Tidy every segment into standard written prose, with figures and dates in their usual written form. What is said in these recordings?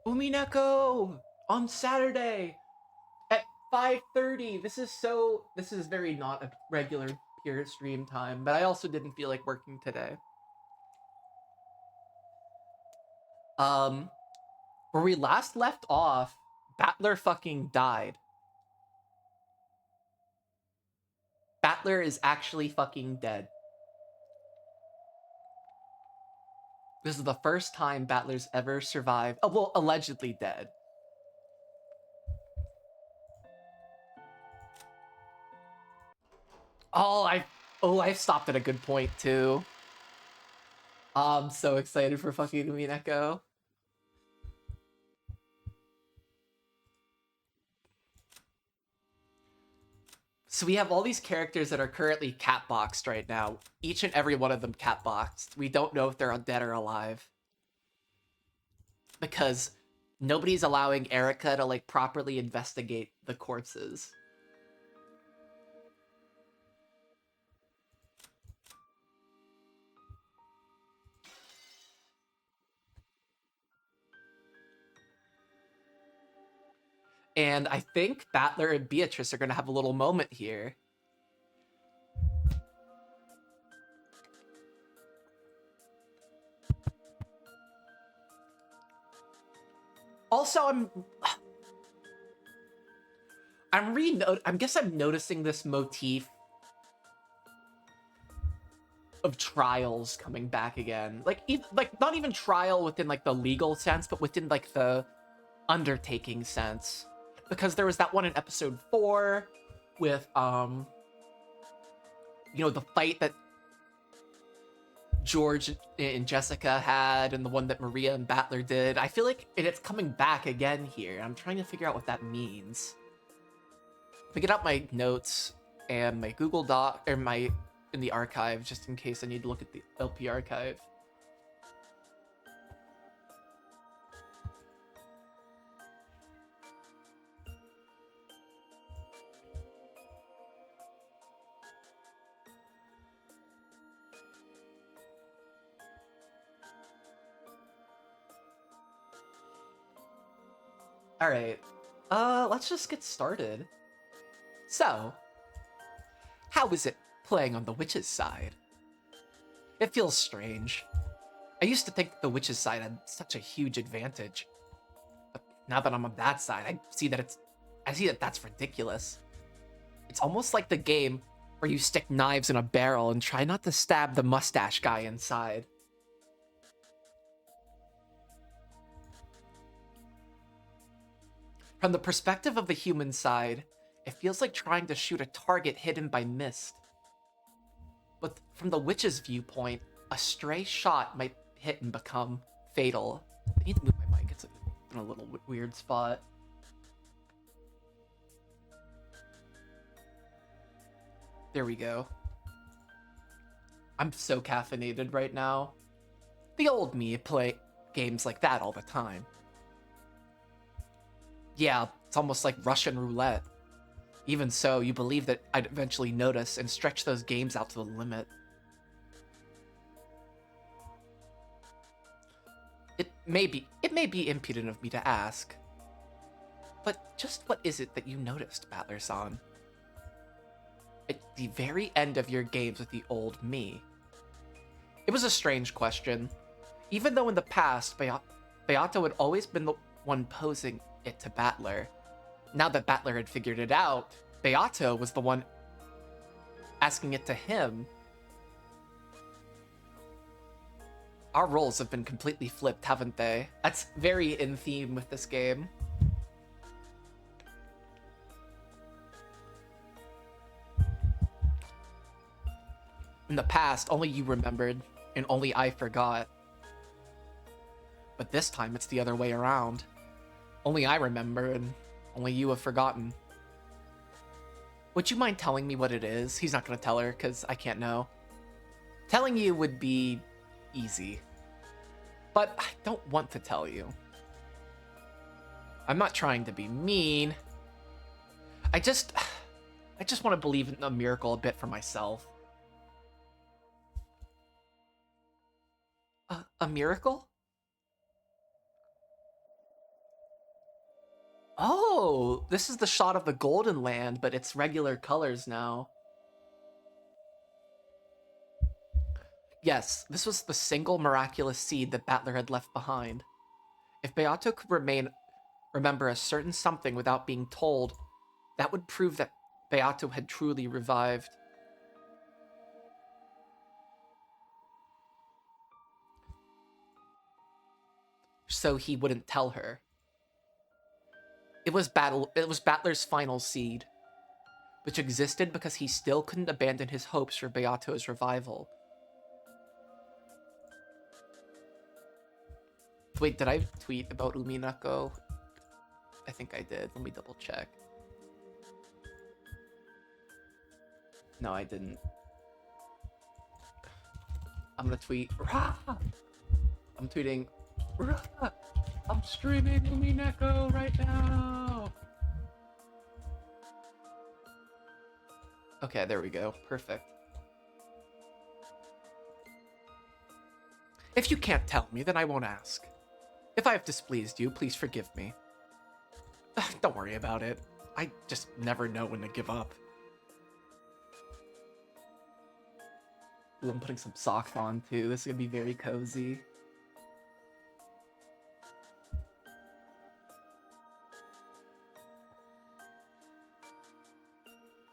Umineko on Saturday at 5:30. This is very not a regular Pier stream time, but I also didn't feel like working today. Um, where we last left off, Battler fucking died. Battler is actually fucking dead. This is the first time Battler's ever survived. Oh, well, allegedly dead. Oh, I stopped at a good point too. I'm so excited for fucking Umineko. So we have all these characters that are currently catboxed right now. Each and every one of them catboxed. We don't know if they're dead or alive. Because nobody's allowing Erica to like properly investigate the corpses. And I think Battler and Beatrice are gonna have a little moment here. Also, I'm noticing this motif of trials coming back again. Like not even trial within like the legal sense, but within like the undertaking sense. Because there was that one in episode 4 with the fight that George and Jessica had, and the one that Maria and Battler did. I feel like it's coming back again here. I'm trying to figure out what that means. Let me get out my notes and my Google Doc or my in the archive just in case I need to look at the LP archive. All right. Let's just get started. So, how is it playing on the witch's side? It feels strange. I used to think the witch's side had such a huge advantage. But now that I'm on that side, I see that that's ridiculous. It's almost like the game where you stick knives in a barrel and try not to stab the mustache guy inside. From the perspective of the human side, it feels like trying to shoot a target hidden by mist. But from the witch's viewpoint, a stray shot might hit and become fatal. I need to move my mic, it's in a little weird spot. There we go. I'm so caffeinated right now. The old me play games like that all the time. Yeah, it's almost like Russian roulette. Even so, you believe that I'd eventually notice and stretch those games out to the limit. It may be impudent of me to ask, but just what is it that you noticed, Battler-san? At the very end of your games with the old me. It was a strange question. Even though in the past, Beato had always been the one posing it to Battler. Now that Battler had figured it out, Beato was the one asking it to him. Our roles have been completely flipped, haven't they? That's very in theme with this game. In the past, only you remembered, and only I forgot. But this time, it's the other way around. Only I remember, and only you have forgotten. Would you mind telling me what it is? He's not gonna tell her, because I can't know. Telling you would be easy. But I don't want to tell you. I'm not trying to be mean. I just want to believe in a miracle a bit for myself. A miracle? Oh, this is the shot of the Golden Land, but it's regular colors now. Yes, this was the single miraculous seed that Battler had left behind. If Beato could remember a certain something without being told, that would prove that Beato had truly revived. So he wouldn't tell her. It was Battler's final seed, which existed because he still couldn't abandon his hopes for Beato's revival. Wait, did I tweet about Umineko? I think I did. Let me double check. No, I didn't. I'm gonna tweet. Rah! I'm tweeting. Rah! I'm streaming Umineko right now. Okay, there we go. Perfect. If you can't tell me, then I won't ask. If I have displeased you, please forgive me. Don't worry about it. I just never know when to give up. Ooh, I'm putting some socks on too. This is gonna be very cozy.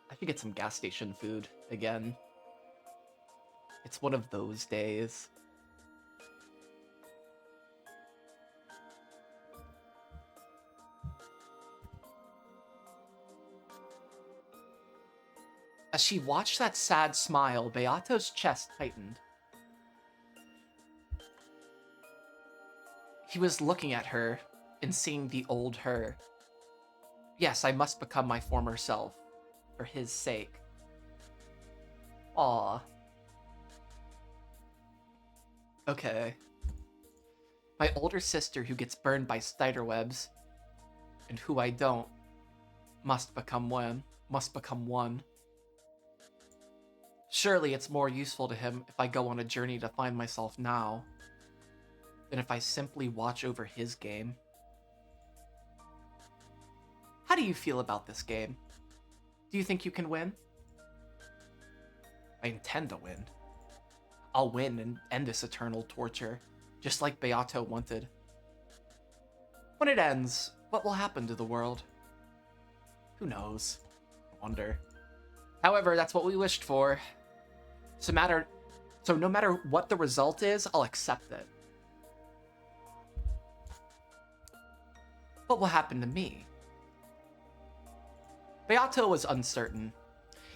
I should get some gas station food again. It's one of those days. As she watched that sad smile, Beato's chest tightened. He was looking at her and seeing the old her. Yes, I must become my former self, for his sake. Aw. Okay. My older sister who gets burned by spiderwebs, and who I don't, must become one. Surely it's more useful to him if I go on a journey to find myself now than if I simply watch over his game. How do you feel about this game? Do you think you can win? I intend to win. I'll win and end this eternal torture, just like Beato wanted. When it ends, what will happen to the world? Who knows? I wonder. However, that's what we wished for. So no matter what the result is, I'll accept it. What will happen to me? Beato was uncertain.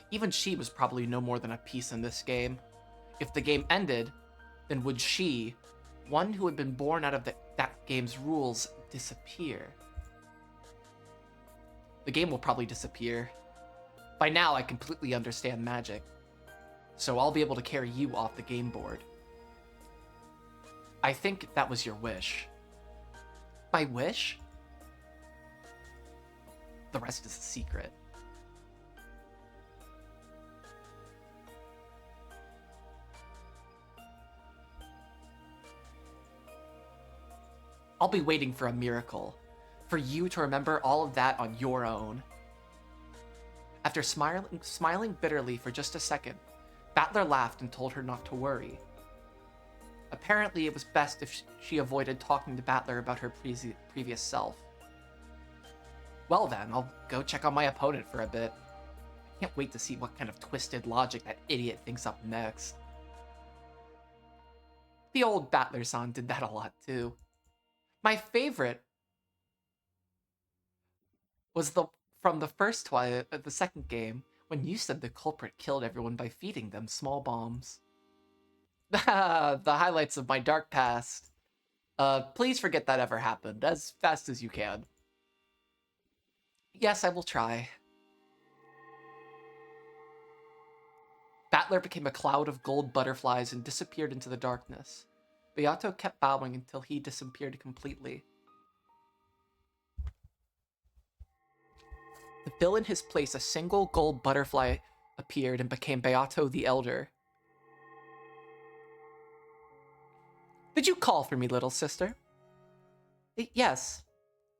Even she was probably no more than a piece in this game. If the game ended, then would she, one who had been born out of that game's rules, disappear? The game will probably disappear. By now, I completely understand magic, so I'll be able to carry you off the game board. I think that was your wish. My wish? The rest is a secret. I'll be waiting for a miracle, for you to remember all of that on your own. After smiling bitterly for just a second, Battler laughed and told her not to worry. Apparently, it was best if she avoided talking to Battler about her previous self. Well then, I'll go check on my opponent for a bit. I can't wait to see what kind of twisted logic that idiot thinks up next. The old Battler-san did that a lot too. My favorite was from the first the second game, when you said the culprit killed everyone by feeding them small bombs. The highlights of my dark past. Please forget that ever happened, as fast as you can. Yes, I will try. Battler became a cloud of gold butterflies and disappeared into the darkness. Beato kept bowing until he disappeared completely. To fill in his place, a single gold butterfly appeared and became Beato the Elder. Did you call for me, little sister? Yes.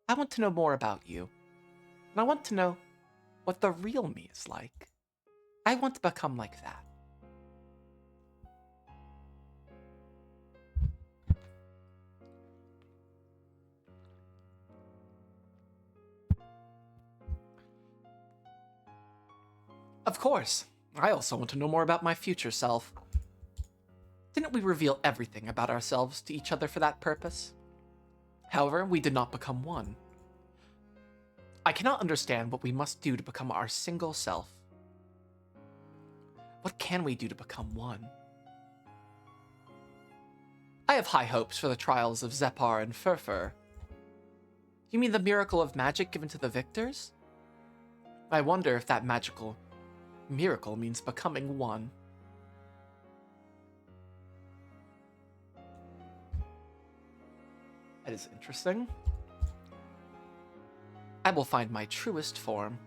I want to know more about you. And I want to know what the real me is like. I want to become like that. Of course, I also want to know more about my future self. Didn't we reveal everything about ourselves to each other for that purpose? However, we did not become one. I cannot understand what we must do to become our single self. What can we do to become one? I have high hopes for the trials of Zepar and Furfur. You mean the miracle of magic given to the victors? I wonder if that magical miracle means becoming one. That is interesting. I will find my truest form.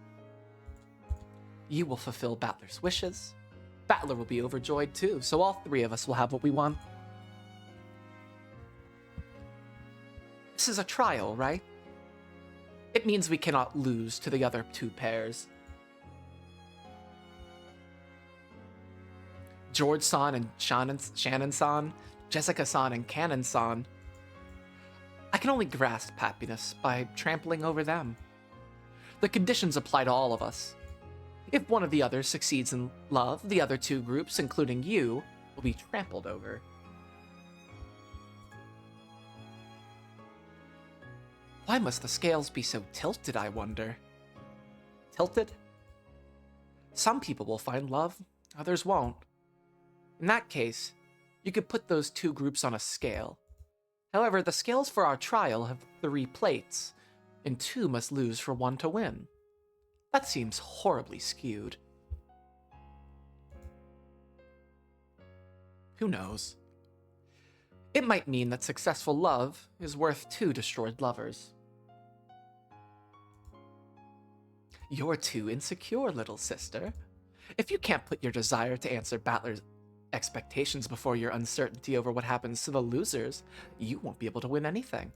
You will fulfill Battler's wishes. Battler will be overjoyed too, so all three of us will have what we want. This is a trial, right? It means we cannot lose to the other two pairs. George-san and Shannon-san, Jessica-san and Cannon-san. I can only grasp happiness by trampling over them. The conditions apply to all of us. If one of the others succeeds in love, the other two groups, including you, will be trampled over. Why must the scales be so tilted, I wonder? Tilted? Some people will find love, others won't. In that case, you could put those two groups on a scale. However, the scales for our trial have 3 plates, and 2 must lose for 1 to win. That seems horribly skewed. Who knows? It might mean that successful love is worth 2 destroyed lovers. You're too insecure, little sister. If you can't put your desire to answer Battler's expectations before your uncertainty over what happens to the losers, you won't be able to win anything.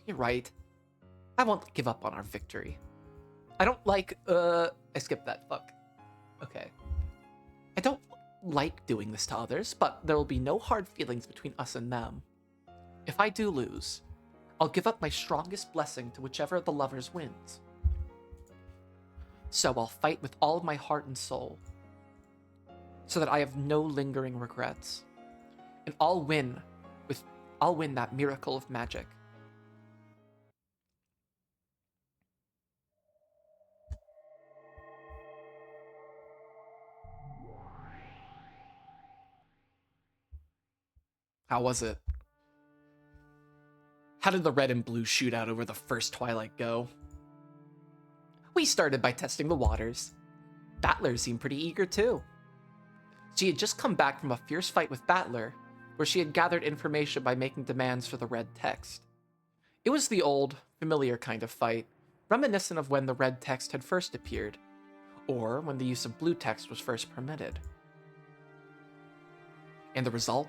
You're right. I won't give up on our victory. I don't like, I skipped that, fuck. Okay. I don't like doing this to others, but there will be no hard feelings between us and them. If I do lose, I'll give up my strongest blessing to whichever of the lovers wins. So I'll fight with all of my heart and soul, so that I have no lingering regrets. And I'll win that miracle of magic. How was it? How did the red and blue shootout over the first Twilight go? We started by testing the waters. Battler seemed pretty eager too. She had just come back from a fierce fight with Battler, where she had gathered information by making demands for the red text. It was the old, familiar kind of fight, reminiscent of when the red text had first appeared, or when the use of blue text was first permitted. And the result?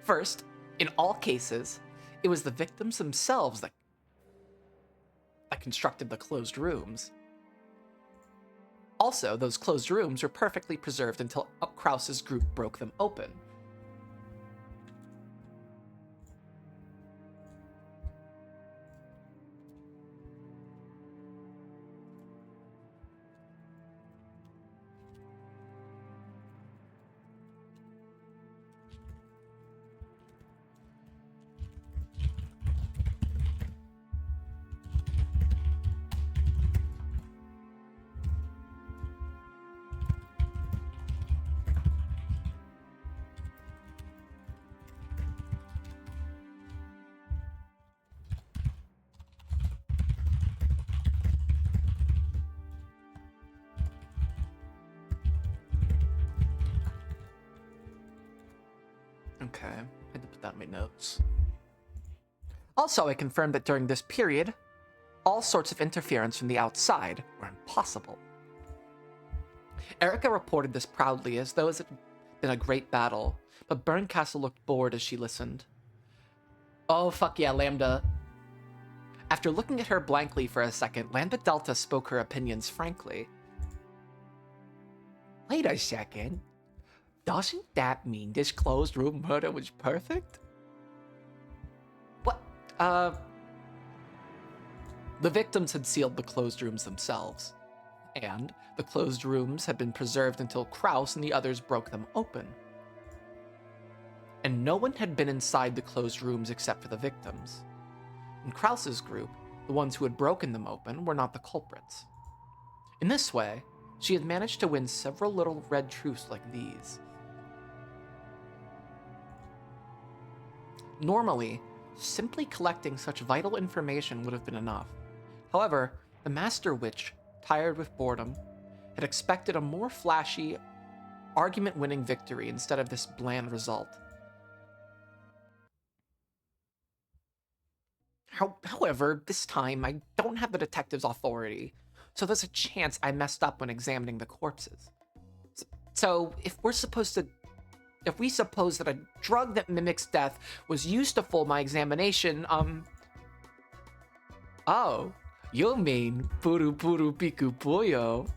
First, in all cases, it was the victims themselves that constructed the closed rooms. Also, those closed rooms were perfectly preserved until Krause's group broke them open. Okay, I had to put that in my notes. Also, I confirmed that during this period, all sorts of interference from the outside were impossible. Erica reported this proudly as though it had been a great battle, but Berncastle looked bored as she listened. Oh, fuck yeah, Lambda. After looking at her blankly for a second, Lambda Delta spoke her opinions frankly. Wait a second. Doesn't that mean this closed room murder was perfect? What? The victims had sealed the closed rooms themselves, and the closed rooms had been preserved until Kraus and the others broke them open. And no one had been inside the closed rooms except for the victims. In Kraus's group, the ones who had broken them open were not the culprits. In this way, she had managed to win several little red truths like these. Normally, simply collecting such vital information would have been enough. However, the Master Witch, tired with boredom, had expected a more flashy, argument-winning victory instead of this bland result. However, this time I don't have the detective's authority, so there's a chance I messed up when examining the corpses. So if we suppose that a drug that mimics death was used to fool my examination, Oh, you mean puru puru piku puyo?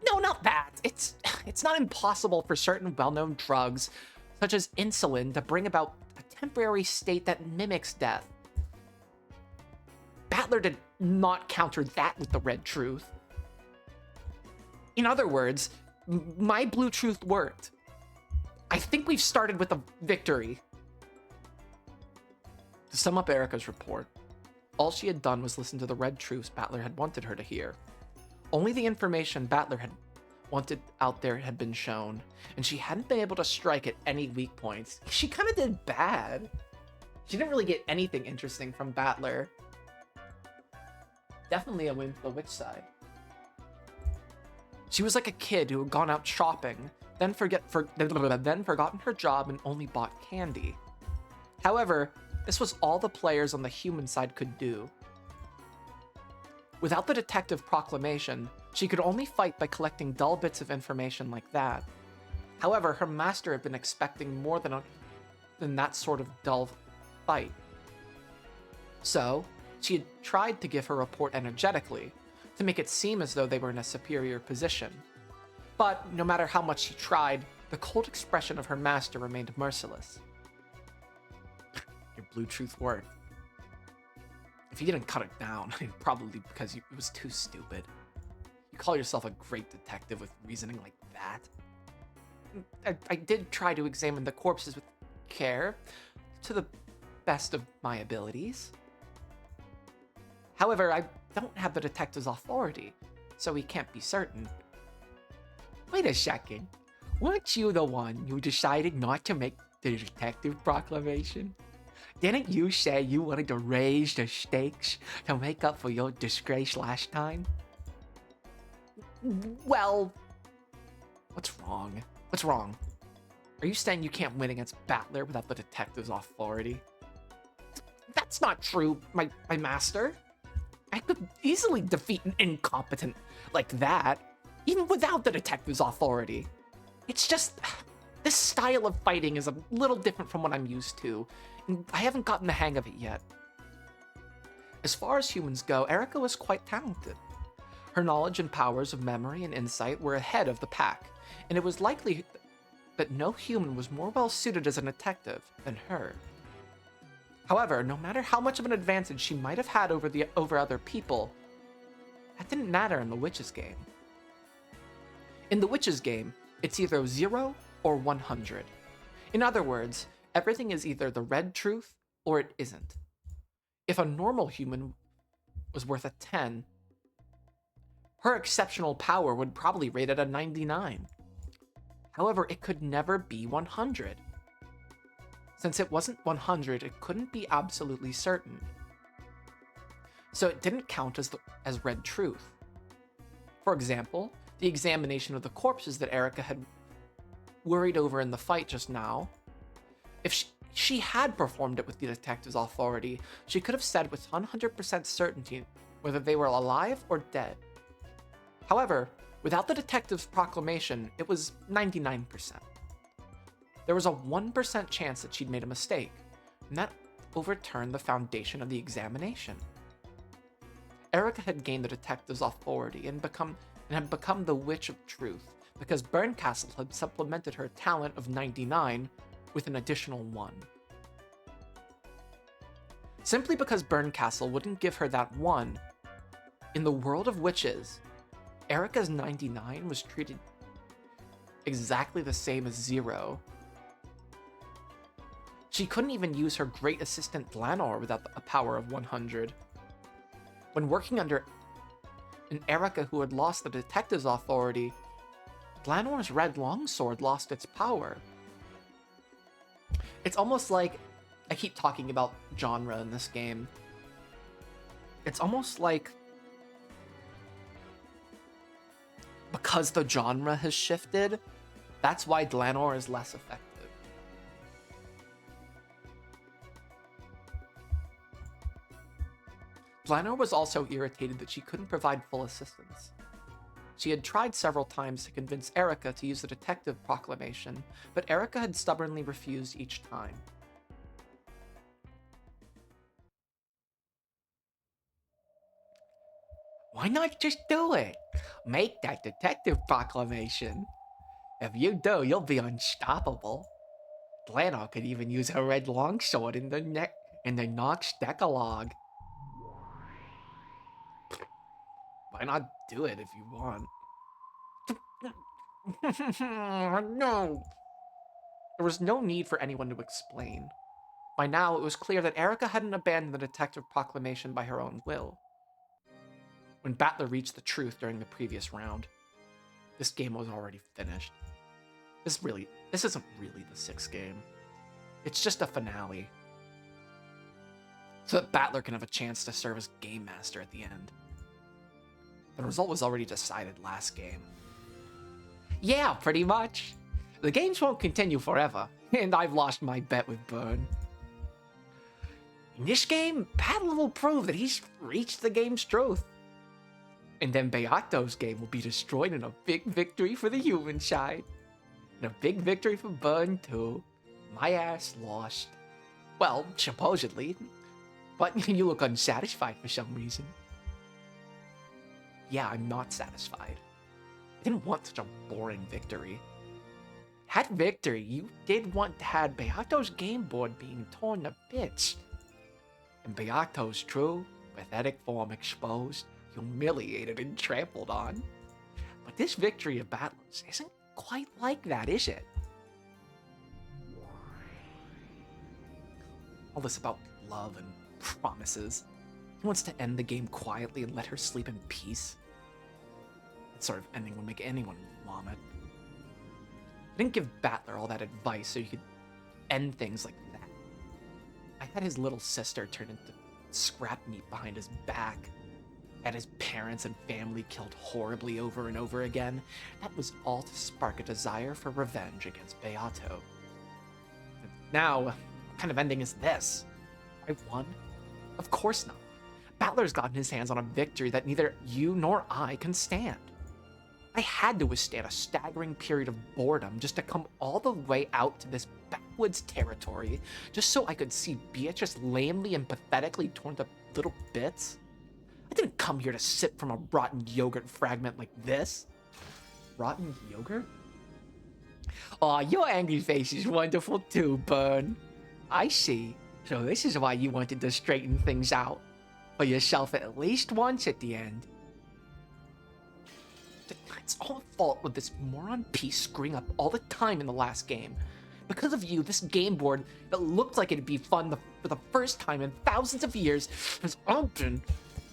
No, not that. It's not impossible for certain well-known drugs, such as insulin, to bring about a temporary state that mimics death. Battler did not counter that with the red truth. In other words, my blue truth worked. I think we've started with a victory. To sum up Erica's report, all she had done was listen to the red truths Battler had wanted her to hear. Only the information Battler had wanted out there had been shown, and she hadn't been able to strike at any weak points. She kind of did bad. She didn't really get anything interesting from Battler. Definitely a win for the witch side. She was like a kid who had gone out shopping, then forgotten her job and only bought candy. However, this was all the players on the human side could do. Without the detective proclamation, she could only fight by collecting dull bits of information like that. However, her master had been expecting more than that sort of dull fight. So, she had tried to give her report energetically, to make it seem as though they were in a superior position. But no matter how much she tried, the cold expression of her master remained merciless. Your blue truth worked. If you didn't cut it down, probably because it was too stupid. You call yourself a great detective with reasoning like that? I did try to examine the corpses with care, to the best of my abilities. However, I don't have the detective's authority, so we can't be certain. Wait a second. Weren't you the one who decided not to make the detective proclamation? Didn't you say you wanted to raise the stakes to make up for your disgrace last time? Well, what's wrong? What's wrong? Are you saying you can't win against Battler without the detective's authority? That's not true, my master. I could easily defeat an incompetent like that, even without the detective's authority. It's just, this style of fighting is a little different from what I'm used to, and I haven't gotten the hang of it yet. As far as humans go, Erica was quite talented. Her knowledge and powers of memory and insight were ahead of the pack, and it was likely that no human was more well suited as a detective than her. However, no matter how much of an advantage she might have had over other people, that didn't matter in the Witch's game. In the Witch's game, it's either 0 or 100. In other words, everything is either the red truth or it isn't. If a normal human was worth a 10, her exceptional power would probably rate at a 99. However, it could never be 100. Since it wasn't 100, it couldn't be absolutely certain. So it didn't count as red truth. For example, the examination of the corpses that Erica had worried over in the fight just now. If she had performed it with the detective's authority, she could have said with 100% certainty whether they were alive or dead. However, without the detective's proclamation, it was 99%. There was a 1% chance that she'd made a mistake, and that overturn the foundation of the examination. Erica had gained the detective's authority and had become the Witch of Truth because Berncastle had supplemented her talent of 99 with an additional 1. Simply because Berncastle wouldn't give her that 1, in the world of witches, Erica's 99 was treated exactly the same as 0. She couldn't even use her great assistant Glanor without a power of 100. When working under an Erica who had lost the detective's authority, Glanor's red longsword lost its power. It's almost like, I keep talking about genre in this game. It's almost like, because the genre has shifted, that's why Glanor is less effective. Glanor was also irritated that she couldn't provide full assistance. She had tried several times to convince Erica to use the detective proclamation, but Erica had stubbornly refused each time. Why not just do it? Make that detective proclamation. If you do, you'll be unstoppable. Glanor could even use her red longsword in the Nox Decalogue. Why not do it if you want? No! There was no need for anyone to explain. By now, it was clear that Erica hadn't abandoned the detective proclamation by her own will. When Battler reached the truth during the previous round, this game was already finished. This isn't really the 6th game. It's just a finale. So that Battler can have a chance to serve as Game Master at the end. The result was already decided last game. Yeah, pretty much. The games won't continue forever, and I've lost my bet with Burn. In this game, Battler will prove that he's reached the game's truth. And then Beato's game will be destroyed in a big victory for the human side. And a big victory for Burn too. My ass lost. Well, supposedly. But you look unsatisfied for some reason. Yeah, I'm not satisfied. I didn't want such a boring victory. At victory, you did want to have Beato's game board being torn to bits. And Beato's true, pathetic form exposed, humiliated, and trampled on. But this victory of Battler's isn't quite like that, is it? All this about love and promises. He wants to end the game quietly and let her sleep in peace. That sort of ending would make anyone vomit. I didn't give Battler all that advice so he could end things like that. I had his little sister turn into scrap meat behind his back. Had his parents and family killed horribly over and over again. That was all to spark a desire for revenge against Beato. And now, what kind of ending is this? I won? Of course not. Battler's gotten his hands on a victory that neither you nor I can stand. I had to withstand a staggering period of boredom just to come all the way out to this backwoods territory just so I could see Beatrice lamely and pathetically torn to little bits. I didn't come here to sip from a rotten yogurt fragment like this. Rotten yogurt? Aw, your angry face is wonderful too, Burn. I see. So this is why you wanted to straighten things out. For yourself at least once at the end. It's all fault with this moron piece screwing up all the time in the last game. Because of you, this game board that looked like it'd be fun for the first time in thousands of years has all been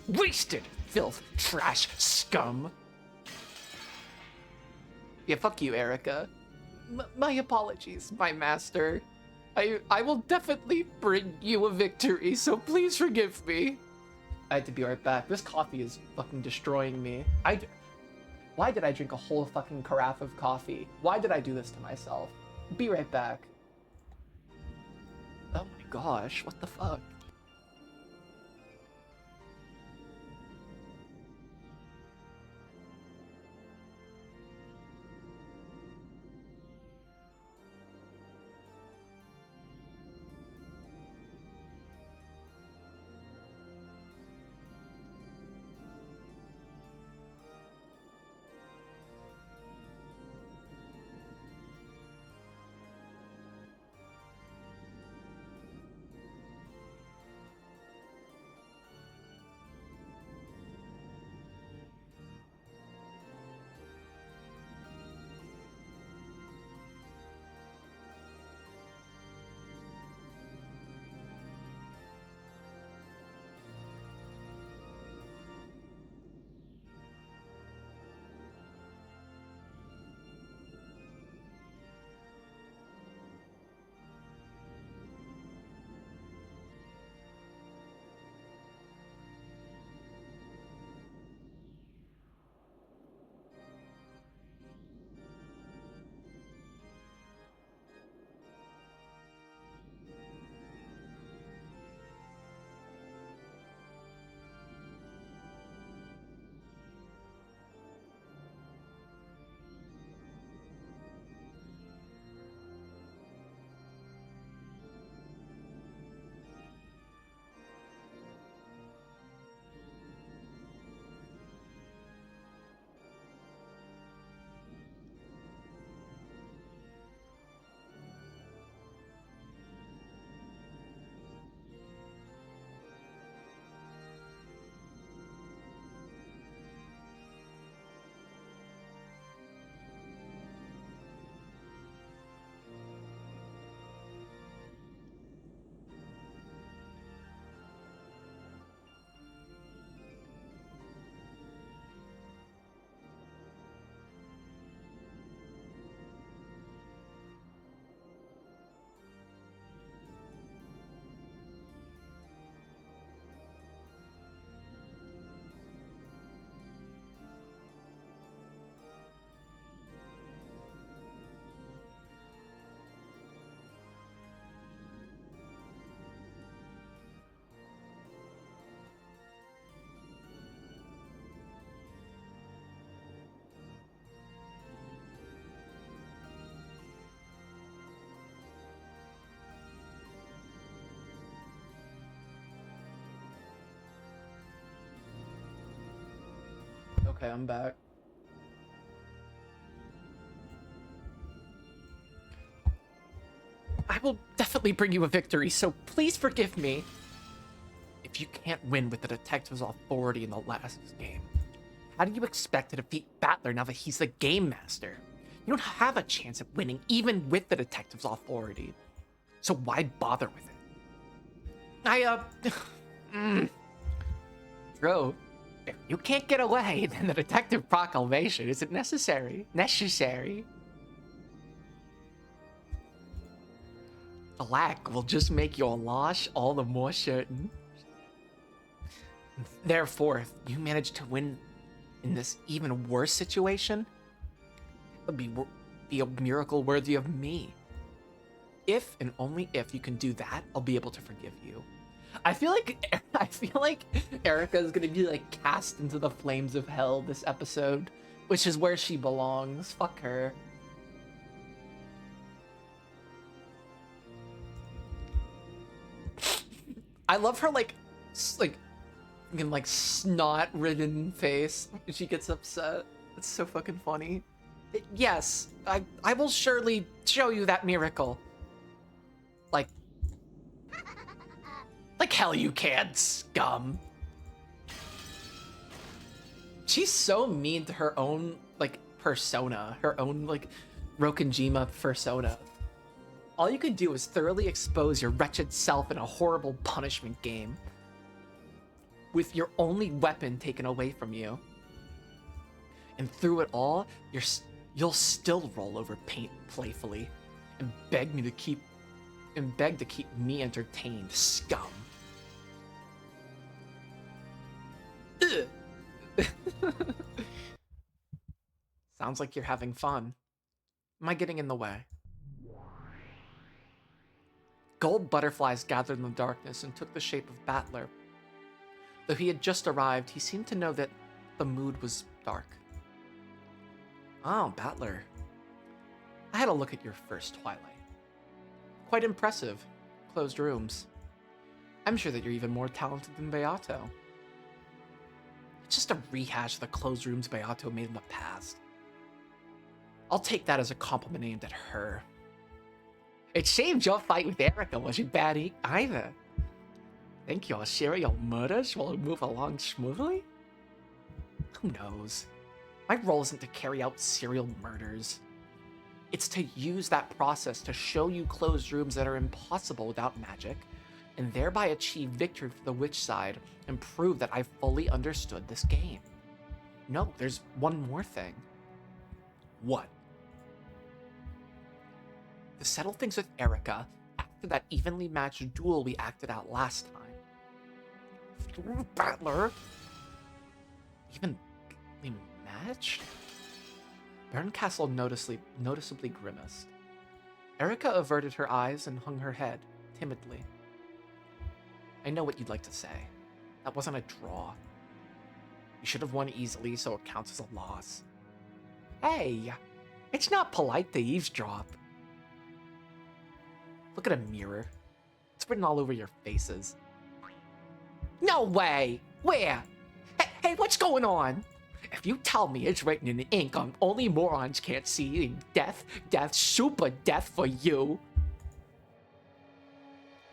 wasted. Filth, trash, scum. Yeah, fuck you, Erica. My apologies, my master. I will definitely bring you a victory, so please forgive me. I had to be right back. This coffee is fucking destroying me. Why did I drink a whole fucking carafe of coffee? Why did I do this to myself? Be right back. Oh my gosh, what the fuck? Okay, I'm back. I will definitely bring you a victory, so please forgive me. If you can't win with the detective's authority in the last game, how do you expect to defeat Battler now that he's the game master? You don't have a chance at winning even with the detective's authority. So why bother with it? Bro, if you can't get away, then the detective proclamation isn't necessary. The lack will just make your loss all the more certain. Therefore, if you manage to win in this even worse situation, it would be a miracle worthy of me. If and only if you can do that, I'll be able to forgive you. I feel like Erica is gonna be like cast into the flames of hell this episode, which is where she belongs. Fuck her. I love her like snot-ridden face when she gets upset. It's so fucking funny. Yes, I will surely show you that miracle. Like hell you can, scum. She's so mean to her own like persona, her own like Rokenjima persona. All you can do is thoroughly expose your wretched self in a horrible punishment game, with your only weapon taken away from you. And through it all, you'll still roll over paint playfully and beg to keep me entertained, scum. Sounds like you're having fun. Am I getting in the way? Gold butterflies gathered in the darkness and took the shape of Battler. Though he had just arrived, he seemed to know that the mood was dark. Oh, Battler. I had a look at your first Twilight. Quite impressive. Closed rooms. I'm sure that you're even more talented than Beato. It's just a rehash of the closed rooms Beato made in the past. I'll take that as a compliment aimed at her. It seems your fight with Erica wasn't bad either. Think your serial murders will move along smoothly? Who knows? My role isn't to carry out serial murders. It's to use that process to show you closed rooms that are impossible without magic, and thereby achieve victory for the witch side and prove that I fully understood this game. No, there's one more thing. What? To settle things with Erica after that evenly matched duel we acted out last time. Through Battler? Evenly matched? Barncastle noticeably grimaced. Erica averted her eyes and hung her head, timidly. I know what you'd like to say. That wasn't a draw. You should have won easily, so it counts as a loss. Hey, it's not polite to eavesdrop. Look at a mirror. It's written all over your faces. No way! Where? Hey, what's going on? If you tell me it's written in ink on only morons can't see, death, super death for you.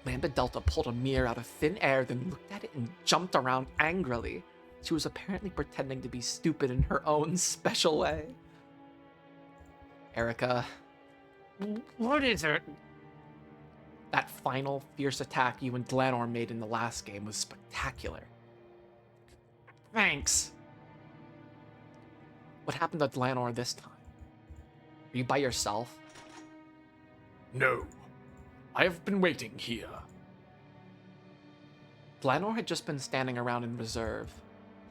Lambda Delta pulled a mirror out of thin air, then looked at it and jumped around angrily. She was apparently pretending to be stupid in her own special way. Erica, what is it? That final fierce attack you and Glanor made in the last game was spectacular. Thanks. What happened to Glanor this time? Are you by yourself? No. I have been waiting here. Glanor had just been standing around in reserve,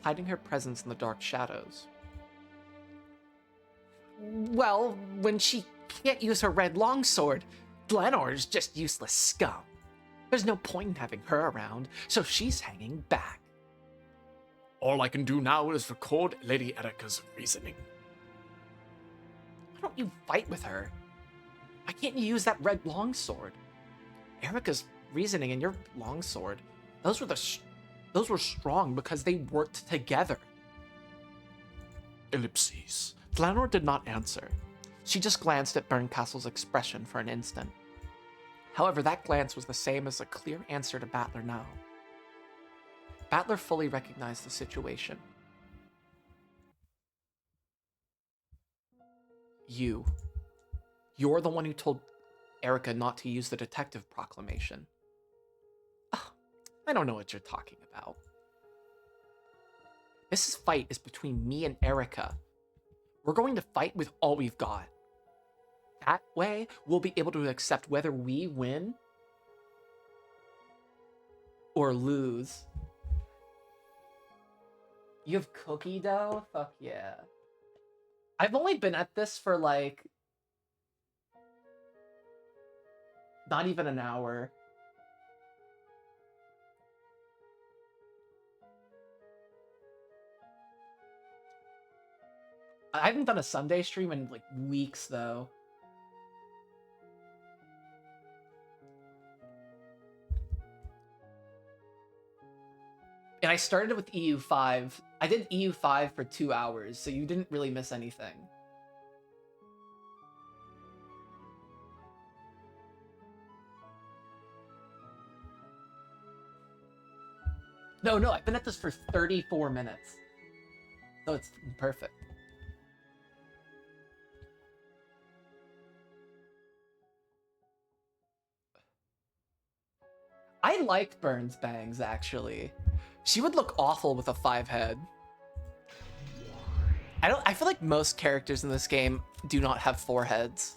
hiding her presence in the dark shadows. Well, when she can't use her red longsword, Glanor is just useless scum. There's no point in having her around, so she's hanging back. All I can do now is record Lady Erica's reasoning. Why don't you fight with her? Why can't you use that red longsword? Erica's reasoning and your longsword, those were strong because they worked together. Ellipses. Flanor did not answer. She just glanced at Berncastle's expression for an instant. However, that glance was the same as a clear answer to Battler now. Battler fully recognized the situation. You're the one who told Erica not to use the detective proclamation. Oh, I don't know what you're talking about. This fight is between me and Erica. We're going to fight with all we've got. That way, we'll be able to accept whether we win or lose. You have cookie dough? Fuck yeah. I've only been at this for like not even an hour. I haven't done a Sunday stream in like weeks though. And I started with EU5. I did EU5 for 2 hours, so you didn't really miss anything. No, I've been at this for 34 minutes. So it's perfect. I liked Burns' bangs, actually. She would look awful with a 5 head. I feel like most characters in this game do not have 4 heads.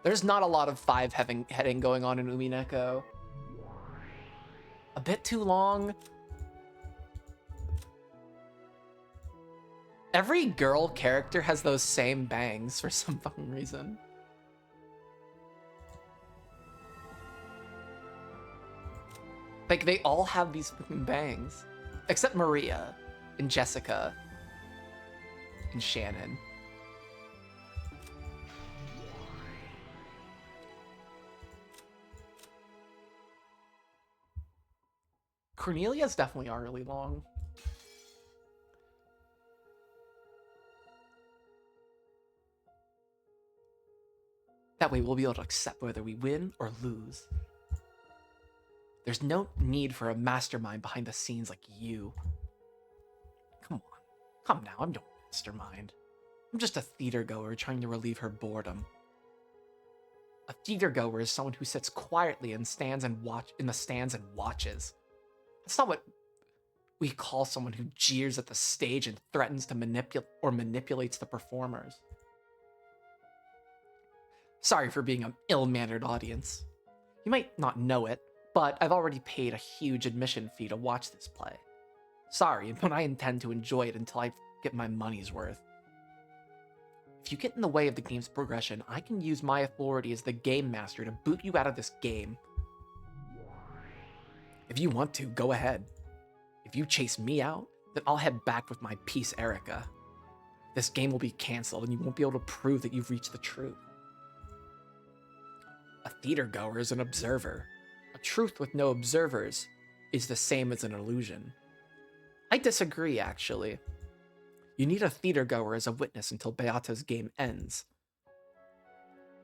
There's not a lot of 5 heading going on in Umineko. A bit too long. Every girl character has those same bangs for some fucking reason. Like, they all have these fucking bangs. Except Maria, and Jessica, and Shannon. Cornelia's definitely are really long. That way we'll be able to accept whether we win or lose. There's no need for a mastermind behind the scenes like you. Come on. Come now, I'm no mastermind. I'm just a theater goer trying to relieve her boredom. A theater goer is someone who sits quietly and stands and in the stands and watches. That's not what we call someone who jeers at the stage and threatens to manipulates the performers. Sorry for being an ill-mannered audience. You might not know it, but I've already paid a huge admission fee to watch this play. Sorry, but I intend to enjoy it until I get my money's worth. If you get in the way of the game's progression, I can use my authority as the game master to boot you out of this game. If you want to, go ahead. If you chase me out, then I'll head back with my piece, Erica. This game will be canceled and you won't be able to prove that you've reached the truth. A theater goer is an observer. A truth with no observers is the same as an illusion. I disagree, actually. You need a theater goer as a witness until Beata's game ends.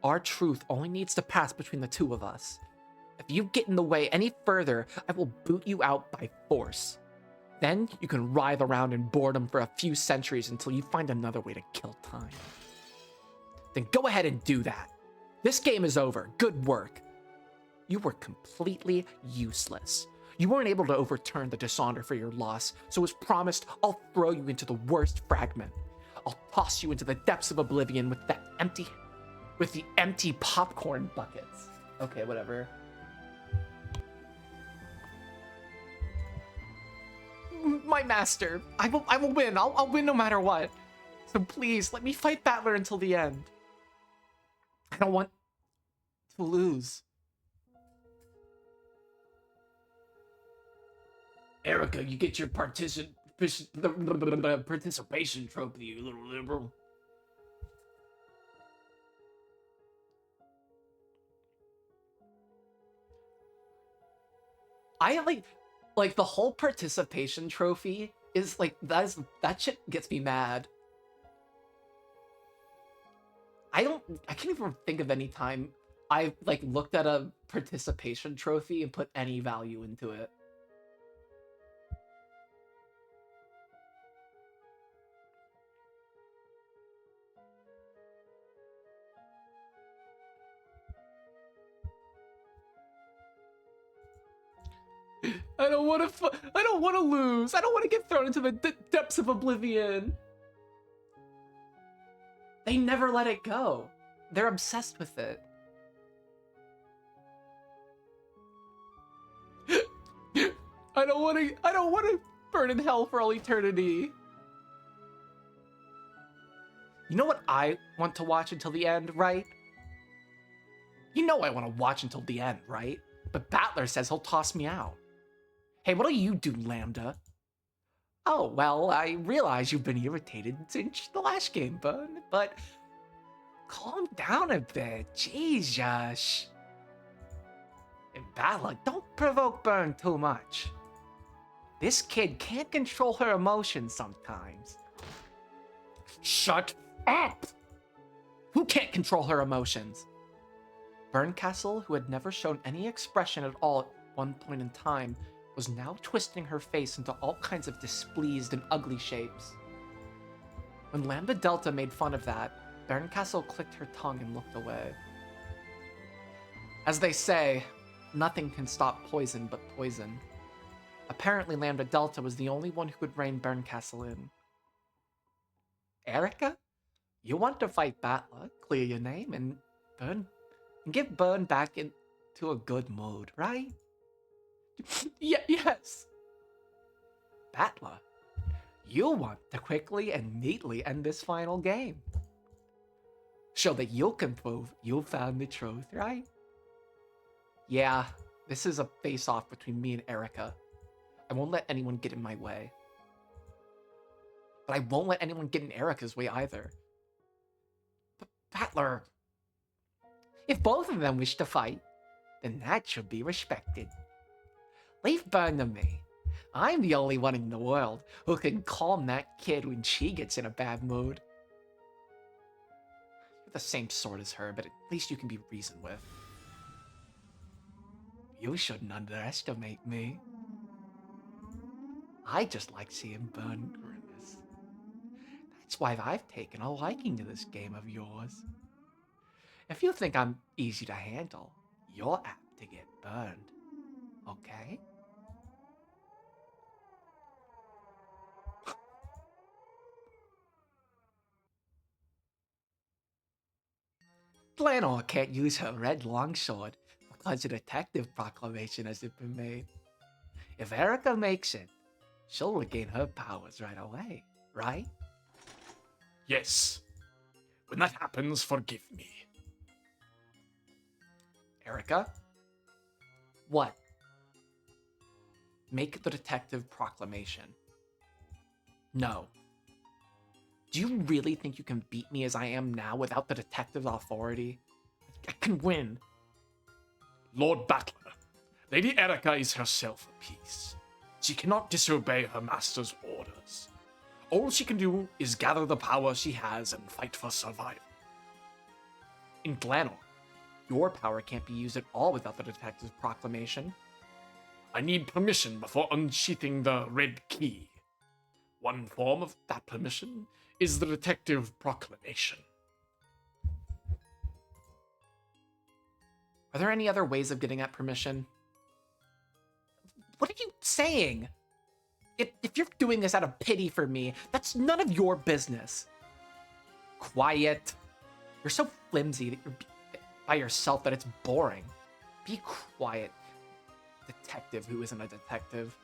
Our truth only needs to pass between the two of us. If you get in the way any further, I will boot you out by force. Then you can writhe around in boredom for a few centuries until you find another way to kill time. Then go ahead and do that. This game is over. Good work. You were completely useless. You weren't able to overturn the dishonor for your loss, so as promised, I'll throw you into the worst fragment. I'll toss you into the depths of oblivion with the empty popcorn buckets. Okay, whatever. My master, I will win. I'll win no matter what. So please, let me fight Battler until the end. I don't want to lose. Erica, you get your participation trophy, you little liberal. I like the whole participation trophy is like that shit gets me mad. I can't even think of any time I've like looked at a participation trophy and put any value into it. I don't want to. I don't want to lose. I don't want to get thrown into the depths of oblivion. They never let it go. They're obsessed with it. I don't want to. I don't want to burn in hell for all eternity. You know what I want to watch until the end, right? You know I want to watch until the end, right? But Battler says he'll toss me out. Hey, what'll you do, Lambda? Oh, well, I realize you've been irritated since the last game, Burn, but calm down a bit. Jesus. And Battler, don't provoke Burn too much. This kid can't control her emotions sometimes. Shut up! Who can't control her emotions? Burncastle, who had never shown any expression at all at one point in time, was now twisting her face into all kinds of displeased and ugly shapes. When Lambda Delta made fun of that, Burncastle clicked her tongue and looked away. As they say, nothing can stop poison but poison. Apparently Lambda Delta was the only one who could rein Burncastle in. Erica? You want to fight Battler, clear your name, and get Burn back into a good mood, right? Yes. Battler, you want to quickly and neatly end this final game. So that you can prove you found the truth, right? Yeah, this is a face-off between me and Erica. I won't let anyone get in my way. But I won't let anyone get in Erica's way either. But Battler, if both of them wish to fight, then that should be respected. Leave Burn to me. I'm the only one in the world who can calm that kid when she gets in a bad mood. You're the same sort as her, but at least you can be reasoned with. You shouldn't underestimate me. I just like seeing Burn grimace. That's why I've taken a liking to this game of yours. If you think I'm easy to handle, you're apt to get burned. Okay? Glenor can't use her red longsword because a detective proclamation hasn't been made. If Erica makes it, she'll regain her powers right away, right? Yes. When that happens, forgive me. Erica? What? Make the detective proclamation. No. Do you really think you can beat me as I am now without the detective's authority? I can win. Lord Battler, Lady Erica is herself a piece. She cannot disobey her master's orders. All she can do is gather the power she has and fight for survival. In Glenor, your power can't be used at all without the detective's proclamation. I need permission before unsheathing the red key. One form of that permission is the detective proclamation. Are there any other ways of getting that permission? What are you saying? If you're doing this out of pity for me, that's none of your business. Quiet. You're so flimsy that you're by yourself that it's boring. Be quiet, detective who isn't a detective.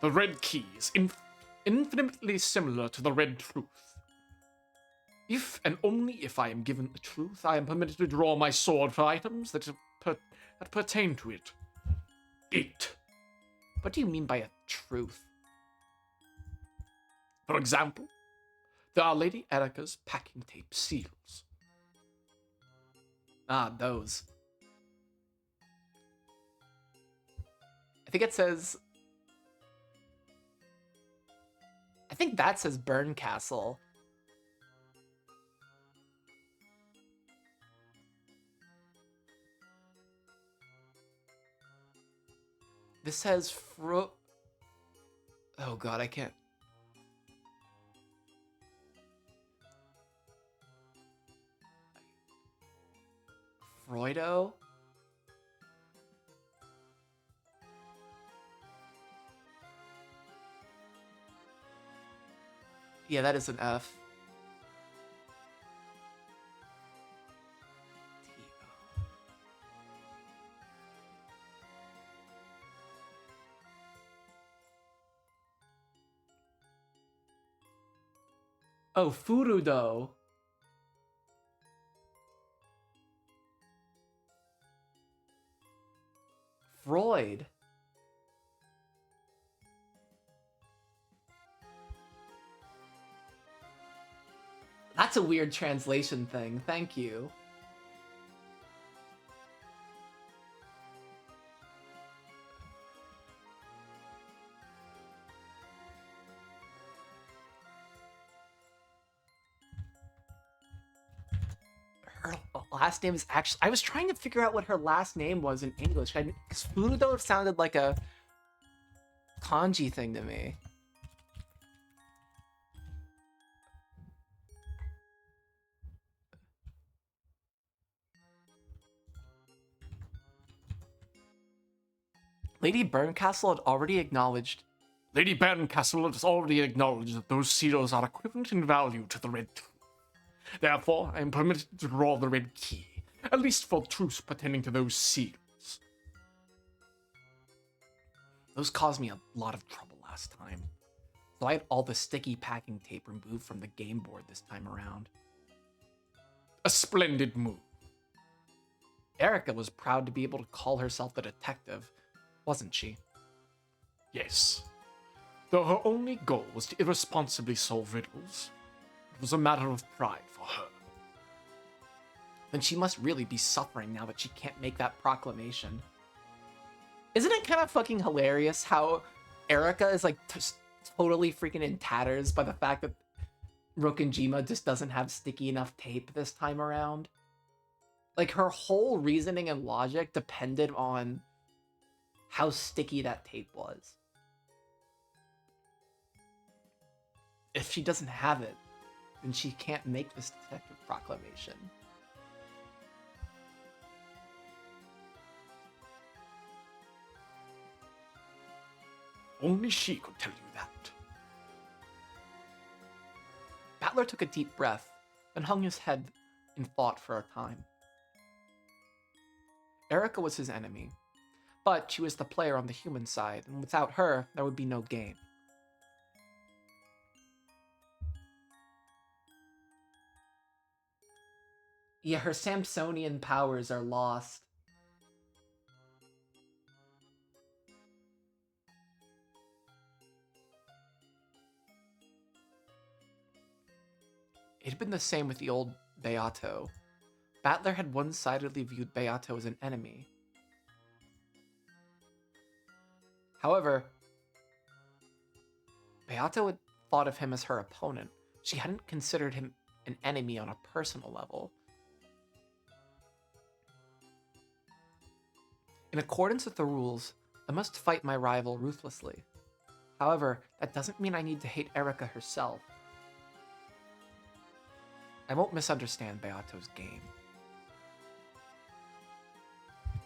The red key is infinitely similar to the red truth. If and only if I am given the truth, I am permitted to draw my sword for items that pertain to it. What do you mean by a truth? For example, there are Lady Erica's packing tape seals. Ah, those. I think it says... I think that says Burncastle. This says Oh god, I can't. Freudo? Yeah, that is an F. Oh, Furudo. Freud. That's a weird translation thing. Thank you. Her last name is actually... I was trying to figure out what her last name was in English. Because Furudo sounded like a kanji thing to me. Lady Berncastle had already acknowledged... Lady Barncastle has already acknowledged that those seals are equivalent in value to the red truth. Therefore, I am permitted to draw the red key, at least for truths pertaining to those seals. Those caused me a lot of trouble last time. So I had all the sticky packing tape removed from the game board this time around. A splendid move. Erica was proud to be able to call herself a detective, wasn't she? Yes. Though her only goal was to irresponsibly solve riddles, it was a matter of pride for her. Then she must really be suffering now that she can't make that proclamation. Isn't it kind of fucking hilarious how Erica is like totally freaking in tatters by the fact that Rokenjima just doesn't have sticky enough tape this time around? Like, her whole reasoning and logic depended on how sticky that tape was. If she doesn't have it, then she can't make this detective proclamation. Only she could tell you that. Battler took a deep breath, and hung his head in thought for a time. Erica was his enemy, but she was the player on the human side, and without her, there would be no game. Yeah, her Samsonian powers are lost. It had been the same with the old Beato. Battler had one-sidedly viewed Beato as an enemy. However, Beato had thought of him as her opponent. She hadn't considered him an enemy on a personal level. In accordance with the rules, I must fight my rival ruthlessly. However, that doesn't mean I need to hate Erica herself. I won't misunderstand Beato's game.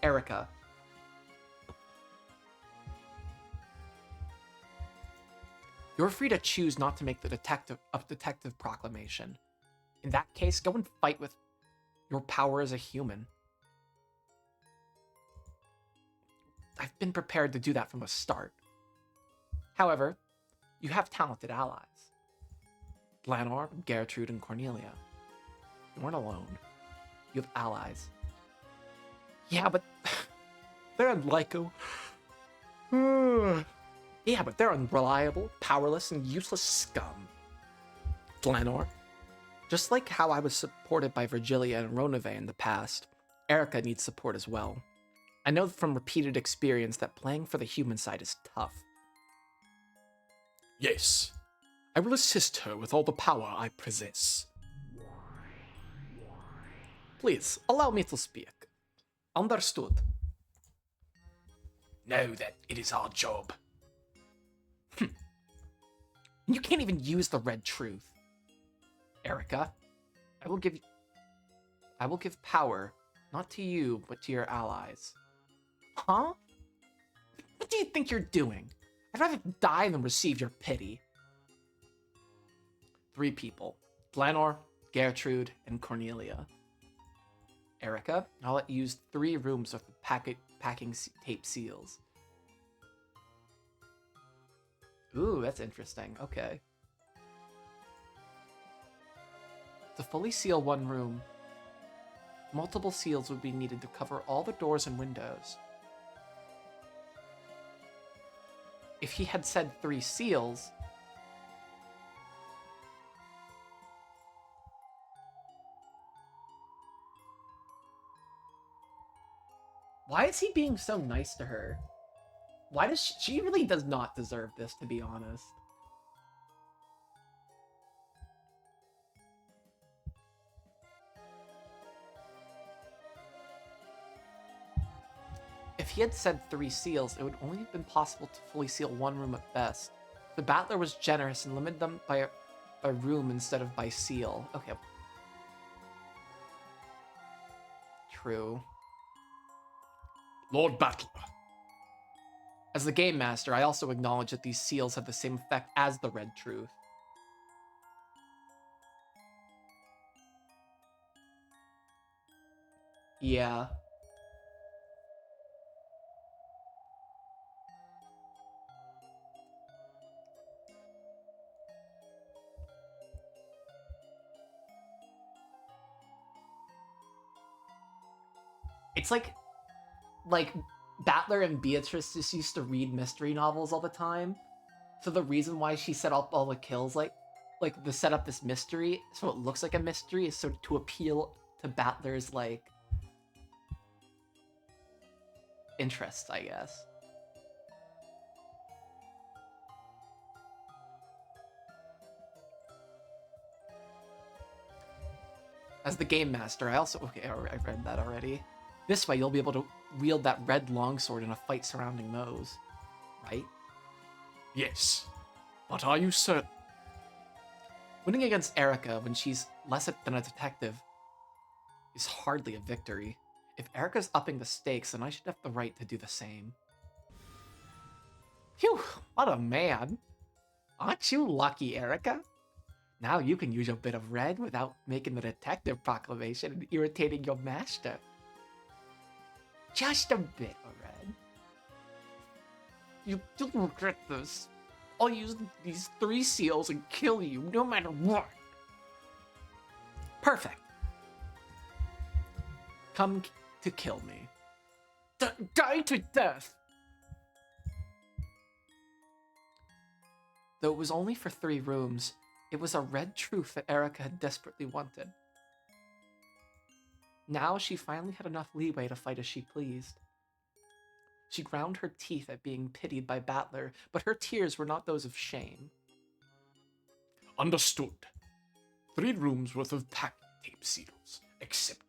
Erica. You're free to choose not to make the detective proclamation. In that case, go and fight with your power as a human. I've been prepared to do that from the start. However, you have talented allies. Lanor, Gertrude, and Cornelia. You weren't alone. You have allies. Yeah, but they're unlikable. Yeah, but they're unreliable, powerless, and useless scum. Lanor. Just like how I was supported by Virgilia and Ronave in the past, Erica needs support as well. I know from repeated experience that playing for the human side is tough. Yes, I will assist her with all the power I possess. Please, allow me to speak. Understood. know that it is our job. You can't even use the red truth. Erica, I will give power, not to you, but to your allies. Huh? What do you think you're doing? I'd rather die than receive your pity. 3 people. Glenor, Gertrude, and Cornelia. Erica, I'll let you use 3 rooms with the packing tape seals. Ooh, that's interesting. Okay. To fully seal one room, multiple seals would be needed to cover all the doors and windows. If he had said 3 seals... Why is he being so nice to her? Why does she really does not deserve this, to be honest. If he had said 3 seals, it would only have been possible to fully seal one room at best. The battler was generous and limited them by a room instead of by seal. Okay. True. Lord Battler. As the game master, I also acknowledge that these seals have the same effect as the red truth. Yeah. It's like Battler and Beatrice just used to read mystery novels all the time. So the reason why she set up all the kills, like to set up this mystery, so it looks like a mystery, is so to appeal to Battler's like interests, I guess. As the game master, I also I've read that already. This way, you'll be able to wield that red longsword in a fight surrounding those, right? Yes. But are you certain? Winning against Erica when she's less than a detective is hardly a victory. If Erica's upping the stakes, then I should have the right to do the same. Phew, what a man. Aren't you lucky, Erica? Now you can use a bit of red without making the detective proclamation and irritating your master. Just a bit of red. You don't regret this. I'll use these 3 seals and kill you no matter what. Perfect. Come to kill me. Die to death! Though it was only for 3 rooms, it was a red truth that Erica had desperately wanted. Now she finally had enough leeway to fight as she pleased. She ground her teeth at being pitied by Battler, but her tears were not those of shame. Understood. 3 rooms worth of packing tape seals. Accepted.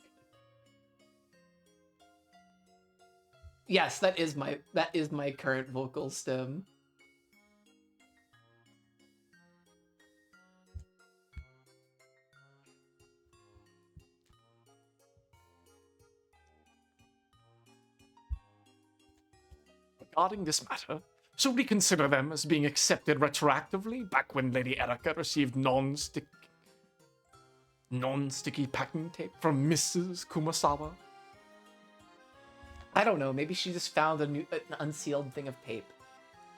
Yes, that is my current vocal stem. Regarding this matter, should we consider them as being accepted retroactively back when Lady Erica received non-sticky packing tape from Mrs. Kumasawa? I don't know, maybe she just found an unsealed thing of tape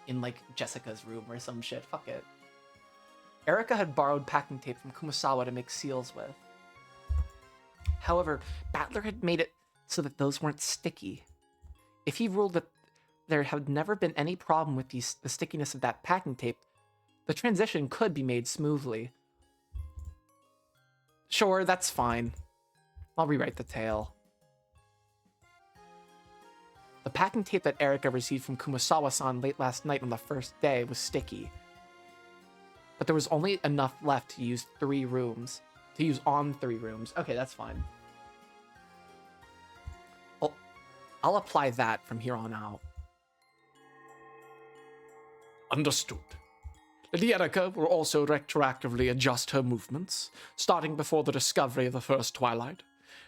in, like, Jessica's room or some shit. Fuck it. Erica had borrowed packing tape from Kumasawa to make seals with. However, Battler had made it so that those weren't sticky. If he ruled that there had never been any problem with the stickiness of that packing tape, the transition could be made smoothly. Sure, that's fine. I'll rewrite the tale. The packing tape that Erica received from Kumasawa-san late last night on the first day was sticky. But there was only enough left to use 3 rooms. To use on 3 rooms. Okay, that's fine. I'll apply that from here on out. Understood. Lady Erica will also retroactively adjust her movements, starting before the discovery of the first Twilight,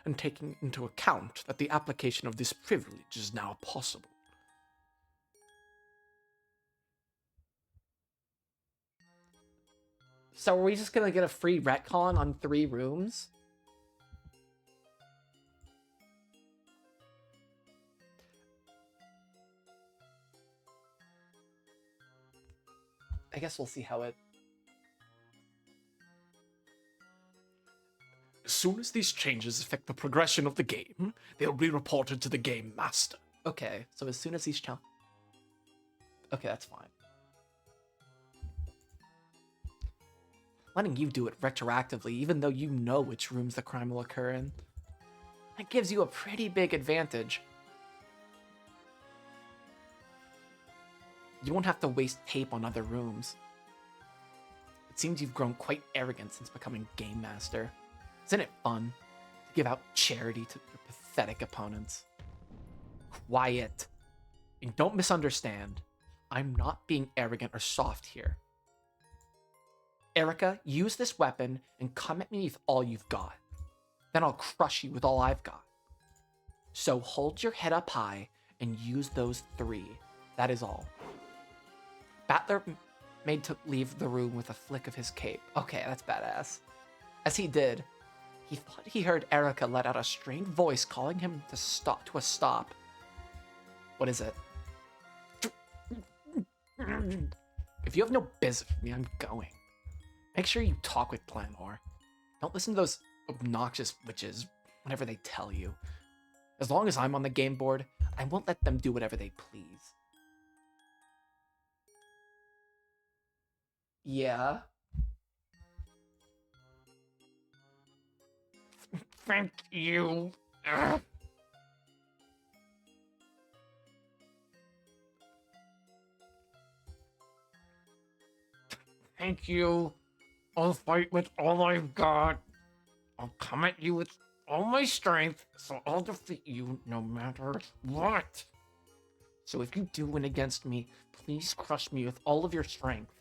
and taking into account that the application of this privilege is now possible. So are we just gonna get a free retcon on 3 rooms? I guess we'll see how it... As soon as these changes affect the progression of the game, they'll be reported to the Game Master. Okay, so as soon as these okay, that's fine. Letting you do it retroactively, even though you know which rooms the crime will occur in, that gives you a pretty big advantage. You won't have to waste tape on other rooms. It seems you've grown quite arrogant since becoming Game Master. Isn't it fun to give out charity to your pathetic opponents? Quiet. And don't misunderstand. I'm not being arrogant or soft here. Erica, use this weapon and come at me with all you've got. Then I'll crush you with all I've got. So hold your head up high and use those 3. That is all. Battler made to leave the room with a flick of his cape. Okay, that's badass. As he did, he thought he heard Erica let out a strained voice calling him to a stop. What is it? If you have no business with me, I'm going. Make sure you talk with Glamour. Don't listen to those obnoxious witches whenever they tell you. As long as I'm on the game board, I won't let them do whatever they please. Yeah. Thank you. Thank you. I'll fight with all I've got. I'll come at you with all my strength, so I'll defeat you no matter what. So if you do win against me, please crush me with all of your strength.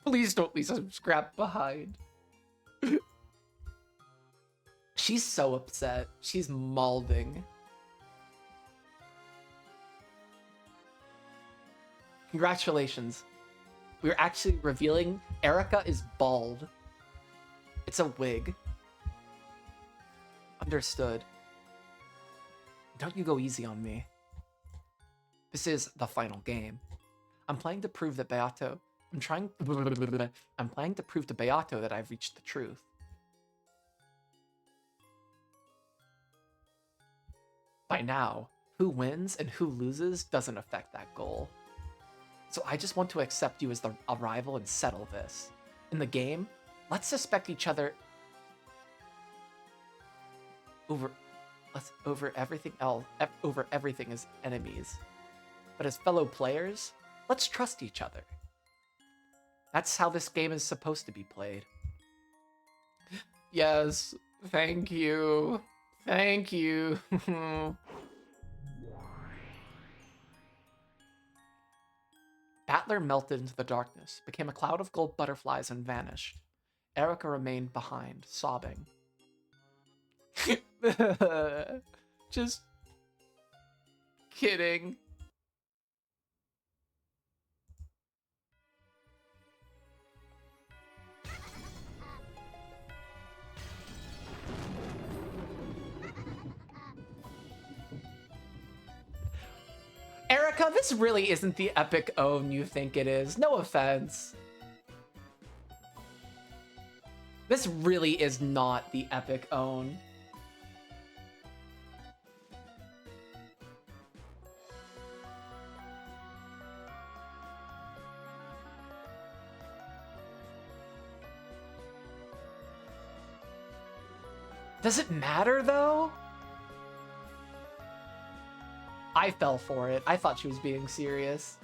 Please don't leave some scrap behind. She's so upset. She's malding. Congratulations. We're actually revealing Erica is bald. It's a wig. Understood. Don't you go easy on me. This is the final game. I'm playing to prove that Beato... I'm playing to prove to Beato that I've reached the truth. By now, who wins and who loses doesn't affect that goal. So I just want to accept you as a rival and settle this. In the game, let's suspect each other over everything else, over everything as enemies. But as fellow players, let's trust each other. That's how this game is supposed to be played. Yes, thank you. Thank you. Battler melted into the darkness, became a cloud of gold butterflies, and vanished. Erica remained behind, sobbing. Just kidding. Erica, this really isn't the epic own you think it is. No offense. This really is not the epic own. Does it matter, though? I fell for it. I thought she was being serious.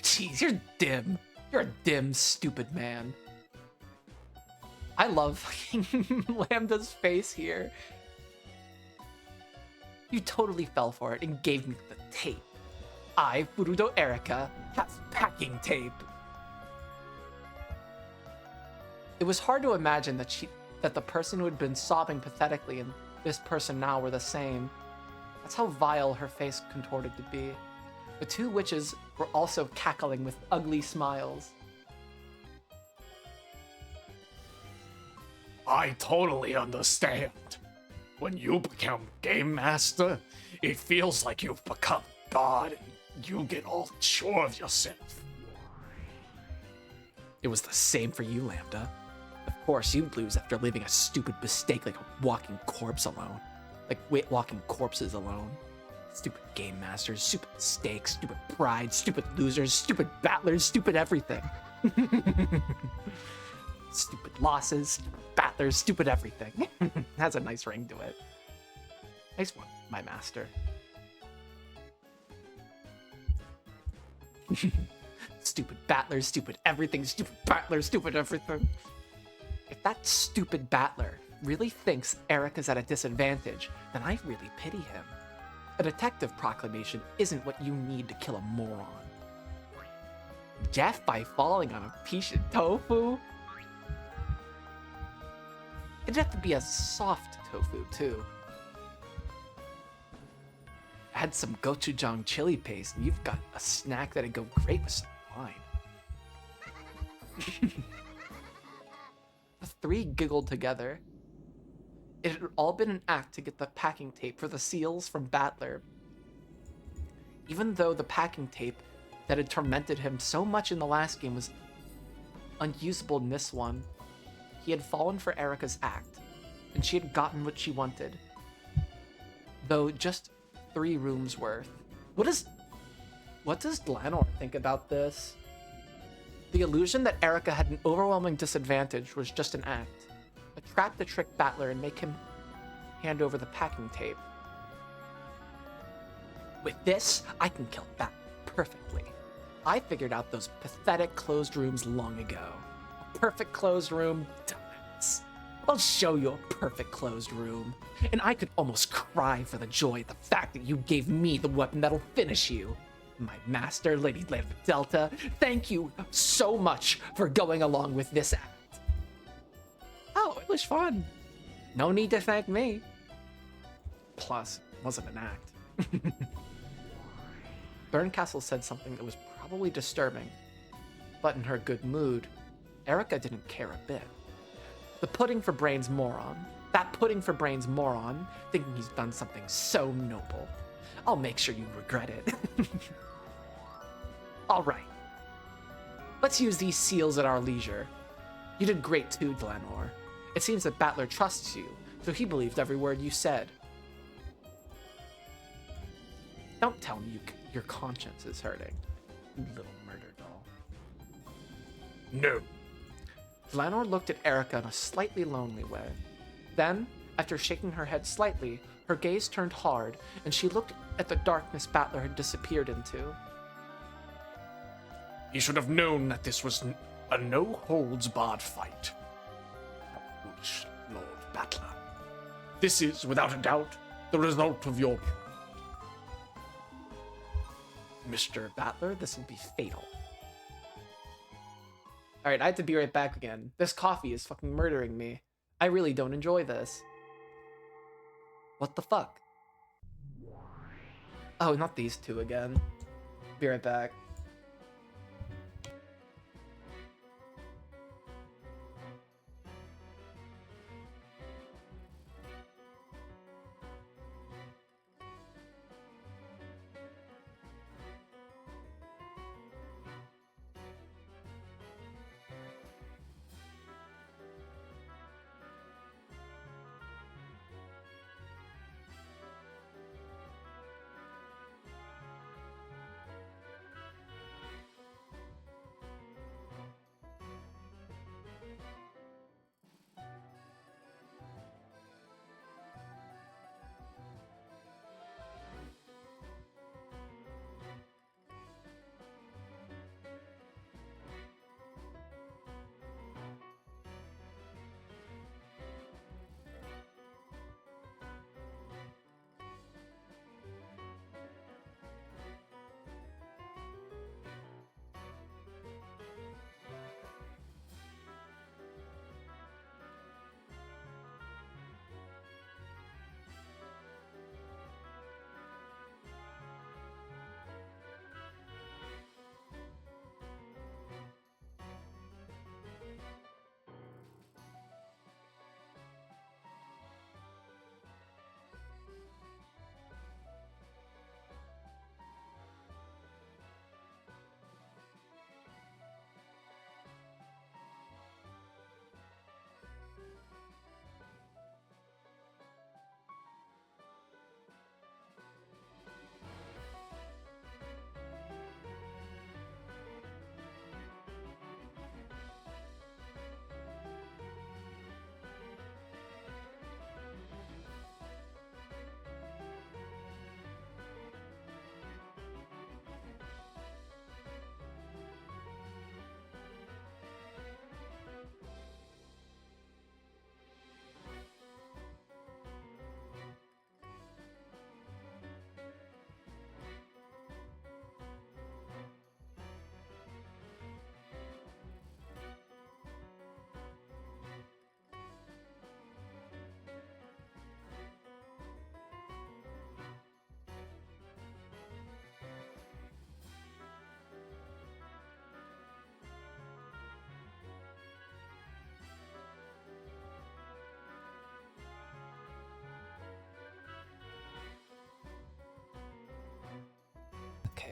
Jeez, you're dim. You're a dim, stupid man. I love fucking Lambda's face here. You totally fell for it and gave me the tape. I, Furudo Erika, have packing tape. It was hard to imagine that the person who had been sobbing pathetically and this person now were the same. That's how vile her face contorted to be. The two witches were also cackling with ugly smiles. I totally understand. When you become Game Master, it feels like you've become God and you get all sure of yourself. It was the same for you, Lambda. Of course, you'd lose after leaving a stupid mistake like a walking corpse alone. Walking corpses alone. Stupid game masters, stupid mistakes, stupid pride, stupid losers, stupid battlers, stupid everything. Stupid losses, stupid battlers, stupid everything. Has a nice ring to it. Nice one, my master. Stupid battlers, stupid everything, stupid battlers, stupid everything. If that stupid battler really thinks Erika's at a disadvantage, then I really pity him. A detective proclamation isn't what you need to kill a moron. Death by falling on a piece of tofu? It'd have to be a soft tofu, too. Add some gochujang chili paste, and you've got a snack that'd go great with some wine. The three giggled together. It had all been an act to get the packing tape for the seals from Battler. Even though the packing tape that had tormented him so much in the last game was unusable in this one, he had fallen for Erika's act, and she had gotten what she wanted. Though just 3 rooms worth. What does Glanor think about this? The illusion that Erika had an overwhelming disadvantage was just an act. A trap to trick Battler and make him hand over the packing tape. With this, I can kill Battler perfectly. I figured out those pathetic closed rooms long ago. A perfect closed room? Dumbass. I'll show you a perfect closed room. And I could almost cry for the joy of the fact that you gave me the weapon that'll finish you. My master, Lady Lambda Delta, thank you so much for going along with this act. Oh, it was fun. No need to thank me. Plus, it wasn't an act. Berncastle said something that was probably disturbing, but in her good mood, Erika didn't care a bit. The pudding for brains moron. That pudding for brains moron, thinking he's done something so noble. I'll make sure you regret it. All right. Let's use these seals at our leisure. You did great too, Glanor. It seems that Battler trusts you, so he believed every word you said. Don't tell me your conscience is hurting, you little murder doll. No. Glanor looked at Erika in a slightly lonely way. Then, after shaking her head slightly, her gaze turned hard, and she looked at the darkness Battler had disappeared into. He should have known that this was a no-holds-barred fight. Foolish Lord Battler. This is, without a doubt, the result of your... Mr. Battler, this will be fatal. Alright, I have to be right back again. This coffee is fucking murdering me. I really don't enjoy this. What the fuck? Oh, not these two again. Be right back.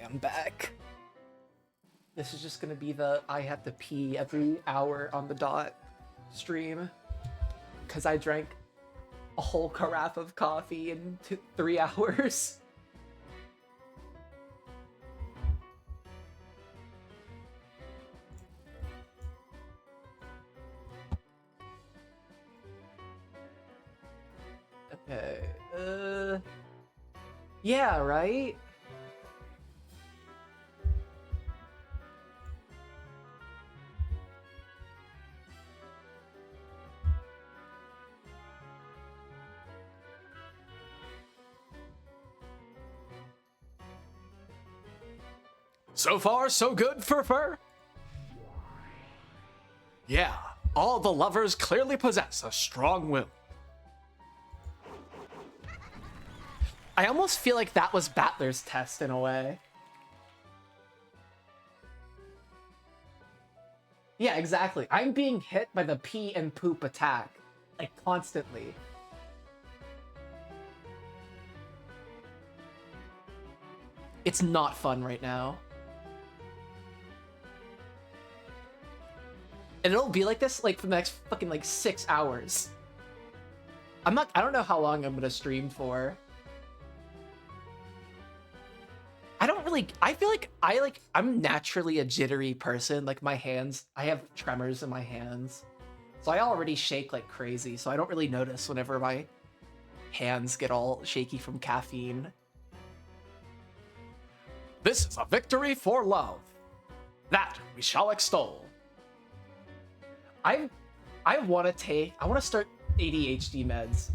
I'm back. This is just gonna be the I have to pee every hour on the dot stream. Because I drank a whole carafe of coffee in 3 hours. Okay, yeah, right? So far, so good for Fur. Yeah, all the lovers clearly possess a strong will. I almost feel like that was Battler's test in a way. Yeah, exactly. I'm being hit by the pee and poop attack, like, constantly. It's not fun right now. And it'll be like this, like, for the next fucking, like, 6 hours. I don't know how long I'm gonna stream for. I feel like I'm naturally a jittery person. Like, my hands, I have tremors in my hands. So I already shake like crazy, so I don't really notice whenever my hands get all shaky from caffeine. This is a victory for love. That we shall extol. I want to start ADHD meds.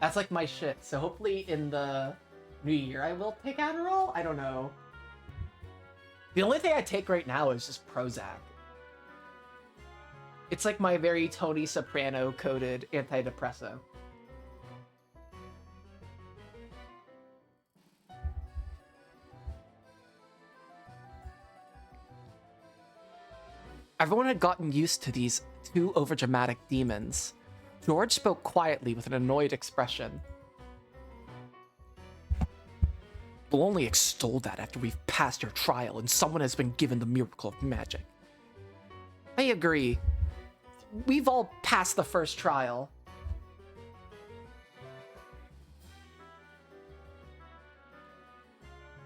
That's like my shit. So hopefully in the new year I will take Adderall. I don't know. The only thing I take right now is just Prozac. It's like my very Tony Soprano coded antidepressant. Everyone had gotten used to these two overdramatic demons. George spoke quietly with an annoyed expression. We'll only extol that after we've passed your trial and someone has been given the miracle of magic. I agree. We've all passed the first trial.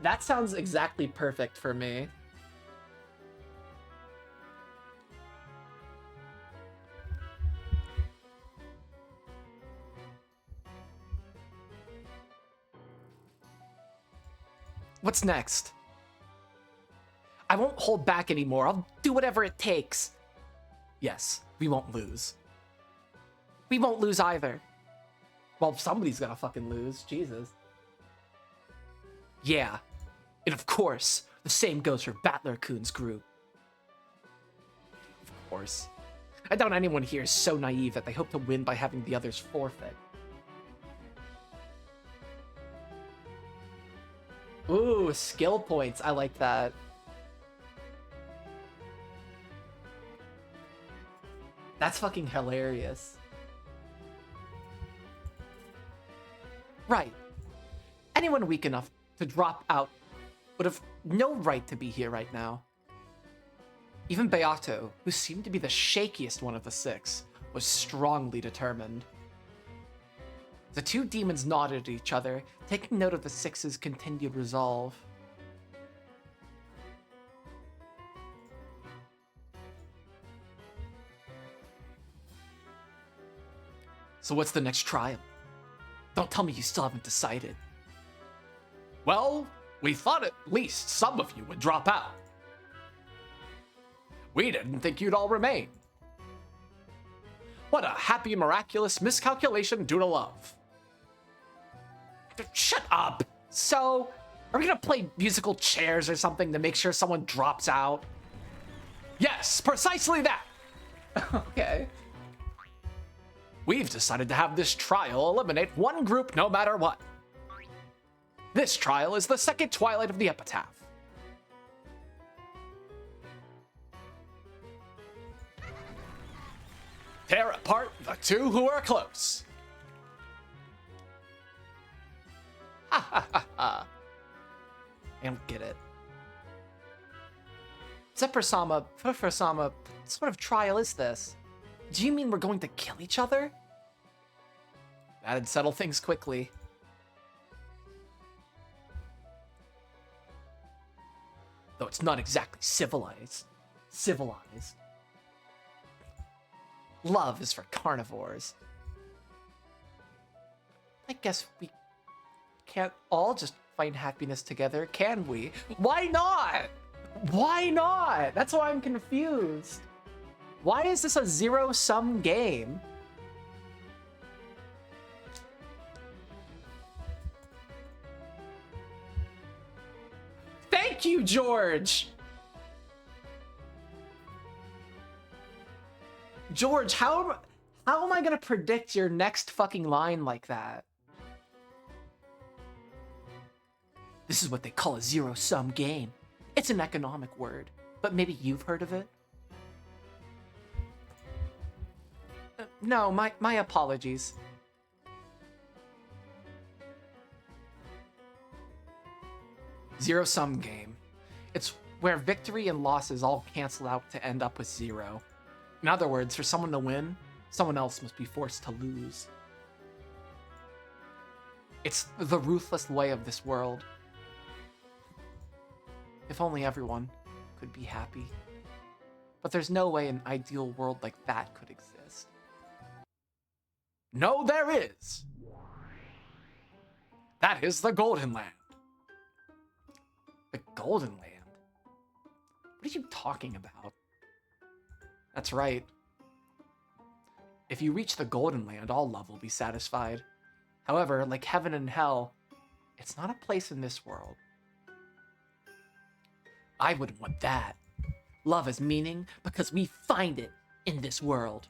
That sounds exactly perfect for me. What's next? I won't hold back anymore. I'll do whatever it takes. Yes, we won't lose. We won't lose either. Well, somebody's gonna fucking lose. Jesus. Yeah. And of course, the same goes for Battler-kun's group. Of course. I doubt anyone here is so naive that they hope to win by having the others forfeit. Ooh, skill points. I like that. That's fucking hilarious. Right. Anyone weak enough to drop out would have no right to be here right now. Even Beato, who seemed to be the shakiest one of the six, was strongly determined. The two demons nodded at each other, taking note of the six's continued resolve. So what's the next trial? Don't tell me you still haven't decided. Well, we thought at least some of you would drop out. We didn't think you'd all remain. What a happy, miraculous miscalculation due to love. Shut up! So, are we gonna play musical chairs or something to make sure someone drops out? Yes, precisely that! Okay. We've decided to have this trial eliminate one group no matter what. This trial is the second twilight of the epitaph. Tear apart the two who are close. Ha ha ha ha. I don't get it. Zephyr-sama, what sort of trial is this? Do you mean we're going to kill each other? That'd settle things quickly. Though it's not exactly civilized. Love is for carnivores. I guess we can't all just find happiness together, can we? Why not? Why not? That's why I'm confused. Why is this a zero-sum game? Thank you, George! George, how am I gonna predict your next fucking line like that? This is what they call a zero-sum game. It's an economic word, but maybe you've heard of it? No, my apologies. Zero-sum game. It's where victory and losses all cancel out to end up with zero. In other words, for someone to win, someone else must be forced to lose. It's the ruthless way of this world. If only everyone could be happy. But there's no way an ideal world like that could exist. No, there is! That is the Golden Land. The Golden Land? What are you talking about? That's right. If you reach the Golden Land, all love will be satisfied. However, like heaven and hell, it's not a place in this world. I wouldn't want that. Love has meaning because we find it in this world.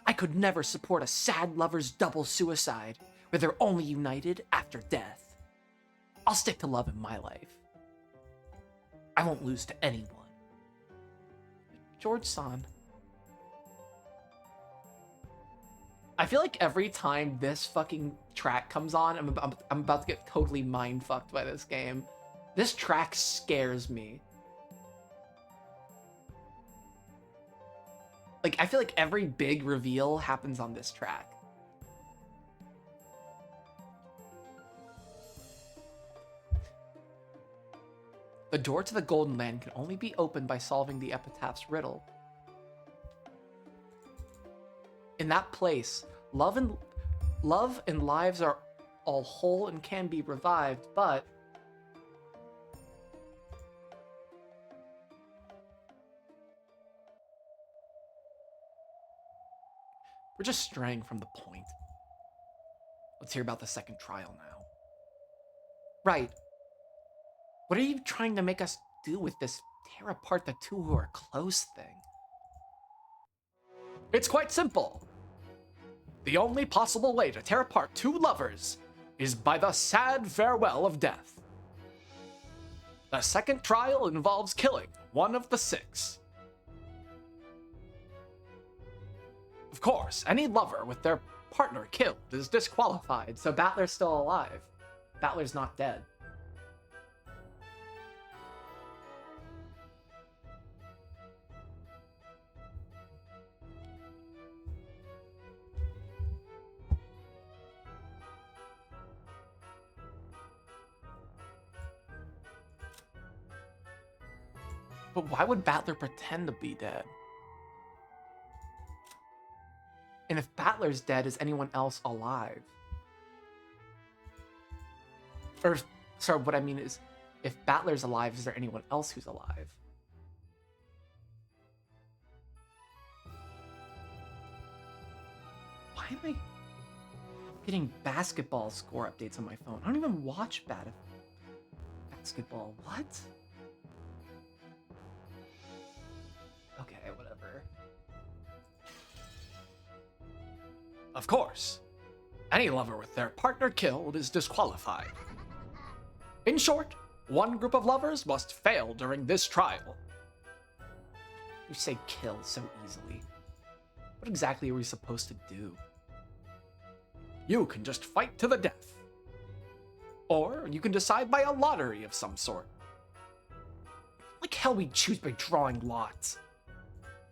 I could never support a sad lover's double suicide, where they're only united after death. I'll stick to love in my life. I won't lose to anyone. George-san. I feel like every time this fucking track comes on, I'm about to get totally mind-fucked by this game. This track scares me. Like, I feel like every big reveal happens on this track. The door to the Golden Land can only be opened by solving the epitaph's riddle. In that place, love and lives are all whole and can be revived, but we're just straying from the point. Let's hear about the second trial now. Right. What are you trying to make us do with this tear apart the two who are close thing? It's quite simple. The only possible way to tear apart two lovers is by the sad farewell of death. The second trial involves killing one of the six. Of course, any lover with their partner killed is disqualified, so Battler's still alive. Battler's not dead. But why would Battler pretend to be dead? And if Battler's dead, is anyone else alive? Or, sorry, what I mean is, if Battler's alive, is there anyone else who's alive? Why am I getting basketball score updates on my phone? I don't even watch basketball. What? Okay, whatever. Of course, any lover with their partner killed is disqualified. In short, one group of lovers must fail during this trial. You say kill so easily. What exactly are we supposed to do? You can just fight to the death. Or you can decide by a lottery of some sort. Like hell we choose by drawing lots?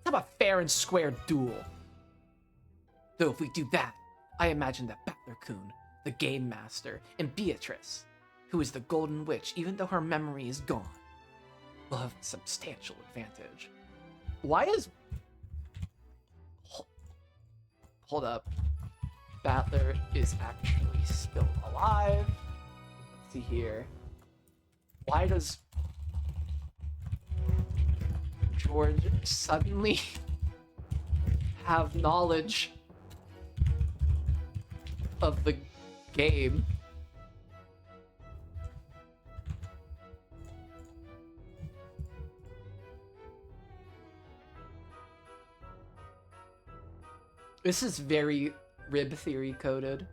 Let's have a fair and square duel. Though if we do that, I imagine that Battler-kun, the game master, and Beatrice, who is the Golden Witch, even though her memory is gone, will have a substantial advantage. Why is... Hold up. Battler is actually still alive. Let's see here. Why does George suddenly have knowledge of the game? This is very rib theory coded.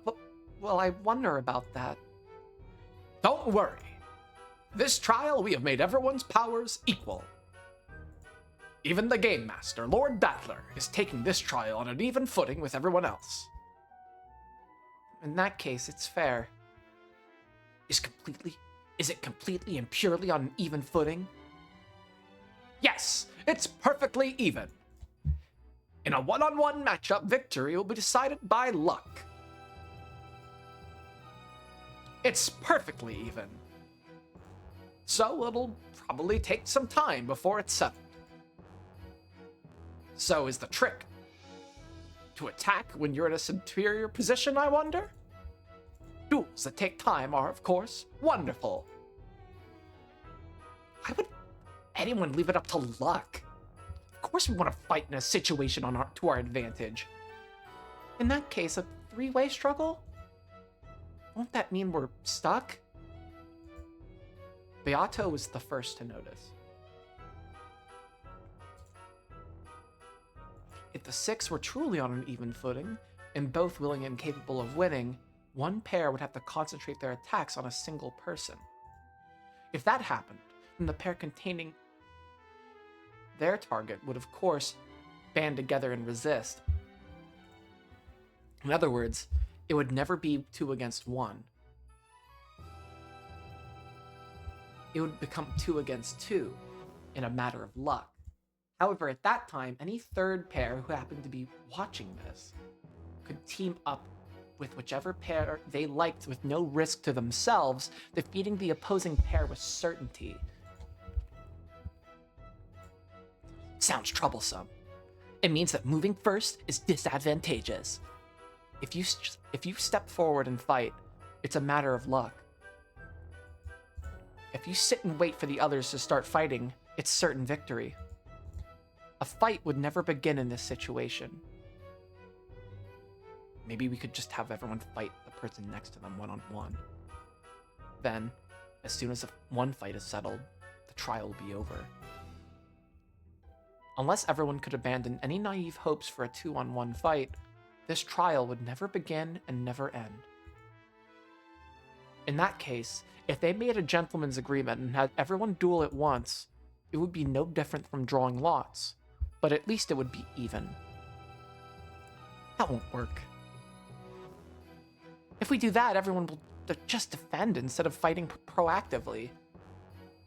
But, well, I wonder about that. Don't worry. This trial, we have made everyone's powers equal. Even the Game Master, Lord Battler, is taking this trial on an even footing with everyone else. In that case, it's fair. Is it completely and purely on an even footing? Yes, it's perfectly even. In a one-on-one matchup, victory will be decided by luck. It's perfectly even. So it'll probably take some time before it's settled. So is the trick. To attack when you're in a superior position, I wonder? Duels that take time are, of course, wonderful. Why would anyone leave it up to luck? Of course we want to fight in a situation to our advantage. In that case, a three-way struggle? Won't that mean we're stuck? Beato was the first to notice. If the six were truly on an even footing, and both willing and capable of winning, one pair would have to concentrate their attacks on a single person. If that happened, then the pair containing their target would, of course, band together and resist. In other words, it would never be 2 against 1. It would become 2 against 2 in a matter of luck. However, at that time, any third pair who happened to be watching this could team up with whichever pair they liked with no risk to themselves, defeating the opposing pair with certainty. Sounds troublesome. It means that moving first is disadvantageous. If you step forward and fight, it's a matter of luck. If you sit and wait for the others to start fighting, it's certain victory. A fight would never begin in this situation. Maybe we could just have everyone fight the person next to them one-on-one. Then, as soon as one fight is settled, the trial will be over. Unless everyone could abandon any naive hopes for a 2-on-1 fight, this trial would never begin and never end. In that case, if they made a gentleman's agreement and had everyone duel at once, it would be no different from drawing lots, but at least it would be even. That won't work. If we do that, everyone will just defend instead of fighting proactively.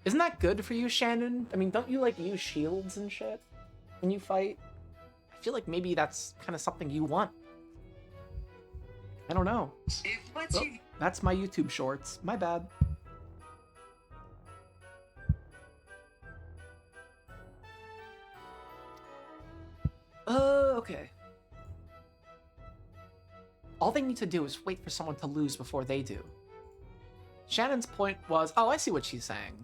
Isn't that good for you, Shannon? I mean, don't you, use shields and shit when you fight? I feel like maybe that's kind of something you want. I don't know. Oh, that's my YouTube shorts. My bad. Okay. All they need to do is wait for someone to lose before they do. Shannon's point was... Oh, I see what she's saying.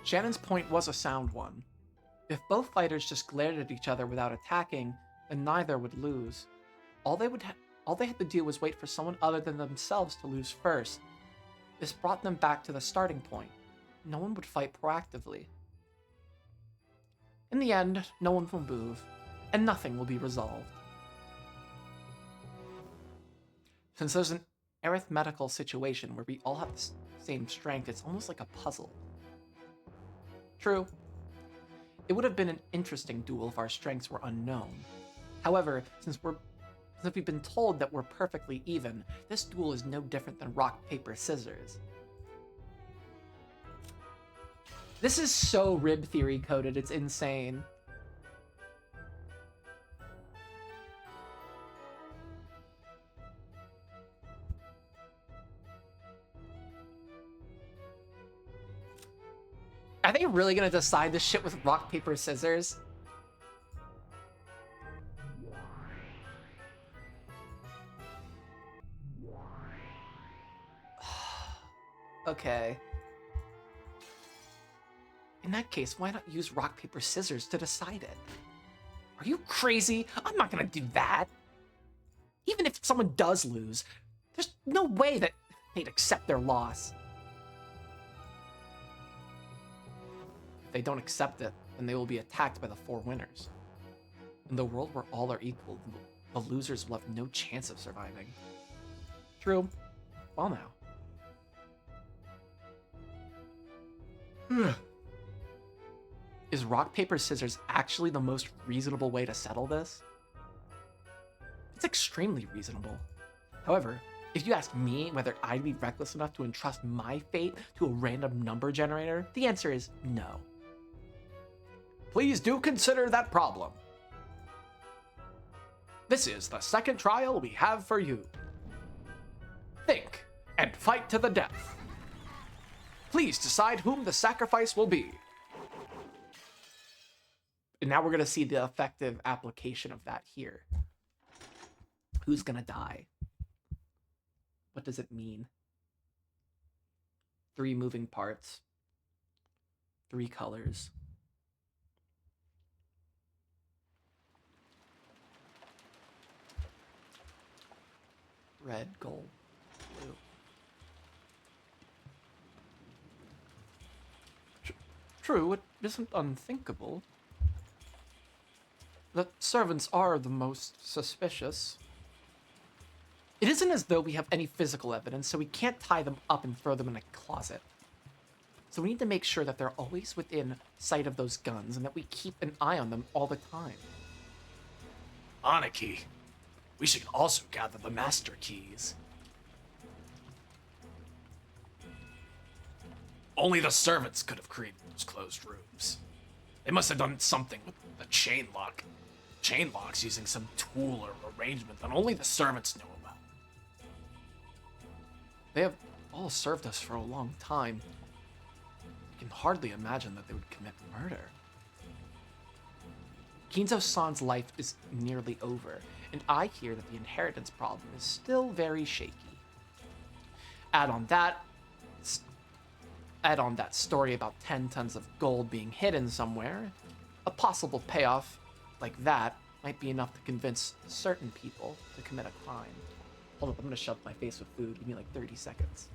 Shannon's point was a sound one. If both fighters just glared at each other without attacking, then neither would lose. All they had to do was wait for someone other than themselves to lose first. This brought them back to the starting point. No one would fight proactively. In the end, no one will move, and nothing will be resolved. Since there's an arithmetical situation where we all have the same strength, it's almost like a puzzle. True. It would have been an interesting duel if our strengths were unknown. However, since we've been told that we're perfectly even, this duel is no different than rock, paper, scissors. This is so rib theory coded, it's insane. Are they really gonna decide this shit with rock, paper, scissors? Okay. In that case, why not use rock, paper, scissors to decide it? Are you crazy? I'm not gonna do that. Even if someone does lose, there's no way that they'd accept their loss. If they don't accept it, then they will be attacked by the 4 winners. In the world where all are equal, the losers will have no chance of surviving. True. Well now. Is rock, paper, scissors actually the most reasonable way to settle this? It's extremely reasonable. However, if you ask me whether I'd be reckless enough to entrust my fate to a random number generator, the answer is no. Please do consider that problem. This is the second trial we have for you. Think and fight to the death. Please decide whom the sacrifice will be. And now we're going to see the effective application of that here. Who's going to die? What does it mean? 3 moving parts. 3 colors. Red, gold, blue. True, it isn't unthinkable. The servants are the most suspicious. It isn't as though we have any physical evidence, so we can't tie them up and throw them in a closet. So we need to make sure that they're always within sight of those guns and that we keep an eye on them all the time. Aniki, we should also gather the master keys. Only the servants could have created those closed rooms. They must have done something with the chain locks using some tool or arrangement that only the servants know about. They have all served us for a long time. I can hardly imagine that they would commit murder. Kinzo-san's life is nearly over, and I hear that the inheritance problem is still very shaky. Add on that story about 10 tons of gold being hidden somewhere. A possible payoff like that might be enough to convince certain people to commit a crime. Hold up, I'm gonna shove my face with food. Give me like 30 seconds.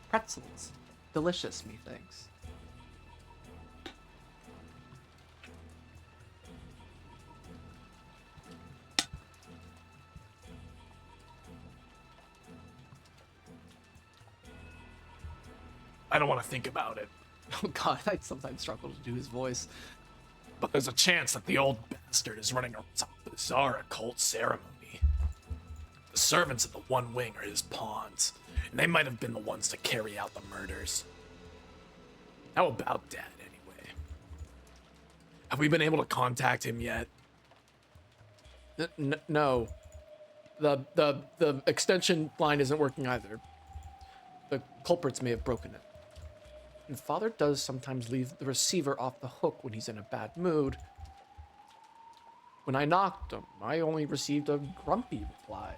Pretzels. Delicious, methinks. I don't want to think about it, Oh god, I sometimes struggle to do his voice. but there's a chance that the old bastard is running some bizarre occult ceremony. The servants of the One Wing are his pawns, and they might have been the ones to carry out the murders. How about Dad, anyway? Have we been able to contact him yet? No. The extension line isn't working either. The culprits may have broken it. And Father does sometimes leave the receiver off the hook when he's in a bad mood. When I knocked him, I only received a grumpy reply.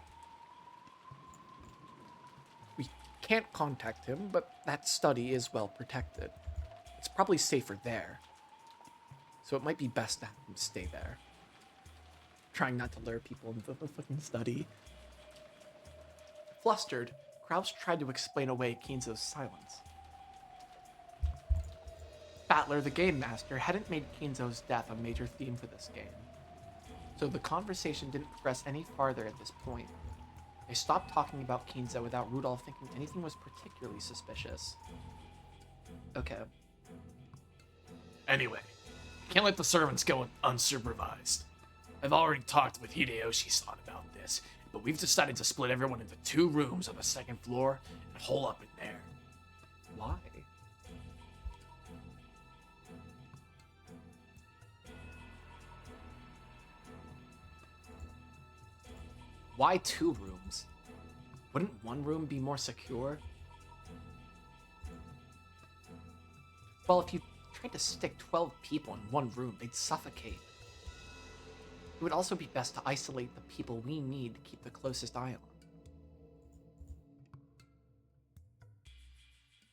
We can't contact him, but that study is well protected. It's probably safer there. So it might be best to have him stay there. Trying not to lure people into the fucking study. Flustered, Kraus tried to explain away Kinzo's silence. Battler, the game master, hadn't made Kinzo's death a major theme for this game, so the conversation didn't progress any farther at this point. They stopped talking about Kinzo without Rudolph thinking anything was particularly suspicious. Okay. Anyway, can't let the servants go unsupervised. I've already talked with Hideyoshi-san about this, but we've decided to split everyone into 2 rooms on the 2nd floor and hole up in there. Why? Why 2 rooms? Wouldn't one room be more secure? Well, if you tried to stick 12 people in one room, they'd suffocate. It would also be best to isolate the people we need to keep the closest eye on.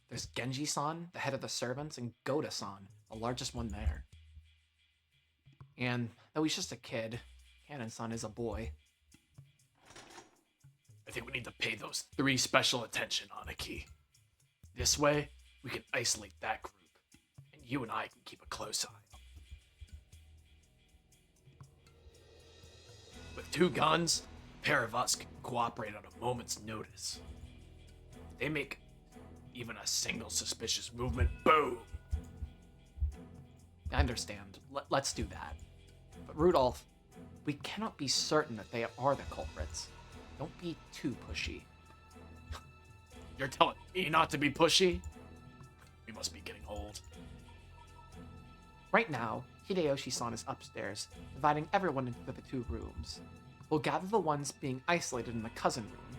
There's Genji-san, the head of the servants, and Goda-san, the largest one there. And though he's just a kid, Cannon-san is a boy. I think we need to pay those 3 special attention, Aniki. This way, we can isolate that group, and you and I can keep a close eye. With 2 guns, a pair of us can cooperate on a moment's notice. If they make even a single suspicious movement, boom! I understand. Let's do that. But Rudolph, we cannot be certain that they are the culprits. Don't be too pushy. You're telling me not to be pushy? We must be getting old. Right now, Hideyoshi-san is upstairs, dividing everyone into the 2 rooms. We'll gather the ones being isolated in the cousin room.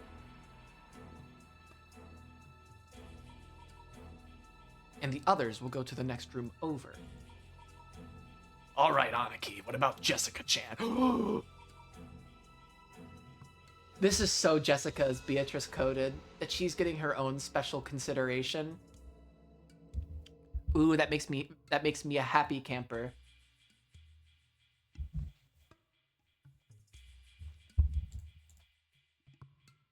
And the others will go to the next room over. All right, Aniki, what about Jessica-chan? This is so Jessica as Beatrice coded, that she's getting her own special consideration. Ooh, that makes me a happy camper.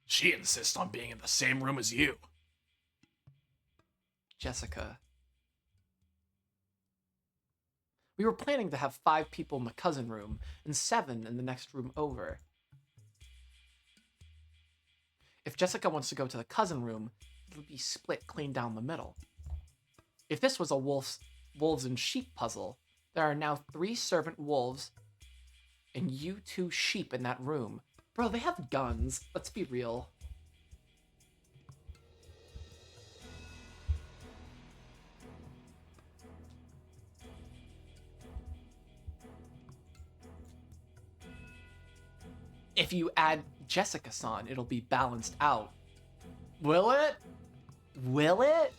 She insists on being in the same room as you. Jessica. We were planning to have 5 people in the cousin room and 7 in the next room over. If Jessica wants to go to the cousin room, it'll be split clean down the middle. If this was a wolves and sheep puzzle, there are now 3 servant wolves and you 2 sheep in that room. Bro, they have guns. Let's be real. If you add Jessica-san, it'll be balanced out. Will it? Will it?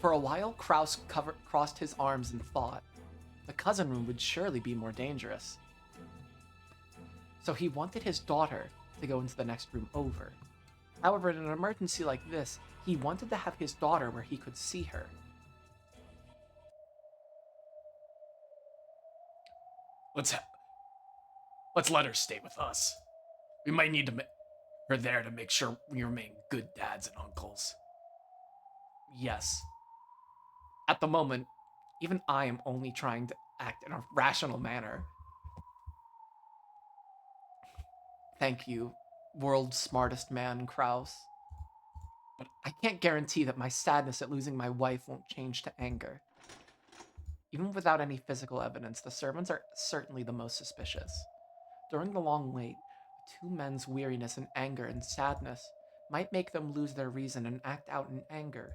For a while, Kraus crossed his arms and thought. The cousin room would surely be more dangerous. So he wanted his daughter to go into the next room over. However, in an emergency like this, he wanted to have his daughter where he could see her. Let's let her stay with us. We might need her there to make sure we remain good dads and uncles. Yes. At the moment, even I am only trying to act in a rational manner. Thank you, world's smartest man, Kraus. But I can't guarantee that my sadness at losing my wife won't change to anger. Even without any physical evidence, the servants are certainly the most suspicious. During the long wait, the 2 men's weariness and anger and sadness might make them lose their reason and act out in anger.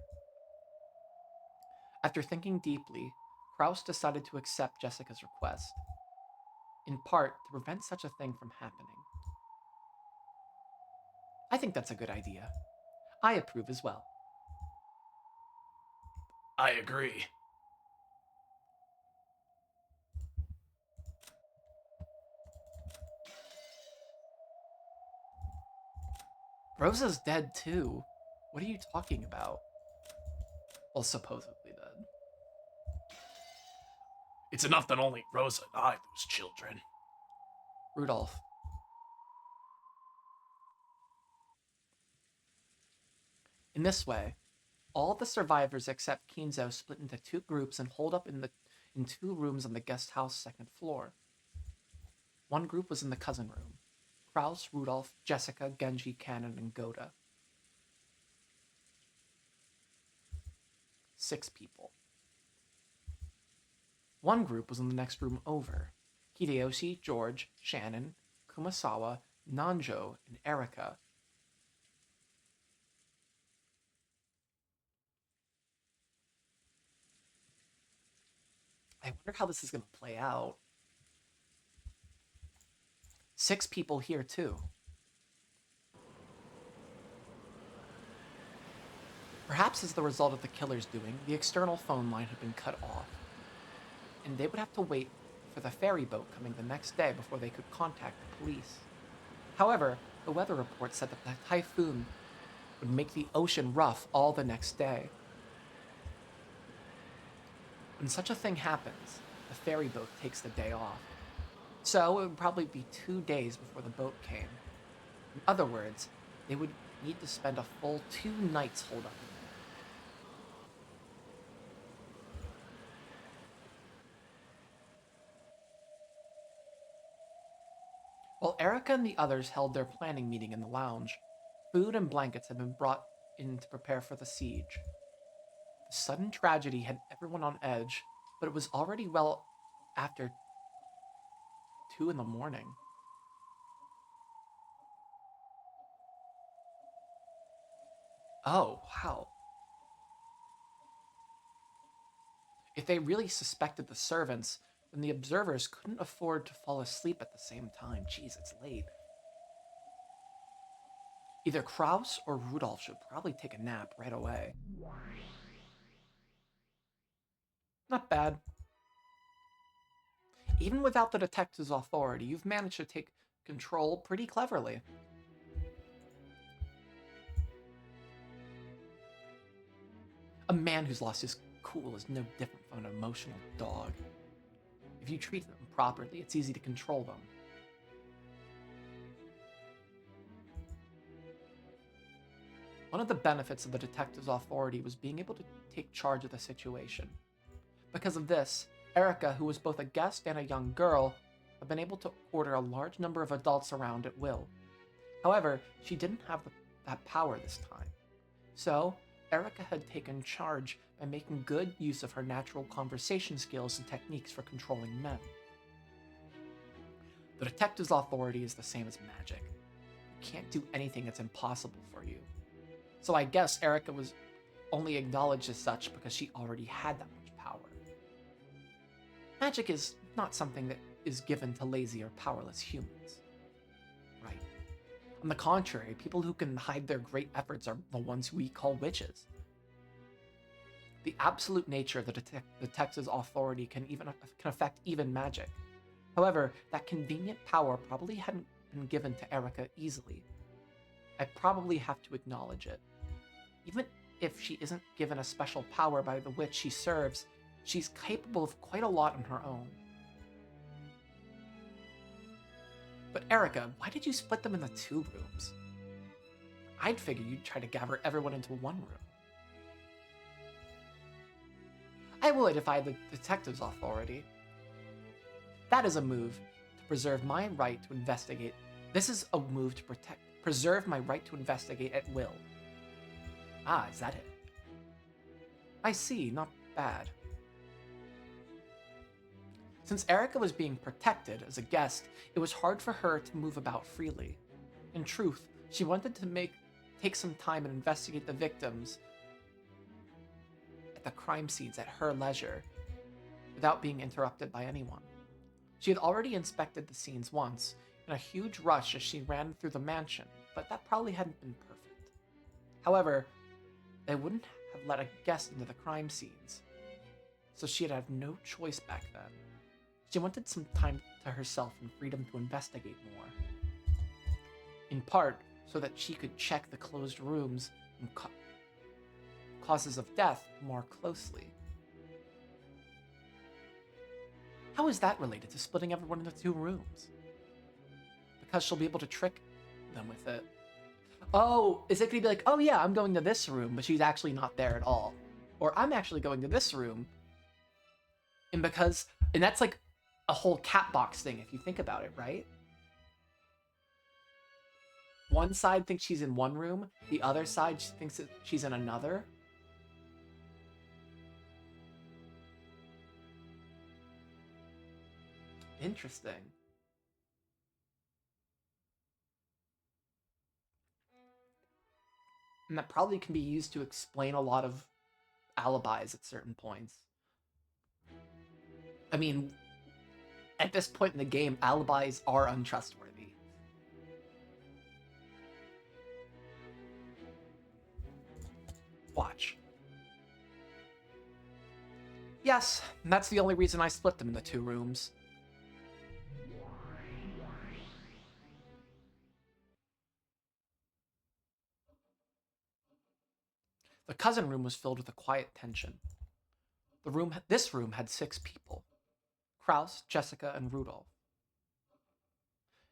After thinking deeply, Kraus decided to accept Jessica's request, in part to prevent such a thing from happening. I think that's a good idea. I approve as well. I agree. Rosa's dead too. What are you talking about? Well, supposedly dead. It's enough that only Rosa and I lose children. Rudolph. In this way, all the survivors except Kinzo split into two groups and holed up in two rooms on the guest house second floor. One group was in the cousin room. Kraus, Rudolph, Jessica, Genji, Cannon, and Goda. 6 people. One group was in the next room over. Hideyoshi, George, Shannon, Kumasawa, Nanjo, and Erika. I wonder how this is going to play out. 6 people here, too. Perhaps as the result of the killer's doing, the external phone line had been cut off, and they would have to wait for the ferry boat coming the next day before they could contact the police. However, the weather report said that the typhoon would make the ocean rough all the next day. When such a thing happens, the ferry boat takes the day off. So it would probably be 2 days before the boat came. In other words, they would need to spend a full 2 nights holed up in there. While Erika and the others held their planning meeting in the lounge, food and blankets had been brought in to prepare for the siege. The sudden tragedy had everyone on edge, but it was already well after 2 in the morning. Oh, wow. If they really suspected the servants, then the observers couldn't afford to fall asleep at the same time. Jeez, it's late. Either Kraus or Rudolph should probably take a nap right away. Not bad. Even without the detective's authority, you've managed to take control pretty cleverly. A man who's lost his cool is no different from an emotional dog. If you treat them properly, it's easy to control them. One of the benefits of the detective's authority was being able to take charge of the situation. Because of this, Erika, who was both a guest and a young girl, had been able to order a large number of adults around at will. However, she didn't have that power this time. So, Erika had taken charge by making good use of her natural conversation skills and techniques for controlling men. The detective's authority is the same as magic. You can't do anything that's impossible for you. So I guess Erika was only acknowledged as such because she already had that much power. Magic is not something that is given to lazy or powerless humans. Right. On the contrary, people who can hide their great efforts are the ones who we call witches. The absolute nature of the detective's authority can affect even magic. However, that convenient power probably hadn't been given to Erika easily. I probably have to acknowledge it. Even if she isn't given a special power by the witch she serves, she's capable of quite a lot on her own. But Erika, why did you split them into 2 rooms? I'd figure you'd try to gather everyone into one room. I would if I had the detective's authority. That is a move to preserve my right to investigate. This is a move to preserve my right to investigate at will. Ah, is that it? I see, not bad. Since Erika was being protected as a guest, it was hard for her to move about freely. In truth, she wanted to take some time and investigate the victims at the crime scenes at her leisure, without being interrupted by anyone. She had already inspected the scenes once, in a huge rush as she ran through the mansion, but that probably hadn't been perfect. However, they wouldn't have let a guest into the crime scenes, so she had had no choice back then. She wanted some time to herself and freedom to investigate more. In part, so that she could check the closed rooms and causes of death more closely. How is that related to splitting everyone into 2 rooms? Because she'll be able to trick them with it. Oh, is it gonna be like, oh yeah, I'm going to this room, but she's actually not there at all? Or I'm actually going to this room, and that's like a whole cat box thing if you think about it, right? One side thinks she's in one room, the other side thinks that she's in another. Interesting. And that probably can be used to explain a lot of alibis at certain points. I mean, at this point in the game, alibis are untrustworthy. Watch. Yes, that's the only reason I split them into 2 rooms. The cousin room was filled with a quiet tension. This room had 6 people: Kraus, Jessica, and Rudolph.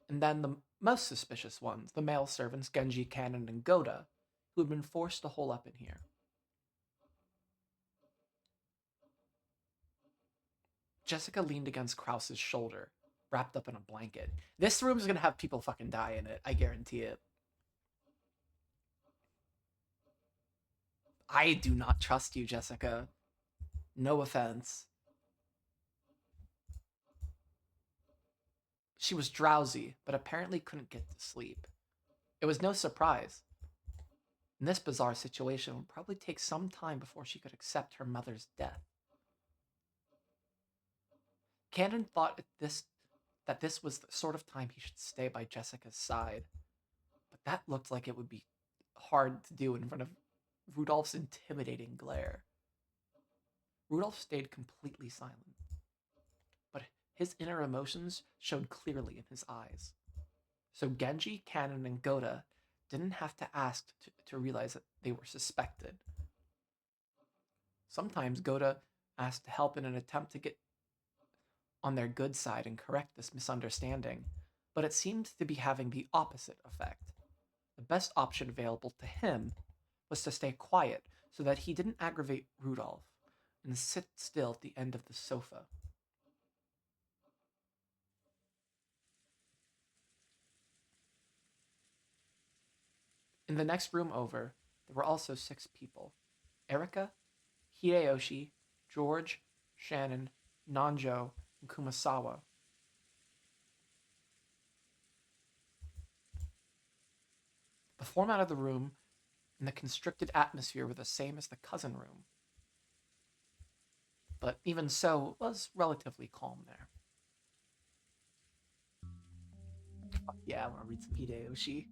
And then the most suspicious ones, the male servants Genji, Cannon, and Goda, who had been forced to hole up in here. Jessica leaned against Kraus's shoulder, wrapped up in a blanket. This room's gonna have people fucking die in it, I guarantee it. I do not trust you, Jessica. No offense. She was drowsy, but apparently couldn't get to sleep. It was no surprise. In this bizarre situation, it would probably take some time before she could accept her mother's death. Cannon thought that this was the sort of time he should stay by Jessica's side, but that looked like it would be hard to do in front of Rudolph's intimidating glare. Rudolph stayed completely silent, but his inner emotions showed clearly in his eyes. So Genji, Cannon, and Goda didn't have to ask to realize that they were suspected. Sometimes Goda asked to help in an attempt to get on their good side and correct this misunderstanding, but it seemed to be having the opposite effect. The best option available to him was to stay quiet so that he didn't aggravate Rudolph and sit still at the end of the sofa. In the next room over, there were also 6 people: Erika, Hideyoshi, George, Shannon, Nanjo, and Kumasawa. The format of the room and the constricted atmosphere were the same as the cousin room, but even so, it was relatively calm there. Fuck yeah, I want to read some Hideyoshi.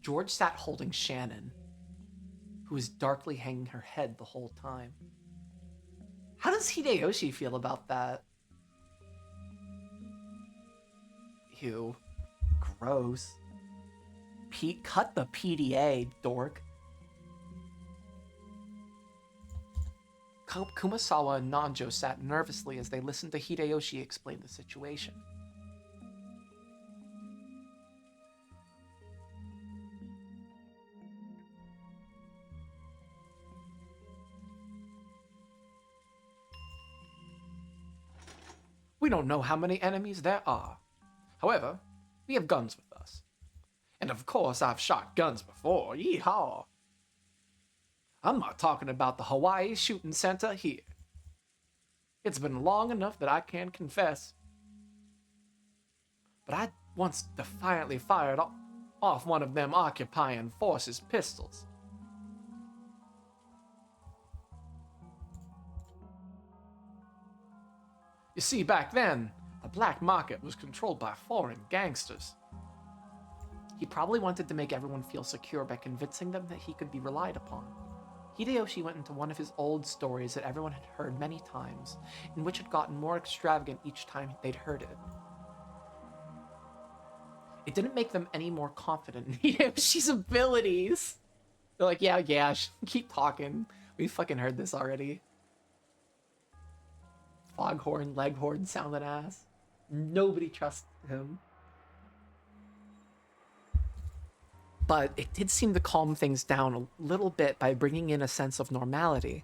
George sat holding Shannon, who was darkly hanging her head the whole time. How does Hideyoshi feel about that? Ew. Gross. Pete, cut the PDA, dork. Kumasawa and Nanjo sat nervously as they listened to Hideyoshi explain the situation. We don't know how many enemies there are. However, we have guns with us. And of course, I've shot guns before. Yeehaw! I'm not talking about the Hawaii shooting center here. It's been long enough that I can confess. But I once defiantly fired off one of them occupying forces' pistols. You see, back then, the black market was controlled by foreign gangsters. He probably wanted to make everyone feel secure by convincing them that he could be relied upon. Hideyoshi went into one of his old stories that everyone had heard many times, and which had gotten more extravagant each time they'd heard it. It didn't make them any more confident in Hideyoshi's abilities. They're like, yeah, keep talking. We fucking heard this already. Foghorn, Leghorn, sounding ass. Nobody trusts him. But it did seem to calm things down a little bit by bringing in a sense of normality.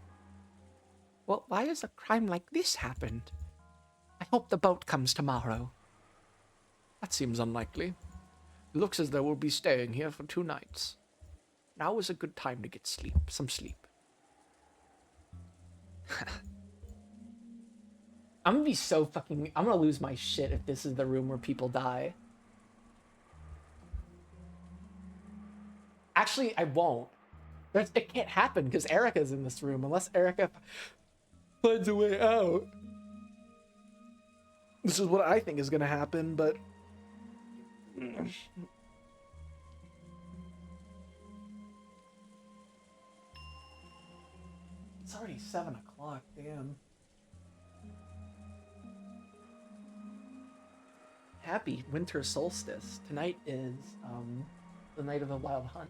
Well, why has a crime like this happened? I hope the boat comes tomorrow. That seems unlikely. It looks as though we'll be staying here for 2 nights. Now is a good time to get some sleep. I'm gonna be so fucking... I'm gonna lose my shit if this is the room where people die. Actually, I won't. It can't happen because Erica's in this room unless Erica finds a way out. This is what I think is gonna happen, but... It's already 7 o'clock, damn. Happy winter solstice. Tonight is, the night of the wild hunt.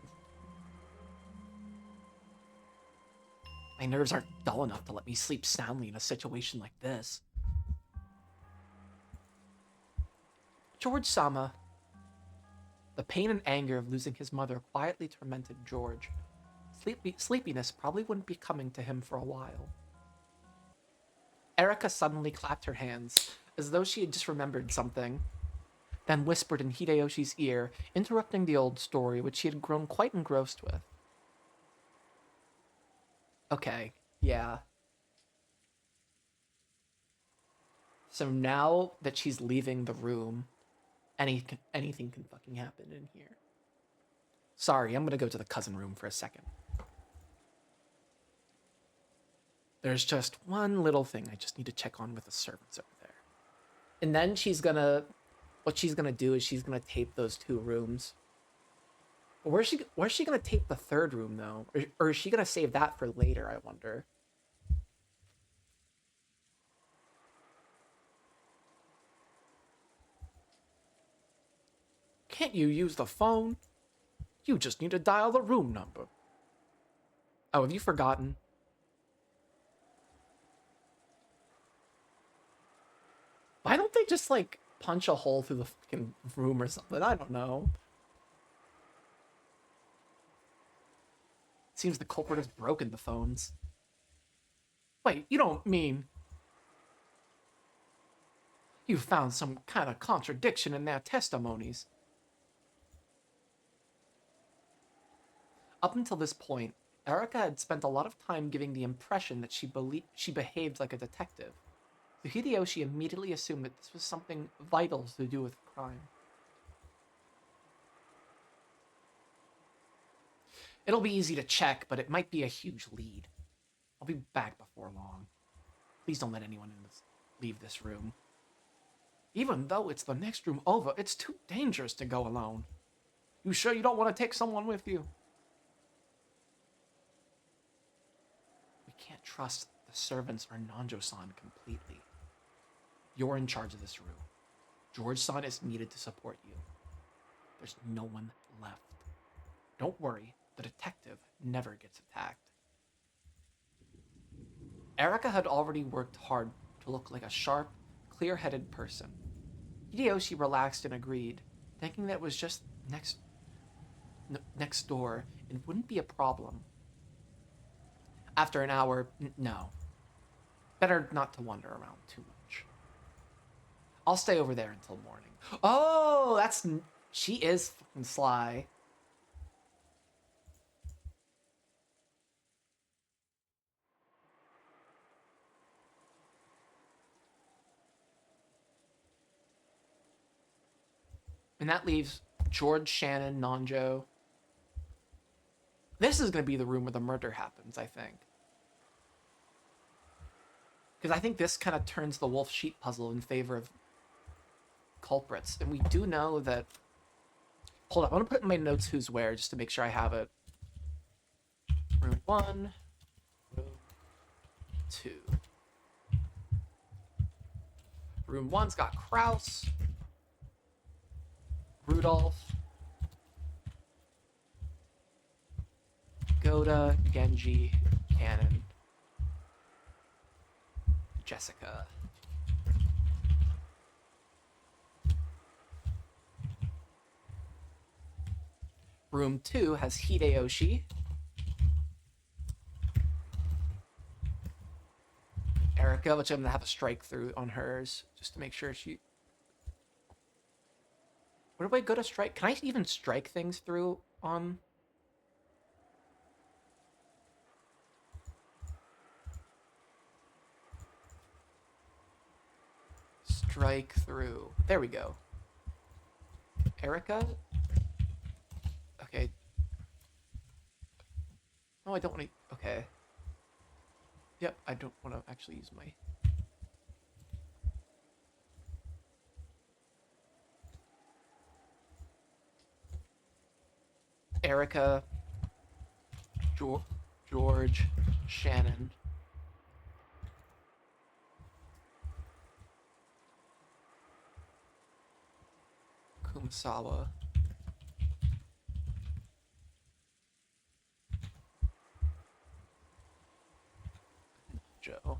My nerves aren't dull enough to let me sleep soundly in a situation like this. George Sama. The pain and anger of losing his mother quietly tormented George. Sleepiness probably wouldn't be coming to him for a while. Erica suddenly clapped her hands, as though she had just remembered something, then whispered in Hideyoshi's ear, interrupting the old story which he had grown quite engrossed with. Okay, yeah. So now that she's leaving the room, anything can fucking happen in here. Sorry, I'm gonna go to the cousin room for a second. There's just one little thing I just need to check on with the servants over there. And then what she's gonna do is she's gonna tape those 2 rooms. But where's she gonna tape the 3rd room though? Or is she gonna save that for later, I wonder? Can't you use the phone? You just need to dial the room number. Oh, have you forgotten? Why don't they just, like, punch a hole through the fucking room or something? I don't know. Seems the culprit has broken the phones. Wait, you don't mean... You found some kind of contradiction in their testimonies. Up until this point, Erica had spent a lot of time giving the impression that she behaved like a detective. So Hideyoshi immediately assumed that this was something vital to do with the crime. It'll be easy to check, but it might be a huge lead. I'll be back before long. Please don't let anyone leave this room. Even though it's the next room over, it's too dangerous to go alone. You sure you don't want to take someone with you? We can't trust the servants or Nanjo-san completely. You're in charge of this room. George-san is needed to support you. There's no one left. Don't worry, the detective never gets attacked. Erica had already worked hard to look like a sharp, clear-headed person. Hideyoshi relaxed and agreed, thinking that it was just next door and wouldn't be a problem. After an hour, no. Better not to wander around too much. I'll stay over there until morning. Oh, she is fucking sly. And that leaves George, Shannon, Nanjo. This is going to be the room where the murder happens, I think. Because I think this kind of turns the wolf-sheep puzzle in favor of culprits. And we do know that Hold up, I'm gonna put in my notes who's where just to make sure I have it. Room 1, room 2. Room 1's got Kraus, Rudolph, Goda, Genji, Cannon, Jessica. Room 2 has Hideyoshi, Erica, which I'm gonna have a strike through on hers just to make sure she. Where do I go to strike? Can I even strike things through on? Strike through. There we go. Erica? Okay. No, I don't want to. Okay. Yep, I don't want to actually use my. Erica, George, Shannon. Kumasawa. Joe.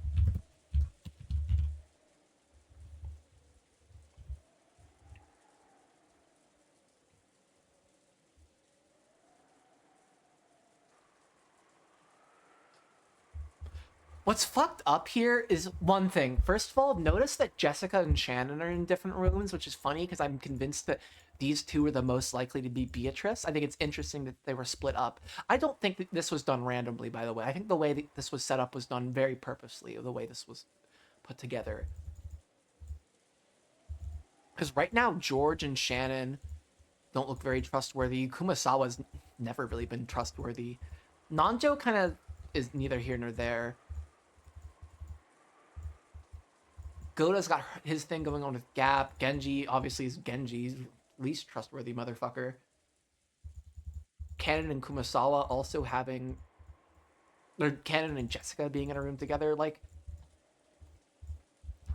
What's fucked up here is one thing. First of all, notice that Jessica and Shannon are in different rooms, which is funny because I'm convinced that these two are the most likely to be Beatrice. I think it's interesting that they were split up. I don't think that this was done randomly, by the way. I think the way that this was set up was done very purposely, the way this was put together. Because right now, George and Shannon don't look very trustworthy. Kumasawa's never really been trustworthy. Nanjo kind of is neither here nor there. Goda's got his thing going on with Gap. Genji, obviously, is Genji's least trustworthy motherfucker. Cannon and Kumasawa also having... Or Cannon and Jessica being in a room together. Like,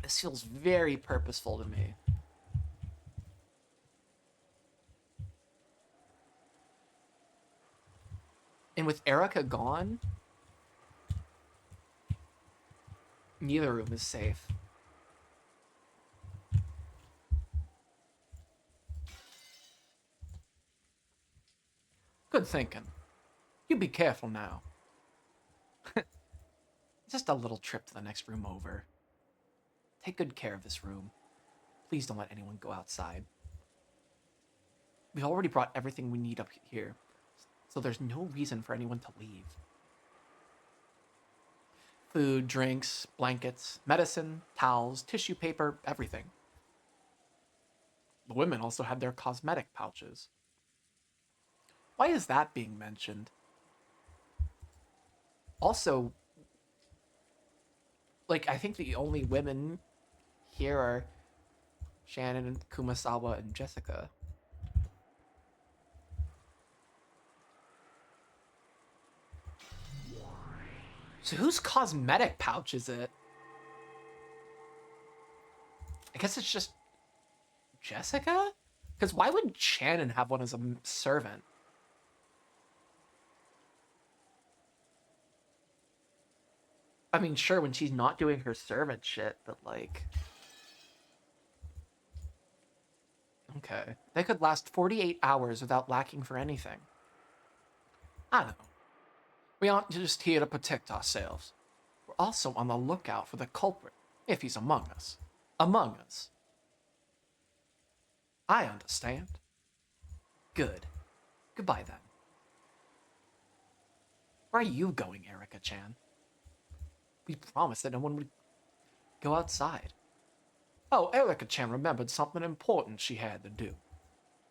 this feels very purposeful to me. And with Erica gone, neither room is safe. Good thinking. You be careful now. Just a little trip to the next room over. Take good care of this room. Please don't let anyone go outside. We've already brought everything we need up here, so there's no reason for anyone to leave. Food, drinks, blankets, medicine, towels, tissue paper, everything. The women also had their cosmetic pouches. Why is that being mentioned? Also, like, I think the only women here are Shannon, Kumasawa, and Jessica. So whose cosmetic pouch is it? I guess it's just Jessica? Because why would Shannon have one as a servant? I mean, sure, when she's not doing her servant shit, but like... Okay. They could last 48 hours without lacking for anything. I don't know. We aren't just here to protect ourselves. We're also on the lookout for the culprit, if he's among us. Among us. I understand. Good. Goodbye, then. Where are you going, Erica-chan? We promised that no one would go outside. Oh, Erica-chan remembered something important she had to do.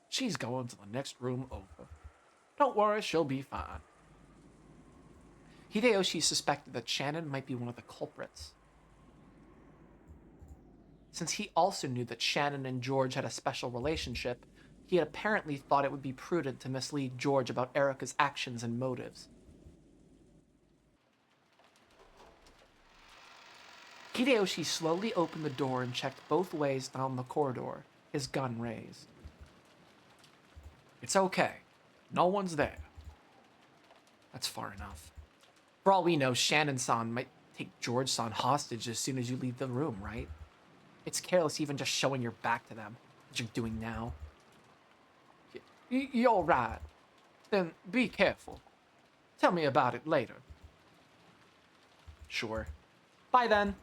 She's going to the next room over. Don't worry, she'll be fine. Hideyoshi suspected that Shannon might be one of the culprits. Since he also knew that Shannon and George had a special relationship, he had apparently thought it would be prudent to mislead George about Erica's actions and motives. Hideyoshi slowly opened the door and checked both ways down the corridor, his gun raised. It's okay. No one's there. That's far enough. For all we know, Shannon-san might take George-san hostage as soon as you leave the room, right? It's careless even just showing your back to them, as you're doing now. You're right. Then be careful. Tell me about it later. Sure. Bye then.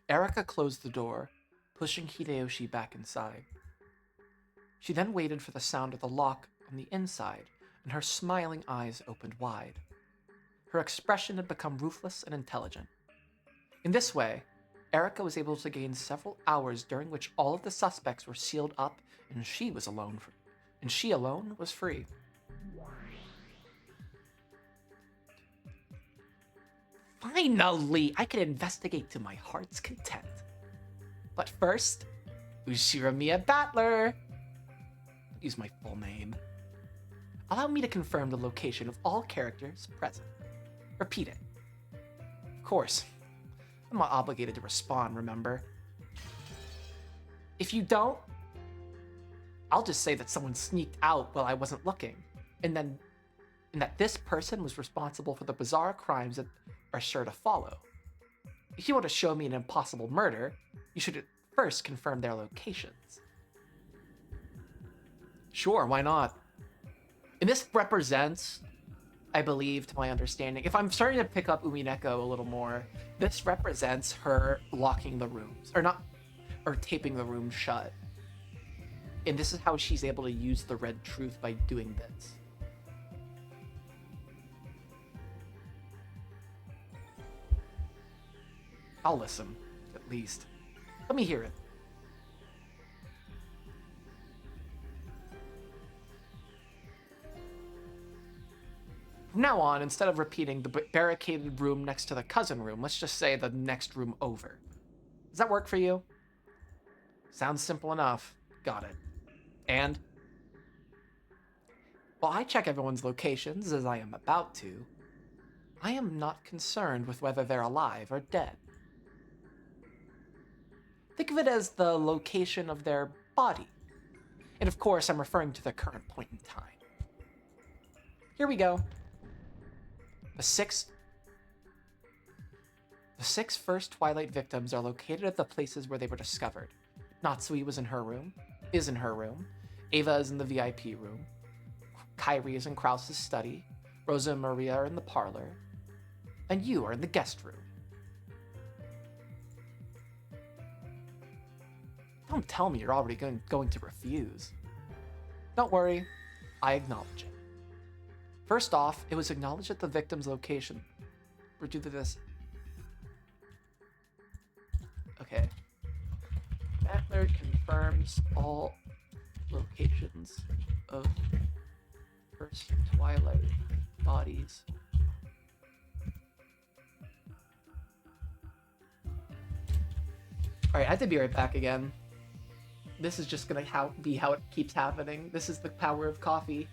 Erica closed the door, pushing Hideyoshi back inside. She then waited for the sound of the lock on the inside, and her smiling eyes opened wide. Her expression had become ruthless and intelligent. In this way, Erica was able to gain several hours during which all of the suspects were sealed up and she alone was free. Finally, I can investigate to my heart's content. But first, Ushiramiya Battler! Use my full name. Allow me to confirm the location of all characters present. Repeat it. Of course, I'm not obligated to respond, remember? If you don't, I'll just say that someone sneaked out while I wasn't looking, and that this person was responsible for the bizarre crimes that are sure to follow. If you want to show me an impossible murder, you should first confirm their locations. Sure, why not? And this represents, I believe, to my understanding, if I'm starting to pick up Umineko a little more, this represents her locking the rooms, or taping the room shut. And this is how she's able to use the red truth by doing this. I'll listen, at least. Let me hear it. From now on, instead of repeating the barricaded room next to the cousin room, let's just say the next room over. Does that work for you? Sounds simple enough. Got it. And? While I check everyone's locations, as I am about to, I am not concerned with whether they're alive or dead. Think of it as the location of their body. And of course, I'm referring to the current point in time. Here we go. The six first Twilight victims are located at the places where they were discovered. Natsui is in her room. Ava is in the VIP room. Kyrie is in Krause's study. Rosa and Maria are in the parlor. And you are in the guest room. Don't tell me you're already going to refuse. Don't worry, I acknowledge it. First off, it was acknowledged at the victim's location. We're due to this. Okay. Battler confirms all locations of first Twilight bodies. Alright, I have to be right back again. This is just gonna be how it keeps happening. This is the power of coffee.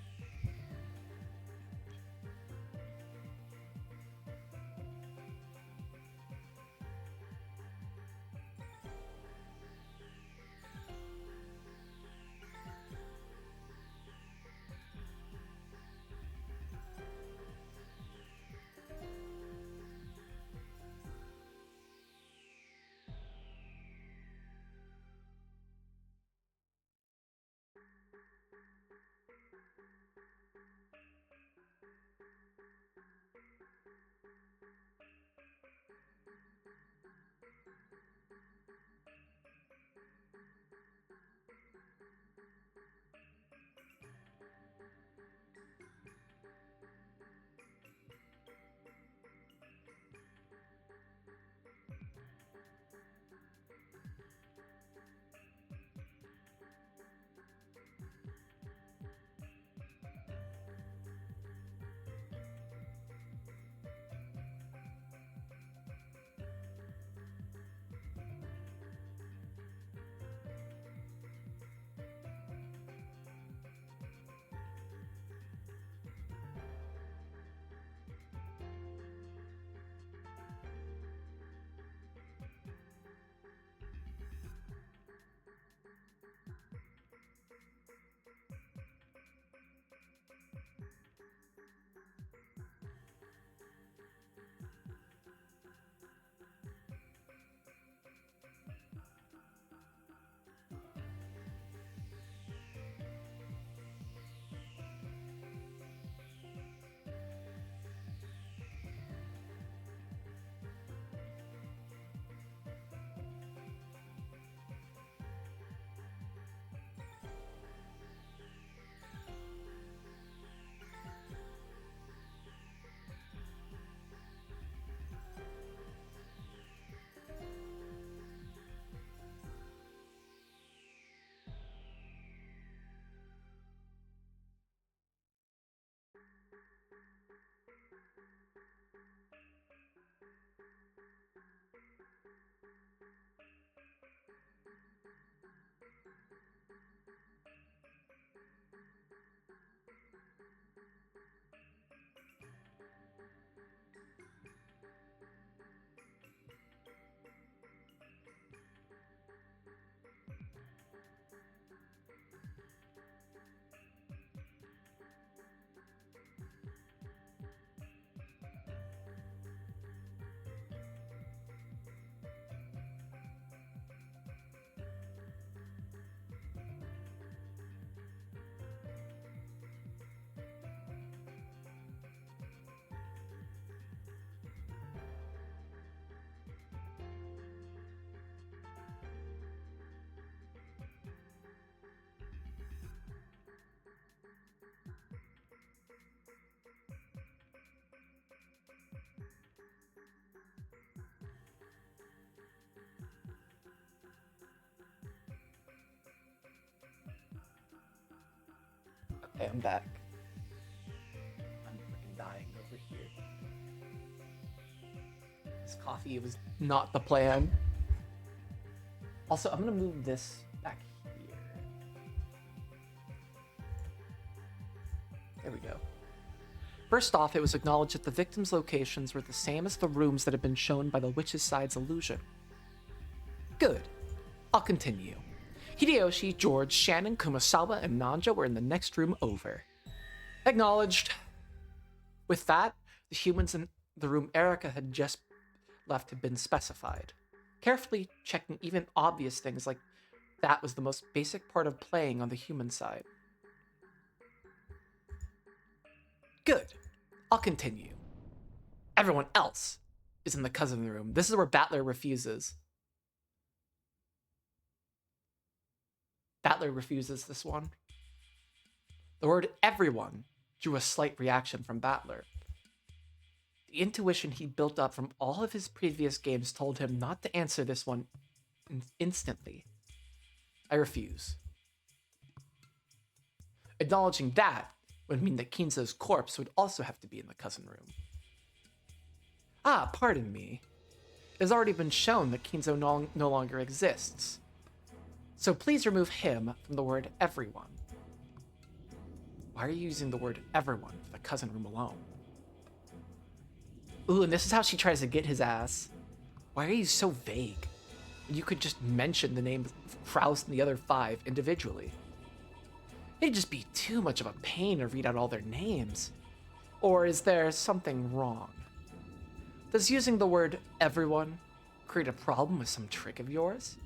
Okay, I'm back. I'm freaking dying over here. This coffee was not the plan. Also, I'm gonna move this back here. There we go. First off, it was acknowledged that the victims' locations were the same as the rooms that had been shown by the witch's side's illusion. Good. I'll continue. Hideyoshi, George, Shannon, Kumasawa, and Nanja were in the next room over. Acknowledged. With that, the humans in the room Erica had just left had been specified. Carefully checking even obvious things like that was the most basic part of playing on the human side. Good. I'll continue. Everyone else is in the cousin room. This is where Battler refuses. Battler refuses this one. The word everyone drew a slight reaction from Battler. The intuition he built up from all of his previous games told him not to answer this one instantly. I refuse. Acknowledging that would mean that Kinzo's corpse would also have to be in the cousin room. Ah, pardon me. It has already been shown that Kinzo no longer exists. So please remove him from the word everyone. Why are you using the word everyone for the cousin room alone? Ooh, and this is how she tries to get his ass. Why are you so vague? You could just mention the name Kraus and the other 5 individually. It'd just be too much of a pain to read out all their names. Or is there something wrong? Does using the word everyone create a problem with some trick of yours?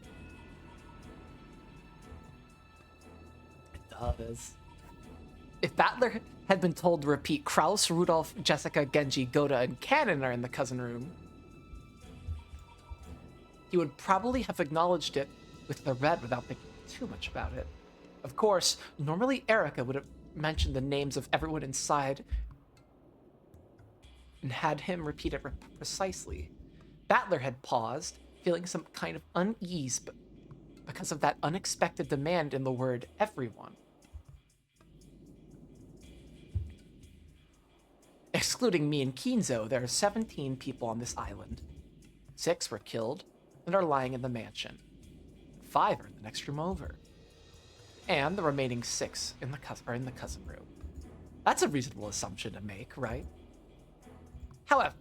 It does. If Battler had been told to repeat Kraus, Rudolph, Jessica, Genji, Goda, and Cannon are in the cousin room, he would probably have acknowledged it with the red without thinking too much about it. Of course, normally Erica would have mentioned the names of everyone inside and had him repeat it precisely. Battler had paused, feeling some kind of unease because of that unexpected demand in the word everyone. Excluding me and Kinzo, there are 17 people on this island. 6 were killed and are lying in the mansion. 5 are in the next room over. And the remaining 6 are in the cousin room. That's a reasonable assumption to make, right? However,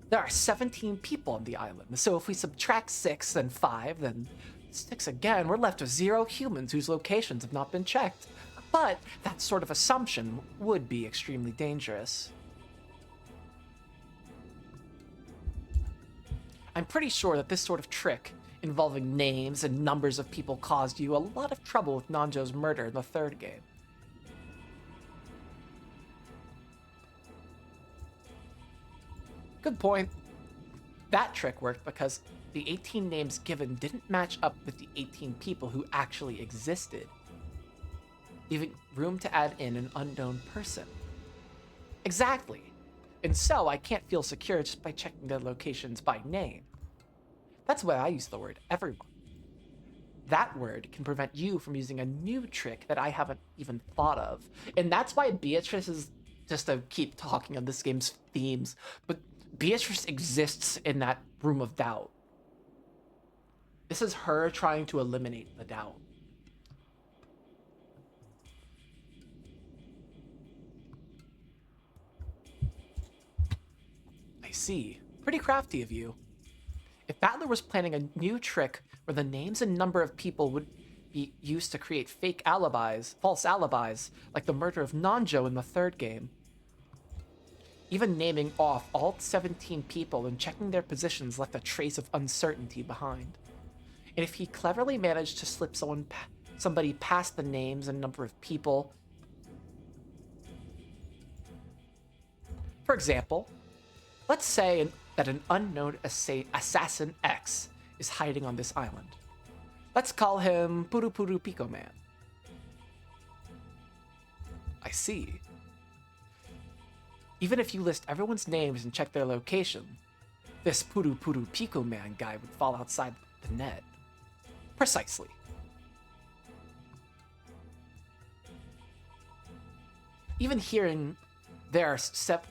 there are 17 people on the island, so if we subtract 6 and 5, then 6 again, we're left with 0 humans whose locations have not been checked. But that sort of assumption would be extremely dangerous. I'm pretty sure that this sort of trick involving names and numbers of people caused you a lot of trouble with Nanjo's murder in the 3rd game. Good point. That trick worked because the 18 names given didn't match up with the 18 people who actually existed, leaving room to add in an unknown person. Exactly. And so I can't feel secure just by checking their locations by name. That's why I use the word everyone. That word can prevent you from using a new trick that I haven't even thought of. And that's why Beatrice is, just to keep talking on this game's themes, but Beatrice exists in that room of doubt. This is her trying to eliminate the doubt. I see. Pretty crafty of you. If Battler was planning a new trick where the names and number of people would be used to create fake alibis, false alibis, like the murder of Nanjo in the 3rd game, even naming off all 17 people and checking their positions left a trace of uncertainty behind. And if he cleverly managed to slip somebody past the names and number of people, for example, let's say that an unknown assassin X is hiding on this island. Let's call him Puru Puru Pico Man. I see. Even if you list everyone's names and check their location, this Puru Puru Pico Man guy would fall outside the net. Precisely. Even hearing there are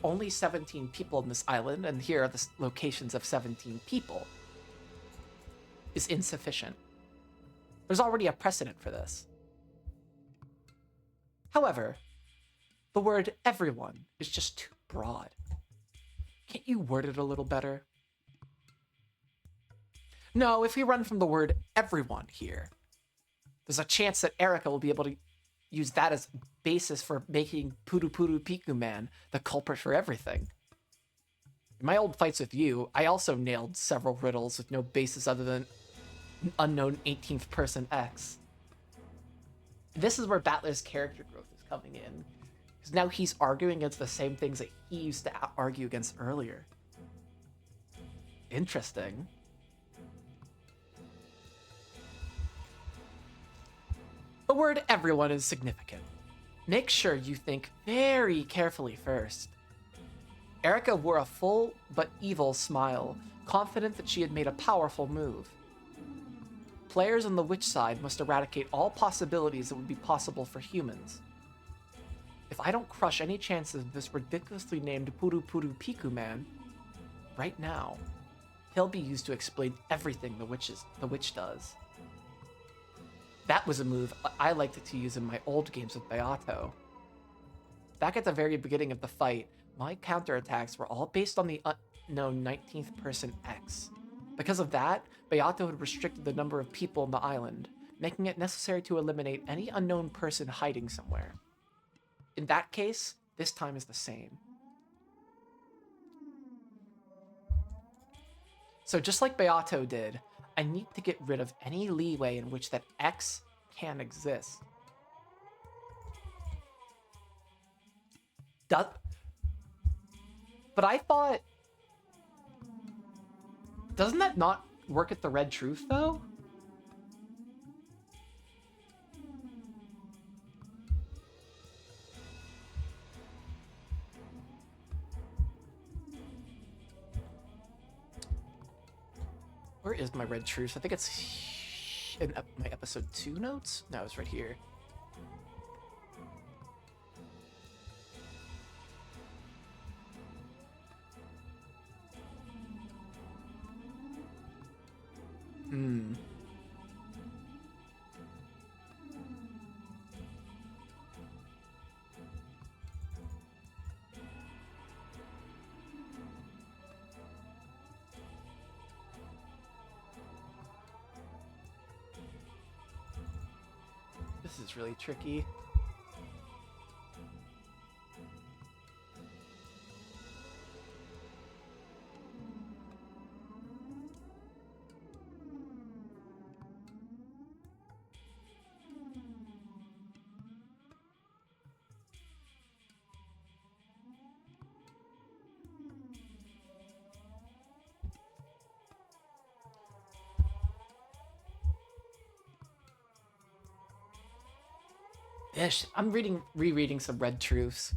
only 17 people on this island, and here are the locations of 17 people, is insufficient. There's already a precedent for this. However, the word everyone is just too broad. Can't you word it a little better? No, if we run from the word everyone here, there's a chance that Erica will be able to use that as basis for making Puru Puru Piku Man the culprit for everything. In my old fights with you, I also nailed several riddles with no basis other than unknown 18th person X. This is where Battler's character growth is coming in, because now he's arguing against the same things that he used to argue against earlier. Interesting. The word everyone is significant. Make sure you think very carefully first. Erica wore a full but evil smile, confident that she had made a powerful move. Players on the witch side must eradicate all possibilities that would be possible for humans. If I don't crush any chances of this ridiculously named Puru Puru Piku Man, right now, he'll be used to explain everything the witch does. That was a move I liked to use in my old games with Beato. Back at the very beginning of the fight, my counterattacks were all based on the unknown 19th person X. Because of that, Beato had restricted the number of people on the island, making it necessary to eliminate any unknown person hiding somewhere. In that case, this time is the same. So just like Beato did, I need to get rid of any leeway in which that X can exist. But I thought... Doesn't that not work at the Red Truth, though? Where is my Red Truth? I think it's in my episode 2 notes? No, it's right here. This is really tricky. Ish, I'm rereading some Red Truths.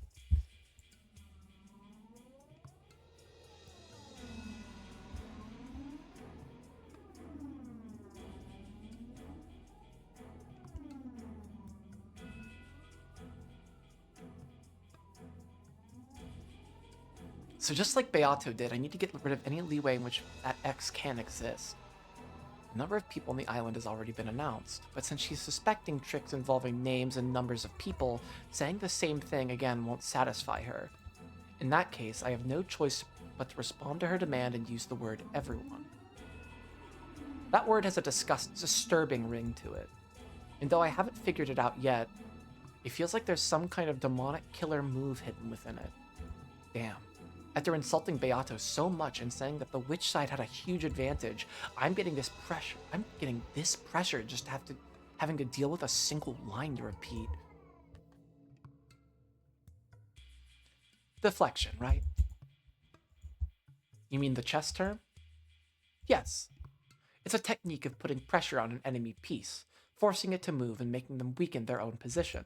So just like Beato did, I need to get rid of any leeway in which that X can exist. The number of people on the island has already been announced, but since she's suspecting tricks involving names and numbers of people, saying the same thing again won't satisfy her. In that case, I have no choice but to respond to her demand and use the word everyone. That word has a disturbing ring to it, and though I haven't figured it out yet, it feels like there's some kind of demonic killer move hidden within it. Damn. After insulting Beato so much and saying that the witch side had a huge advantage, I'm getting this pressure just having to deal with a single line to repeat. Deflection, right? You mean the chess term? Yes. It's a technique of putting pressure on an enemy piece, forcing it to move and making them weaken their own position.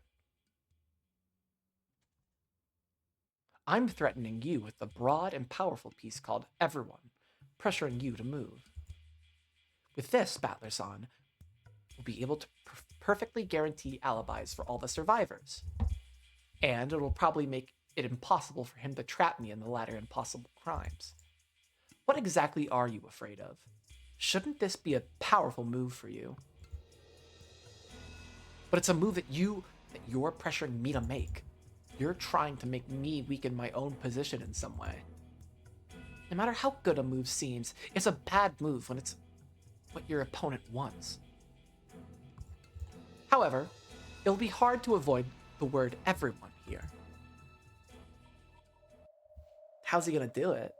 I'm threatening you with the broad and powerful piece called Everyone, pressuring you to move. With this, Battler-san will be able to perfectly guarantee alibis for all the survivors. and it will probably make it impossible for him to trap me in the latter impossible crimes. What exactly are you afraid of? Shouldn't this be a powerful move for you? But it's a move that you're pressuring me to make. You're trying to make me weaken my own position in some way. No matter how good a move seems, it's a bad move when it's what your opponent wants. However, it'll be hard to avoid the word everyone here. How's he gonna do it?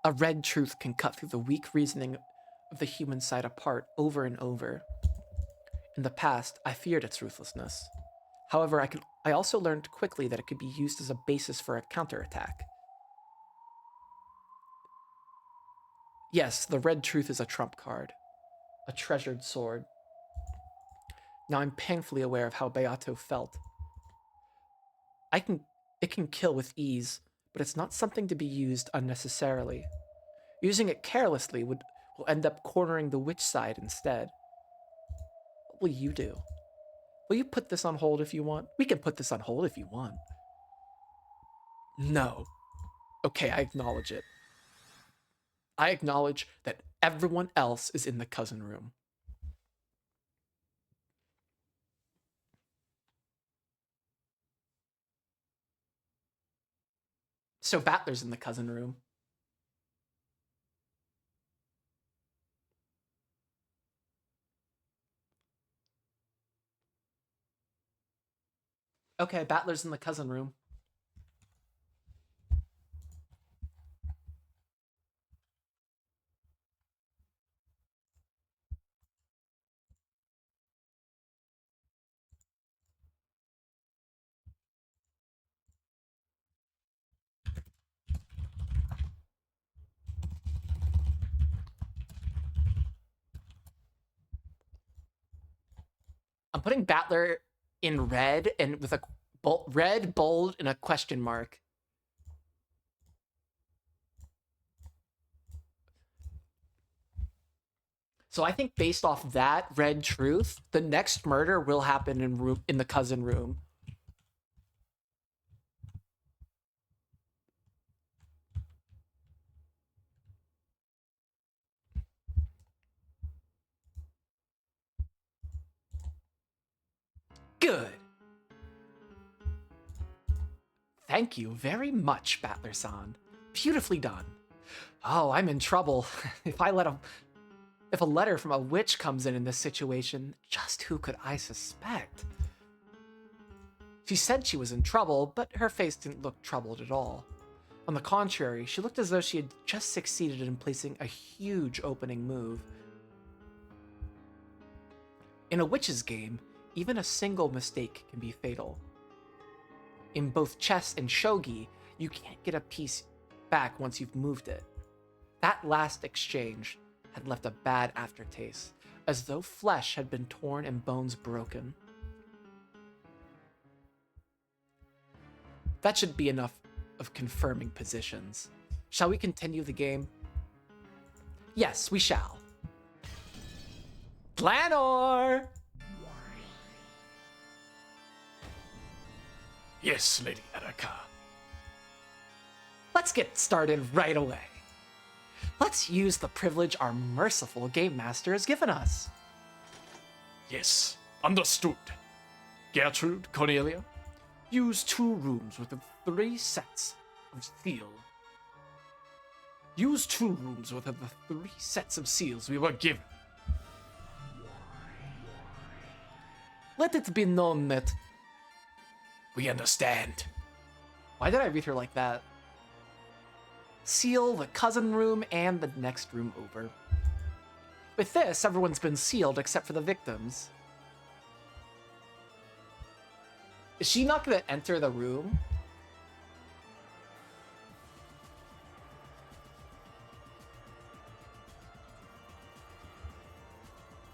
A red truth can cut through the weak reasoning of the human side apart over and over. In the past, I feared its ruthlessness. However, I also learned quickly that it could be used as a basis for a counterattack. Yes, the red truth is a trump card, a treasured sword. Now I'm painfully aware of how Beato felt. It can kill with ease, but it's not something to be used unnecessarily. Using it carelessly will end up cornering the witch side instead. What will you do? Will you put this on hold if you want? We can put this on hold if you want. No. Okay, I acknowledge it. I acknowledge that everyone else is in the cousin room. So Battler's in the cousin room. Okay, Battler's in the cousin room. I'm putting Battler in red and with a red, bold, and a question mark. So I think based off that red truth, the next murder will happen in the cousin room. Good. Thank you very much, Battler-san. Beautifully done. Oh, I'm in trouble. If a letter from a witch comes in this situation, just who could I suspect? She said she was in trouble, but her face didn't look troubled at all. On the contrary, she looked as though she had just succeeded in placing a huge opening move. In a witch's game, even a single mistake can be fatal. In both chess and shogi, you can't get a piece back once you've moved it. That last exchange had left a bad aftertaste, as though flesh had been torn and bones broken. That should be enough of confirming positions. Shall we continue the game? Yes, we shall. Glanor! Yes, Lady Erika. Let's get started right away. Let's use the privilege our merciful game master has given us. Yes, understood. Gertrude, Cornelia, use 2 rooms with the 3 sets of seals. Use 2 rooms with the 3 sets of seals we were given. Let it be known that... We understand. Why did I read her like that? Seal the cousin room and the next room over. With this, everyone's been sealed except for the victims. Is she not going to enter the room?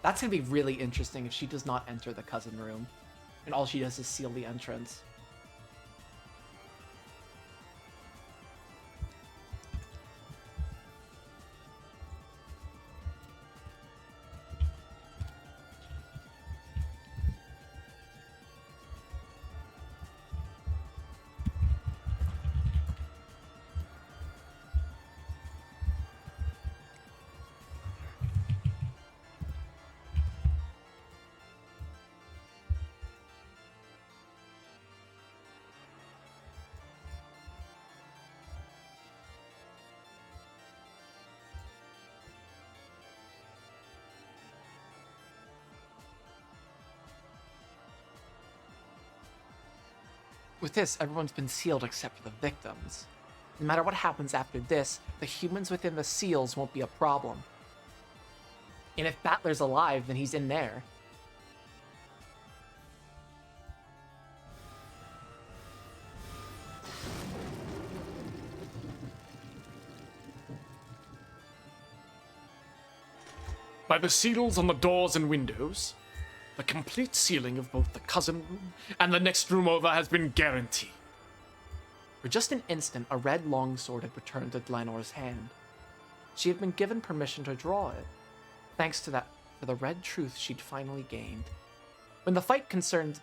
That's going to be really interesting if she does not enter the cousin room, and all she does is seal the entrance. With this, everyone's been sealed except for the victims. No matter what happens after this, the humans within the seals won't be a problem. And if Battler's alive, then he's in there. By the seals on the doors and windows, the complete sealing of both the cousin room and the next room over has been guaranteed. For just an instant, a red longsword had returned to Dlanor's hand. She had been given permission to draw it, thanks to the red truth she'd finally gained. When the fight concerned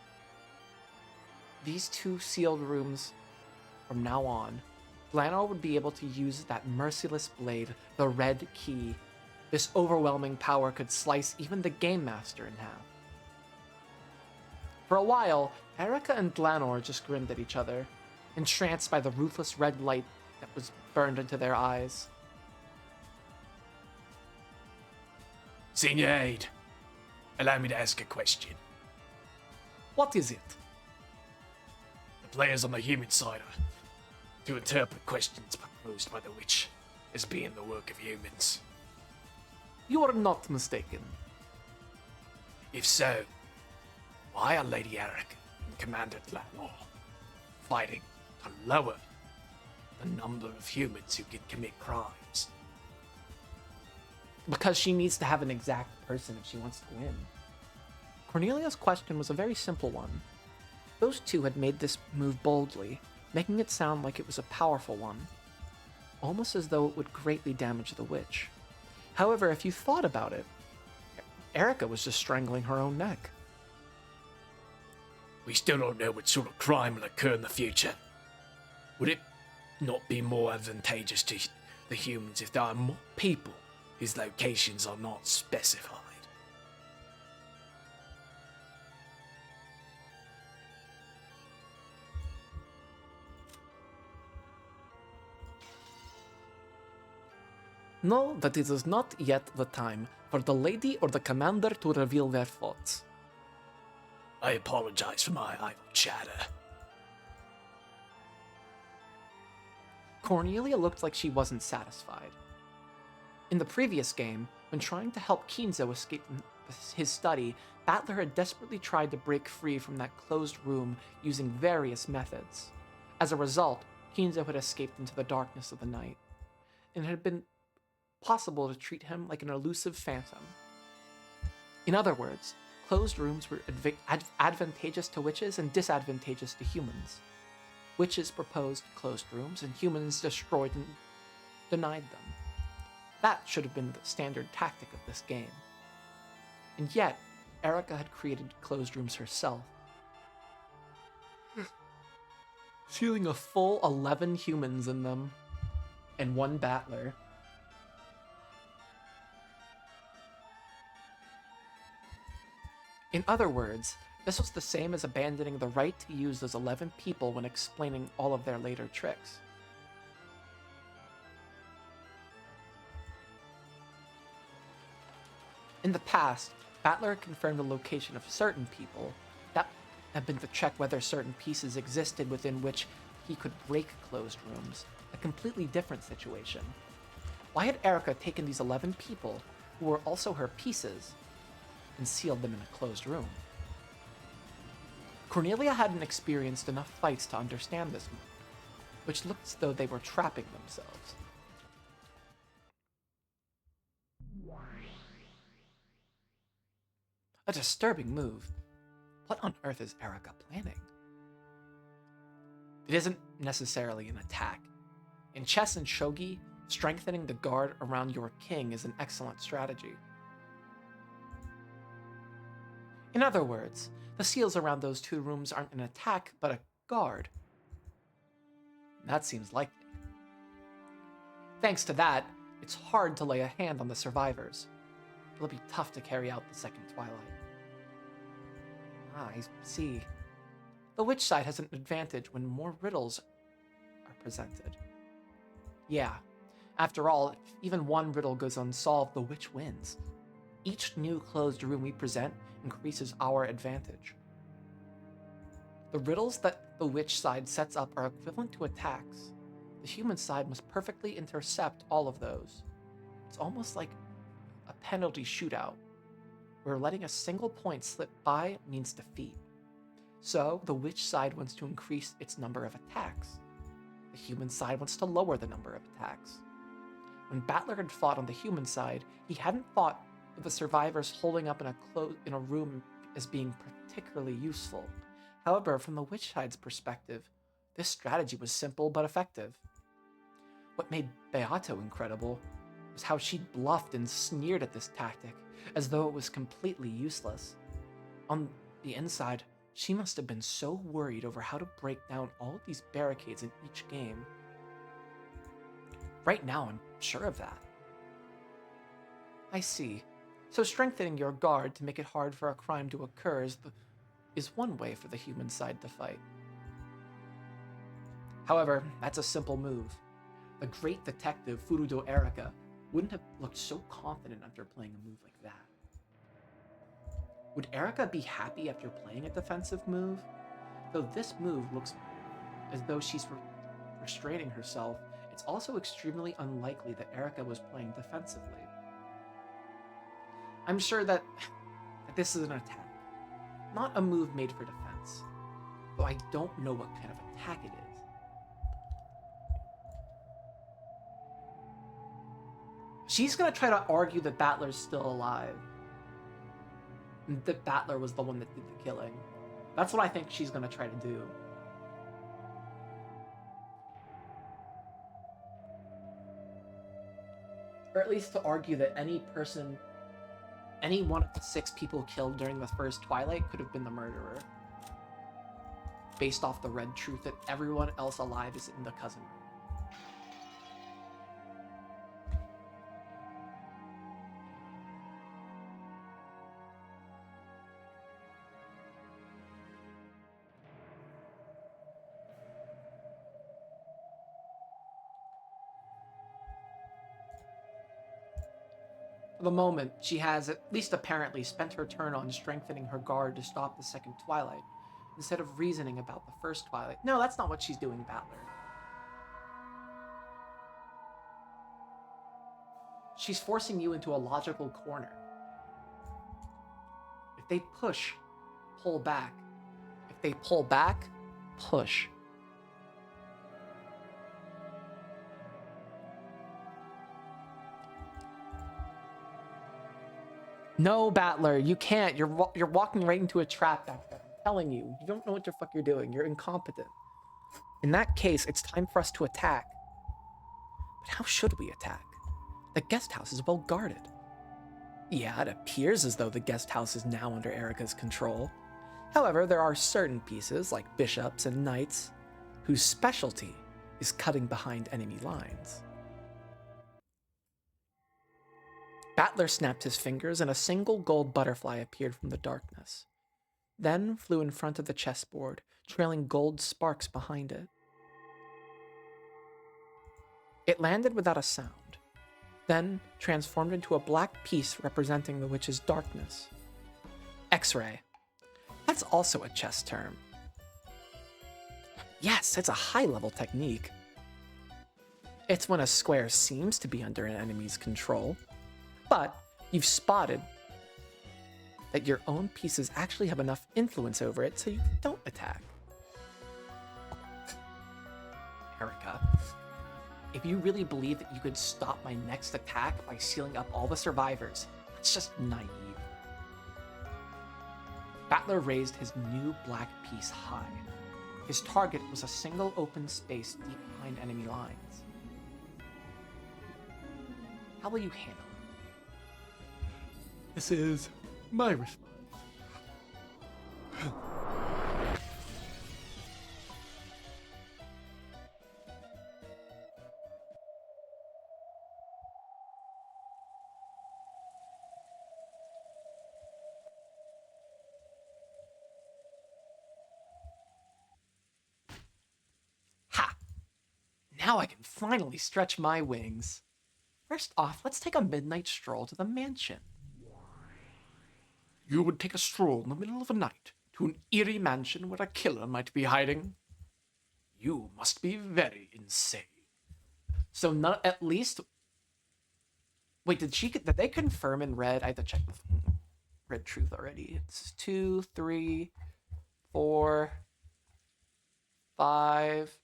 these two sealed rooms from now on, Dlanor would be able to use that merciless blade, the red key. This overwhelming power could slice even the Game Master in half. For a while, Erica and Dlanor just grinned at each other, entranced by the ruthless red light that was burned into their eyes. Senior Aide, allow me to ask a question. What is it? The players on the human side are to interpret questions proposed by the witch as being the work of humans. You are not mistaken. If so, why are Lady Eric and Commander Dlanor fighting to lower the number of humans who can commit crimes? Because she needs to have an exact person if she wants to win. Cornelia's question was a very simple one. Those two had made this move boldly, making it sound like it was a powerful one, almost as though it would greatly damage the witch. However, if you thought about it, Erica was just strangling her own neck. We still don't know what sort of crime will occur in the future. Would it not be more advantageous to the humans if there are more people whose locations are not specified? No, that it is not yet the time for the lady or the commander to reveal their thoughts. I apologize for my idle chatter. Cornelia looked like she wasn't satisfied. In the previous game, when trying to help Kinzo escape from his study, Battler had desperately tried to break free from that closed room using various methods. As a result, Kinzo had escaped into the darkness of the night, and it had been possible to treat him like an elusive phantom. In other words, closed rooms were advantageous to witches and disadvantageous to humans. Witches proposed closed rooms, and humans destroyed and denied them. That should have been the standard tactic of this game. And yet, Erica had created closed rooms herself, sealing a full 11 humans in them, and one battler. In other words, this was the same as abandoning the right to use those 11 people when explaining all of their later tricks. In the past, Battler confirmed the location of certain people. That had been to check whether certain pieces existed within which he could break closed rooms, a completely different situation. Why had Erica taken these 11 people, who were also her pieces, and sealed them in a closed room? Cornelia hadn't experienced enough fights to understand this move, which looked as though they were trapping themselves. A disturbing move. What on earth is Erica planning? It isn't necessarily an attack. In chess and shogi, strengthening the guard around your king is an excellent strategy. In other words, the seals around those two rooms aren't an attack, but a guard. That seems likely. Thanks to that, it's hard to lay a hand on the survivors. It'll be tough to carry out the second Twilight. Ah, I see. The witch side has an advantage when more riddles are presented. Yeah, after all, if even one riddle goes unsolved, the witch wins. Each new closed room we present increases our advantage. The riddles that the witch side sets up are equivalent to attacks. The human side must perfectly intercept all of those. It's almost like a penalty shootout, where letting a single point slip by means defeat. So, the witch side wants to increase its number of attacks. The human side wants to lower the number of attacks. When Battler had fought on the human side, he hadn't thought of the survivors holding up in a room as being particularly useful. However, from the witch side's perspective, this strategy was simple but effective. What made Beato incredible was how she bluffed and sneered at this tactic, as though it was completely useless. On the inside, she must have been so worried over how to break down all of these barricades in each game. Right now, I'm sure of that. I see. So strengthening your guard to make it hard for a crime to occur is one way for the human side to fight. However, that's a simple move. The great detective Furudo Erika wouldn't have looked so confident after playing a move like that. Would Erika be happy after playing a defensive move? Though this move looks as though she's restraining herself, it's also extremely unlikely that Erika was playing defensively. I'm sure that this is an attack, not a move made for defense, though I don't know what kind of attack it is. She's gonna try to argue that Battler's still alive. And that Battler was the one that did the killing. That's what I think she's gonna try to do. Or at least to argue that any one of the 6 people killed during the first Twilight could have been the murderer. Based off the red truth that everyone else alive is in the cousin room. For the moment, she has, at least apparently, spent her turn on strengthening her guard to stop the second Twilight, instead of reasoning about the first Twilight. No, that's not what she's doing, Battler. She's forcing you into a logical corner. If they push, pull back. If they pull back, push. No, Battler, you can't. You're walking right into a trap back there. I'm telling you, you don't know what the fuck you're doing. You're incompetent. In that case, it's time for us to attack. But how should we attack? The guest house is well guarded. Yeah, it appears as though the guest house is now under Erika's control. However, there are certain pieces, like bishops and knights, whose specialty is cutting behind enemy lines. Battler snapped his fingers and a single gold butterfly appeared from the darkness. Then flew in front of the chessboard, trailing gold sparks behind it. It landed without a sound, then transformed into a black piece representing the witch's darkness. X-ray. That's also a chess term. Yes, it's a high-level technique. It's when a square seems to be under an enemy's control, but you've spotted that your own pieces actually have enough influence over it so you don't attack. Erika, if you really believe that you could stop my next attack by sealing up all the survivors, that's just naive. Battler raised his new black piece high. His target was a single open space deep behind enemy lines. How will you handle it? This is my response. Ha! Now I can finally stretch my wings. First off, let's take a midnight stroll to the mansion. You would take a stroll in the middle of the night To an eerie mansion where a killer might be hiding? You must be very insane. So not at least. Wait, did they confirm in red? I have to check the red truth already. It's 2, 3, 4, 5.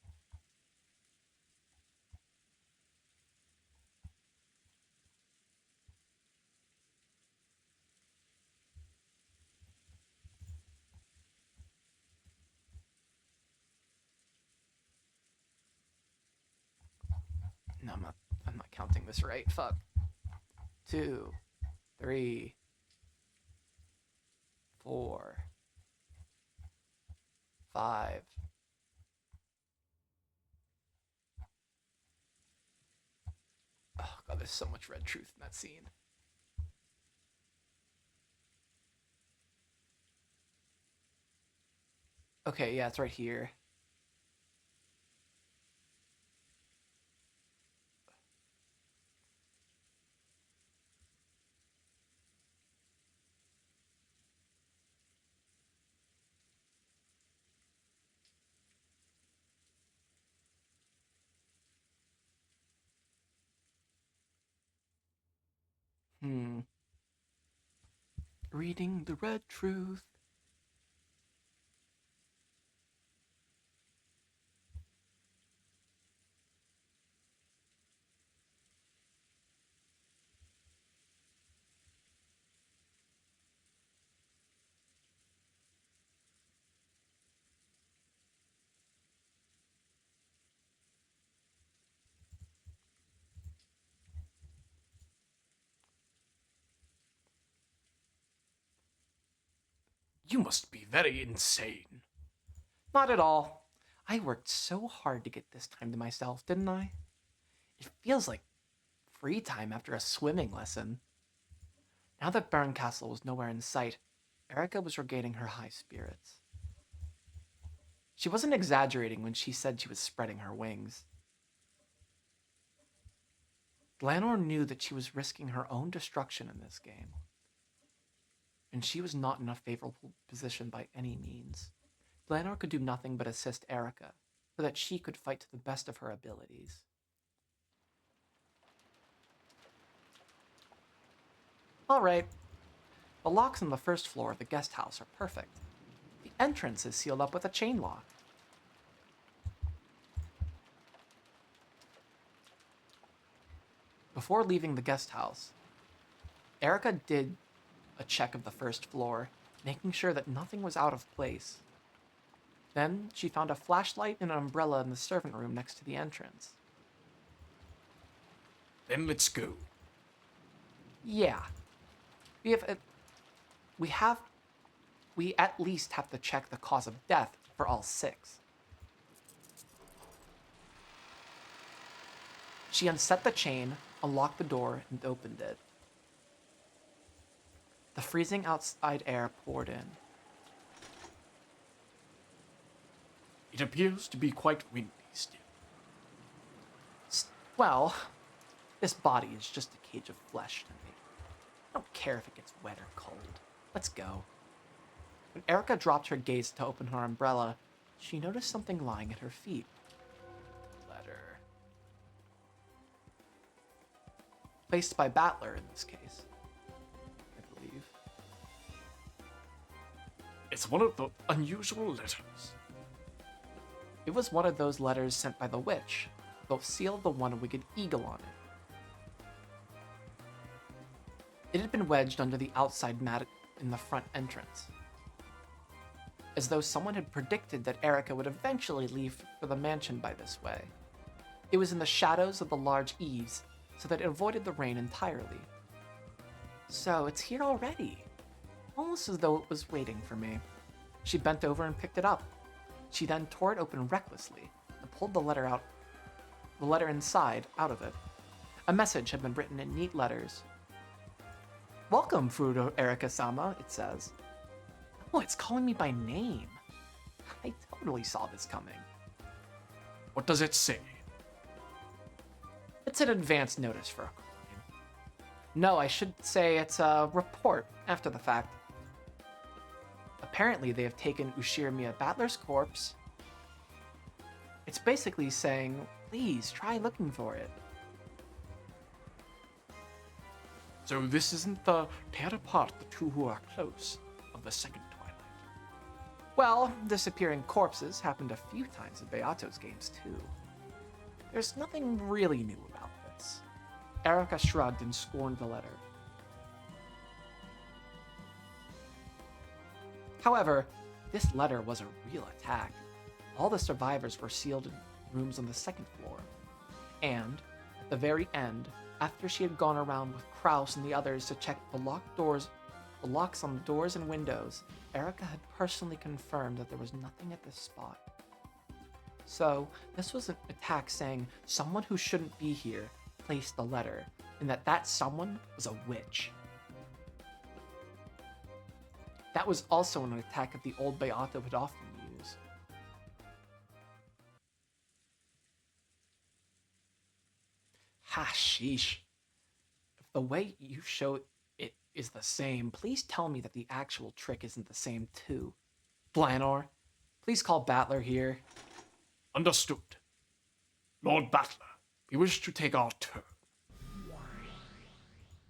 No, I'm not counting this right. Fuck. 2, 3, 4, 5. Oh god, there's so much red truth in that scene. Okay, yeah, it's right here. Hmm. Reading the red truth. You must be very insane. Not at all. I worked so hard to get this time to myself, didn't I? It feels like free time after a swimming lesson. Now that Barncastle was nowhere in sight, Erica was regaining her high spirits. She wasn't exaggerating when she said she was spreading her wings. Glanor knew that she was risking her own destruction in this game, and she was not in a favorable position by any means. Glanor could do nothing but assist Erica, so that she could fight to the best of her abilities. All right. The locks on the first floor of the guest house are perfect. The entrance is sealed up with a chain lock. Before leaving the guest house, Erica did a check of the first floor, making sure that nothing was out of place. Then she found a flashlight and an umbrella in the servant room next to the entrance. Then let's go. Yeah. We at least have to check the cause of death for all 6. She unset the chain, unlocked the door, and opened it. The freezing outside air poured in. It appears to be quite windy still. Well, this body is just a cage of flesh to me. I don't care if it gets wet or cold. Let's go. When Erica dropped her gaze to open her umbrella, she noticed something lying at her feet. A letter. Placed by Battler in this case, I believe. It's one of the unusual letters. It was one of those letters sent by the witch, the seal of the one-winged eagle on it. It had been wedged under the outside mat in the front entrance, as though someone had predicted that Erica would eventually leave for the mansion by this way. It was in the shadows of the large eaves, so that it avoided the rain entirely. So it's here already, almost as though it was waiting for me. She bent over and picked it up. She then tore it open recklessly and pulled the letter inside out of it. A message had been written in neat letters. "Welcome, Furuto Erika-sama," it says. Oh, it's calling me by name. I totally saw this coming. What does it say? It's an advance notice for a crime. No, I should say it's a report after the fact. Apparently, they have taken Ushirimiya Battler's corpse. It's basically saying, please try looking for it. So this isn't the tear apart the two who are close of the second Twilight. Well, disappearing corpses happened a few times in Beato's games, too. There's nothing really new about this. Erica shrugged and scorned the letter. However, this letter was a real attack. All the survivors were sealed in rooms on the second floor. And, at the very end, after she had gone around with Kraus and the others to check the locks on the doors and windows, Erica had personally confirmed that there was nothing at this spot. So, this was an attack saying someone who shouldn't be here placed the letter, and that someone was a witch. That was also an attack that the old Beato would often use. Hashish. If the way you show it is the same, please tell me that the actual trick isn't the same too. Blanor, please call Battler here. Understood. Lord Battler, we wish to take our turn.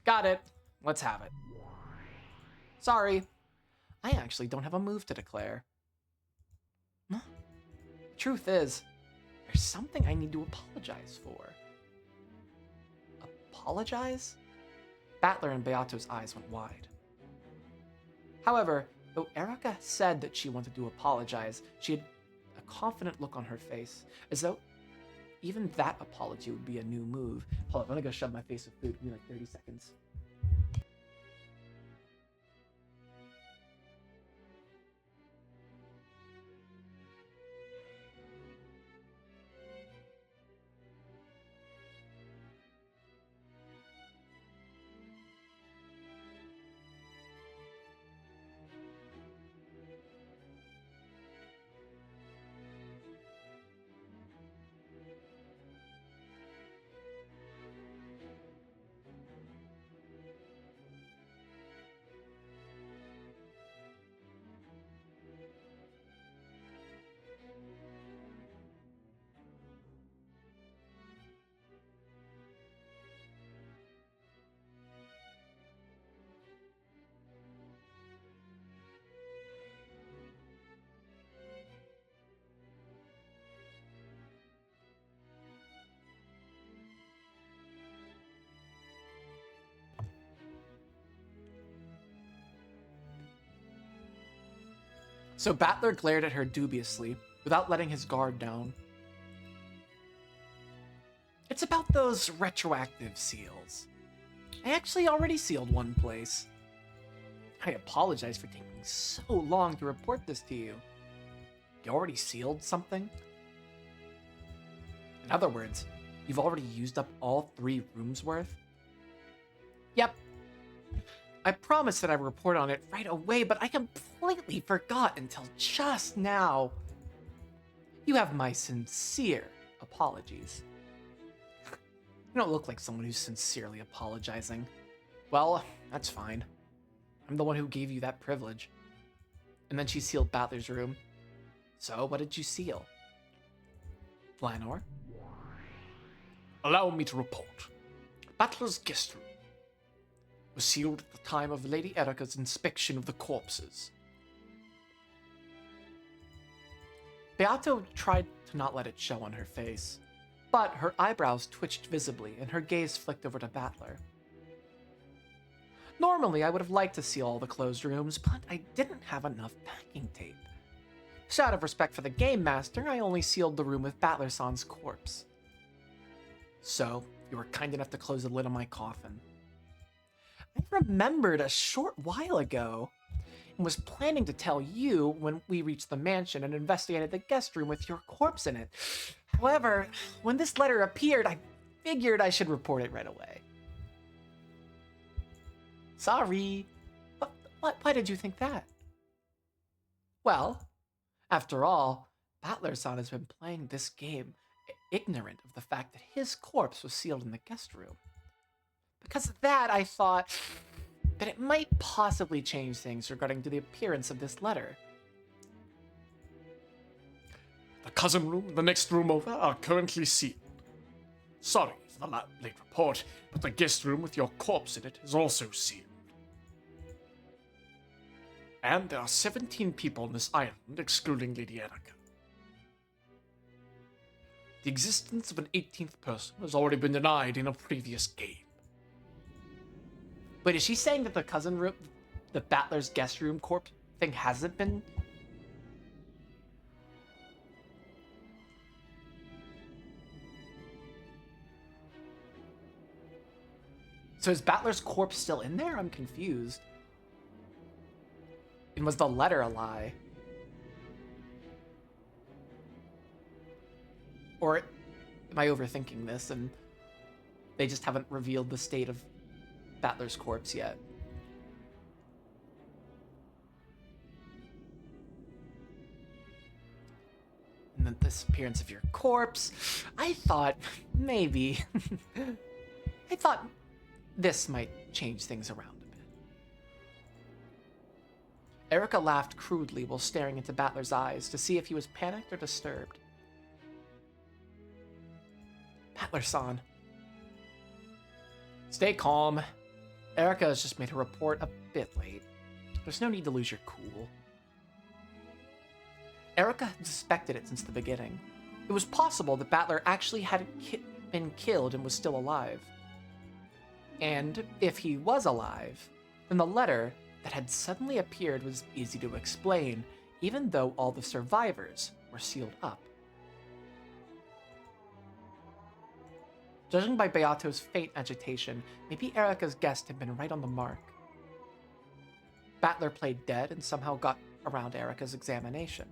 Got it. Let's have it. Sorry. I actually don't have a move to declare. Huh? Truth is, there's something I need to apologize for. Apologize? Battler and Beato's eyes went wide. However, though Erica said that she wanted to apologize, she had a confident look on her face, as though even that apology would be a new move. Hold on, I'm gonna go shove my face with food. Give me like 30 seconds. So Battler glared at her dubiously, without letting his guard down. It's about those retroactive seals. I actually already sealed one place. I apologize for taking so long to report this to you. You already sealed something? In other words, you've already used up all 3 rooms worth? Yep. I promised that I would report on it right away, but I completely forgot until just now. You have my sincere apologies. You don't look like someone who's sincerely apologizing. Well, that's fine. I'm the one who gave you that privilege. And then she sealed Battler's room. So, what did you seal? Flanor? Allow me to report. Battler's guest room was sealed at the time of Lady Erica's inspection of the corpses. Beato tried to not let it show on her face, but her eyebrows twitched visibly and her gaze flicked over to Battler. Normally, I would have liked to seal all the closed rooms, but I didn't have enough packing tape. So out of respect for the Game Master, I only sealed the room with Battler-san's corpse. So, you were kind enough to close the lid on my coffin. I remembered a short while ago and was planning to tell you when we reached the mansion and investigated the guest room with your corpse in it. However, when this letter appeared, I figured I should report it right away. Sorry. Why did you think that? Well, after all, Battler-san has been playing this game ignorant of the fact that his corpse was sealed in the guest room. Because of that, I thought, that it might possibly change things regarding to the appearance of this letter. The cousin room and the next room over are currently sealed. Sorry for the late report, but the guest room with your corpse in it is also sealed. And there are 17 people on this island, excluding Lady Erica. The existence of an 18th person has already been denied in a previous game. Wait, is she saying that the cousin room, the Battler's guest room corpse thing hasn't been? So is Battler's corpse still in there? I'm confused. And was the letter a lie? Or am I overthinking this and they just haven't revealed the state of Battler's corpse yet? And the disappearance of your corpse. I thought maybe. I thought this might change things around a bit. Erica laughed crudely while staring into Battler's eyes to see if he was panicked or disturbed. Battler-san. Stay calm. Erica has just made her report a bit late. There's no need to lose your cool. Erica had suspected it since the beginning. It was possible that Battler actually hadn't been killed and was still alive. And if he was alive, then the letter that had suddenly appeared was easy to explain, even though all the survivors were sealed up. Judging by Beato's faint agitation, maybe Erica's guess had been right on the mark. Battler played dead and somehow got around Erica's examination.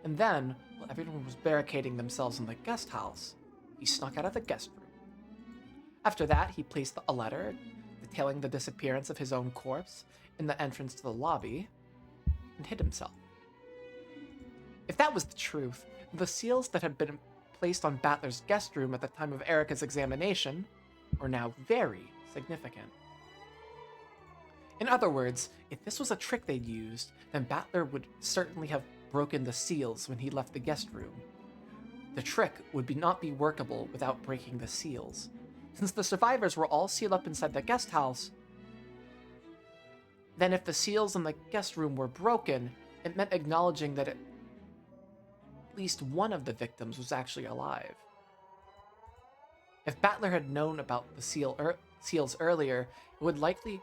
And then, while everyone was barricading themselves in the guest house, he snuck out of the guest room. After that, he placed a letter detailing the disappearance of his own corpse in the entrance to the lobby and hid himself. If that was the truth, the seals that had been placed on Battler's guest room at the time of Erica's examination were now very significant. In other words, if this was a trick they'd used, then Battler would certainly have broken the seals when he left the guest room. The trick would not be workable without breaking the seals. Since the survivors were all sealed up inside the guest house, then if the seals in the guest room were broken, it meant acknowledging that at least one of the victims was actually alive. If Battler had known about the seals earlier, it was likely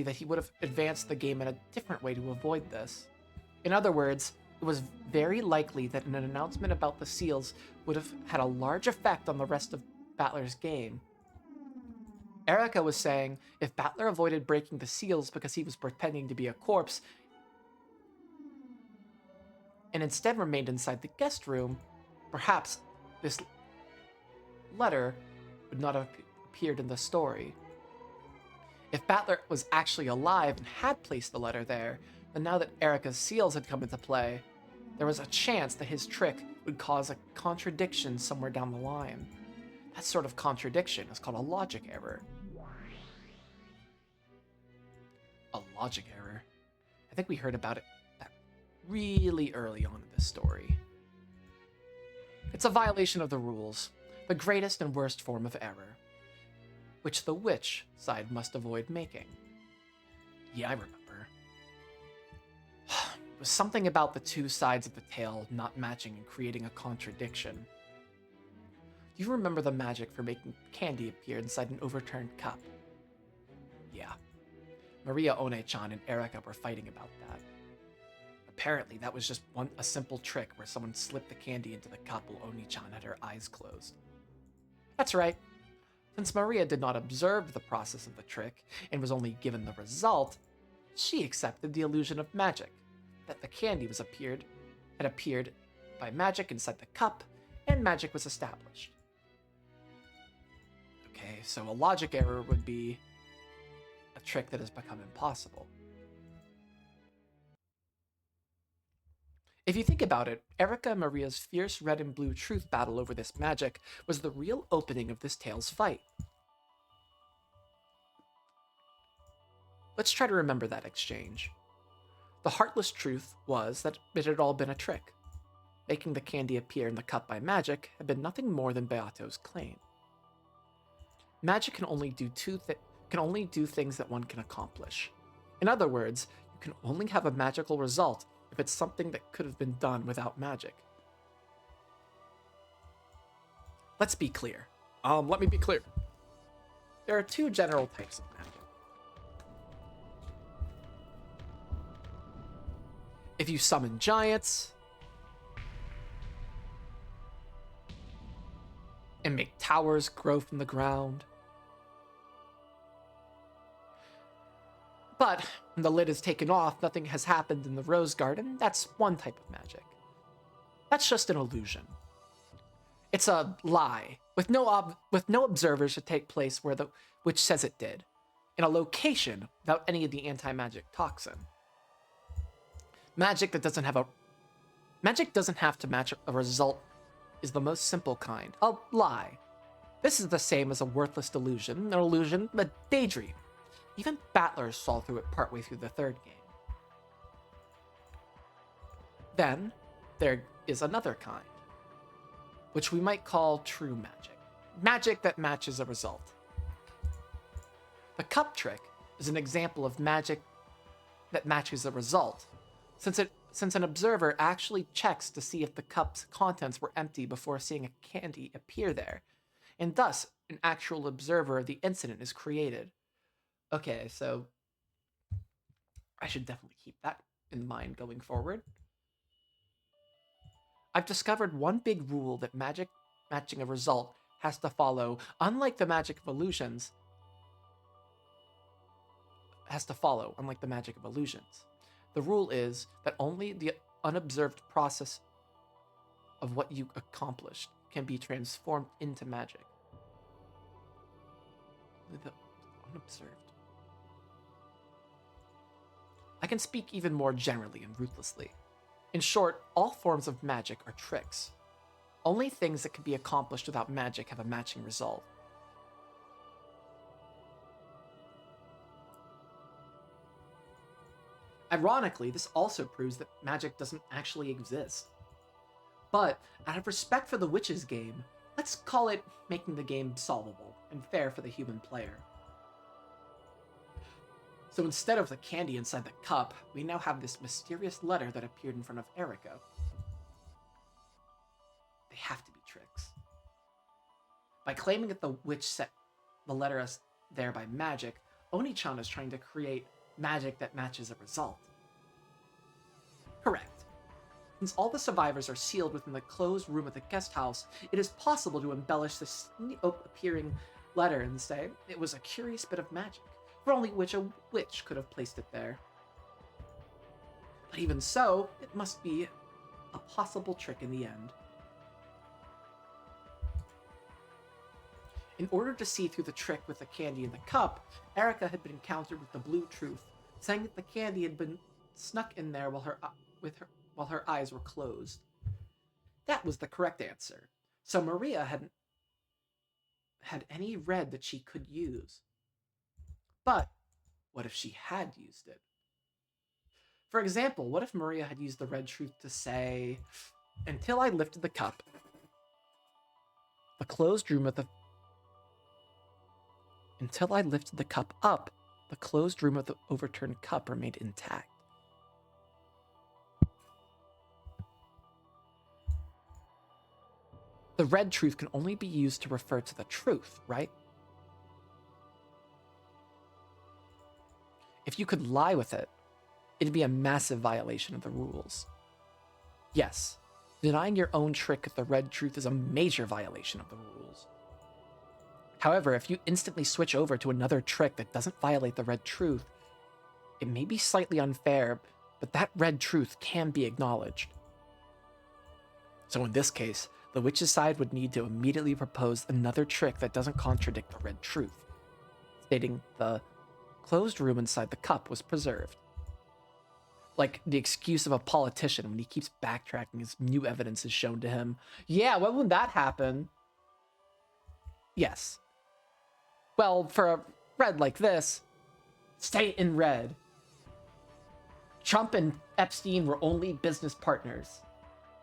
that he would have advanced the game in a different way to avoid this. In other words, it was very likely that an announcement about the seals would have had a large effect on the rest of Battler's game. Erica was saying if Battler avoided breaking the seals because he was pretending to be a corpse and instead remained inside the guest room, perhaps this letter would not have appeared in the story. If Battler was actually alive and had placed the letter there, then now that Erica's seals had come into play, there was a chance that his trick would cause a contradiction somewhere down the line. That sort of contradiction is called a logic error. A logic error? I think we heard about it really early on in this story. It's a violation of the rules, the greatest and worst form of error, which the witch side must avoid making. Yeah, I remember. It was something about the two sides of the tale not matching and creating a contradiction. Do you remember the magic for making candy appear inside an overturned cup? Yeah. Maria One-chan and Erica were fighting about that. Apparently, that was just a simple trick where someone slipped the candy into the cup while Oni-chan had her eyes closed. That's right. Since Maria did not observe the process of the trick and was only given the result, she accepted the illusion of magic, that the candy had appeared by magic inside the cup, and magic was established. Okay, so a logic error would be a trick that has become impossible. If you think about it, Erica and Maria's fierce red and blue truth battle over this magic was the real opening of this tale's fight. Let's try to remember that exchange. The heartless truth was that it had all been a trick. Making the candy appear in the cup by magic had been nothing more than Beato's claim. Magic can only do things that one can accomplish. In other words, you can only have a magical result if it's something that could have been done without magic. Let's be clear. Let me be clear. There are two general types of magic. If you summon giants and make towers grow from the ground, but when the lid is taken off, nothing has happened in the rose garden, that's one type of magic. That's just an illusion. It's a lie, with no observers to take place where the witch says it did, in a location without any of the anti-magic toxin. Magic doesn't have to match a result is the most simple kind, a lie. This is the same as a worthless delusion, an illusion, a daydream. Even battlers saw through it partway through the third game. Then, there is another kind, which we might call true magic. Magic that matches a result. The cup trick is an example of magic that matches a result, since an observer actually checks to see if the cup's contents were empty before seeing a candy appear there, and thus an actual observer of the incident is created. Okay, so I should definitely keep that in mind going forward. I've discovered one big rule that magic matching a result has to follow, unlike the magic of illusions. The rule is that only the unobserved process of what you accomplished can be transformed into magic. The unobserved. I can speak even more generally and ruthlessly. In short, all forms of magic are tricks. Only things that can be accomplished without magic have a matching result. Ironically, this also proves that magic doesn't actually exist. But, out of respect for the witch's game, let's call it making the game solvable and fair for the human player. So instead of the candy inside the cup, we now have this mysterious letter that appeared in front of Erika. They have to be tricks. By claiming that the witch set the letter as there by magic, Oni-chan is trying to create magic that matches a result. Correct. Since all the survivors are sealed within the closed room at the guest house, it is possible to embellish this appearing letter and say it was a curious bit of magic, for only which a witch could have placed it there. But even so, it must be a possible trick in the end. In order to see through the trick with the candy in the cup, Erika had been encountered with the blue truth, saying that the candy had been snuck in there while her eyes were closed. That was the correct answer. So Maria hadn't had any red that she could use. But what if she had used it? For example, what if Maria had used the red truth to say, until I lifted the cup, the closed room of the Until I lifted the cup up, the closed room of the overturned cup remained intact. The red truth can only be used to refer to the truth, right? If you could lie with it, it'd be a massive violation of the rules. Yes, denying your own trick with the red truth is a major violation of the rules. However, if you instantly switch over to another trick that doesn't violate the red truth, it may be slightly unfair, but that red truth can be acknowledged. So in this case, the witch's side would need to immediately propose another trick that doesn't contradict the red truth, stating the closed room inside the cup was preserved. Like the excuse of a politician when he keeps backtracking as new evidence is shown to him. Yeah, when would that happen? Yes. Well, for a red like this, Stay in red. Trump and Epstein were only business partners.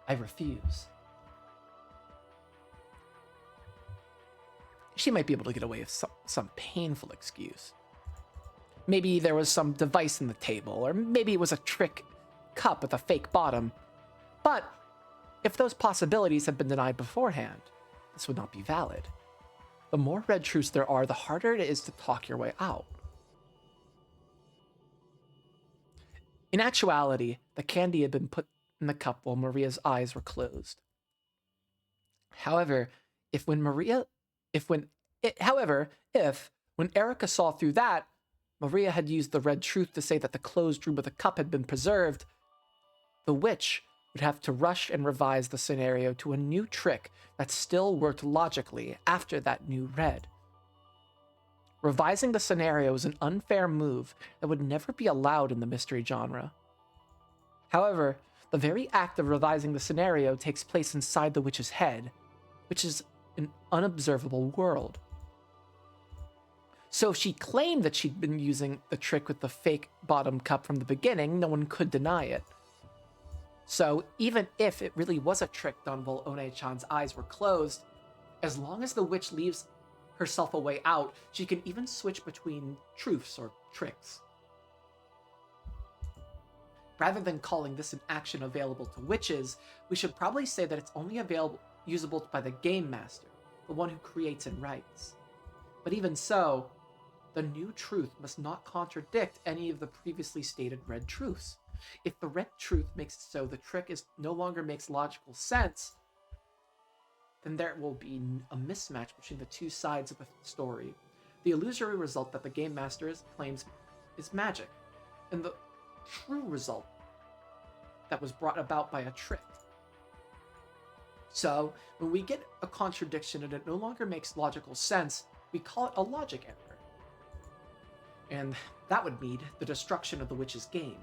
I refuse. She might be able to get away with some painful excuse. Maybe there was some device in the table, or maybe it was a trick cup with a fake bottom. But if those possibilities had been denied beforehand, this would not be valid. The more red truths there are, the harder it is to talk your way out. In actuality, the candy had been put in the cup while Maria's eyes were closed. However, if when Erica saw through that, Maria had used the red truth to say that the closed room with the cup had been preserved, the witch would have to rush and revise the scenario to a new trick that still worked logically after that new red. Revising the scenario is an unfair move that would never be allowed in the mystery genre. However, the very act of revising the scenario takes place inside the witch's head, which is an unobservable world. So if she claimed that she'd been using the trick with the fake bottom cup from the beginning, no one could deny it. So even if it really was a trick done while One-chan's eyes were closed, as long as the witch leaves herself a way out, she can even switch between truths or tricks. Rather than calling this an action available to witches, we should probably say that it's only usable by the game master, the one who creates and writes. But even so, the new truth must not contradict any of the previously stated red truths. If the red truth makes it so the trick no longer makes logical sense, then there will be a mismatch between the two sides of the story. The illusory result that the game master claims is magic, and the true result that was brought about by a trick. So, when we get a contradiction and it no longer makes logical sense, we call it a logic error. And that would mean the destruction of the witch's game.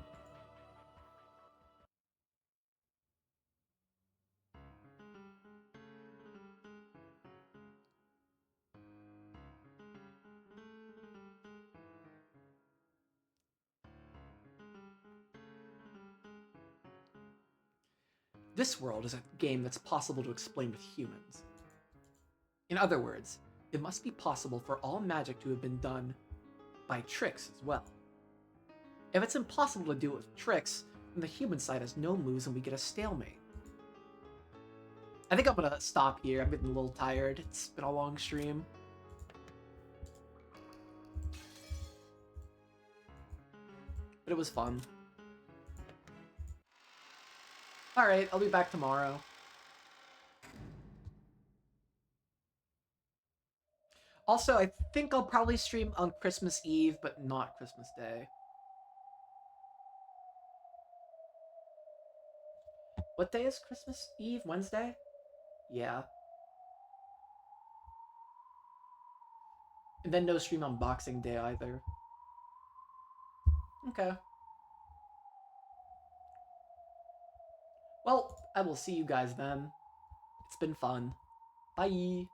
This world is a game that's possible to explain with humans. In other words, it must be possible for all magic to have been done by tricks as well. If it's impossible to do it with tricks, then the human side has no moves and we get a stalemate. I think I'm gonna stop here. I'm getting a little tired. It's been a long stream. But it was fun. Alright, I'll be back tomorrow. Also, I think I'll probably stream on Christmas Eve, but not Christmas Day. What day is Christmas Eve? Wednesday? Yeah. And then no stream on Boxing Day either. Okay. Well, I will see you guys then. It's been fun. Bye.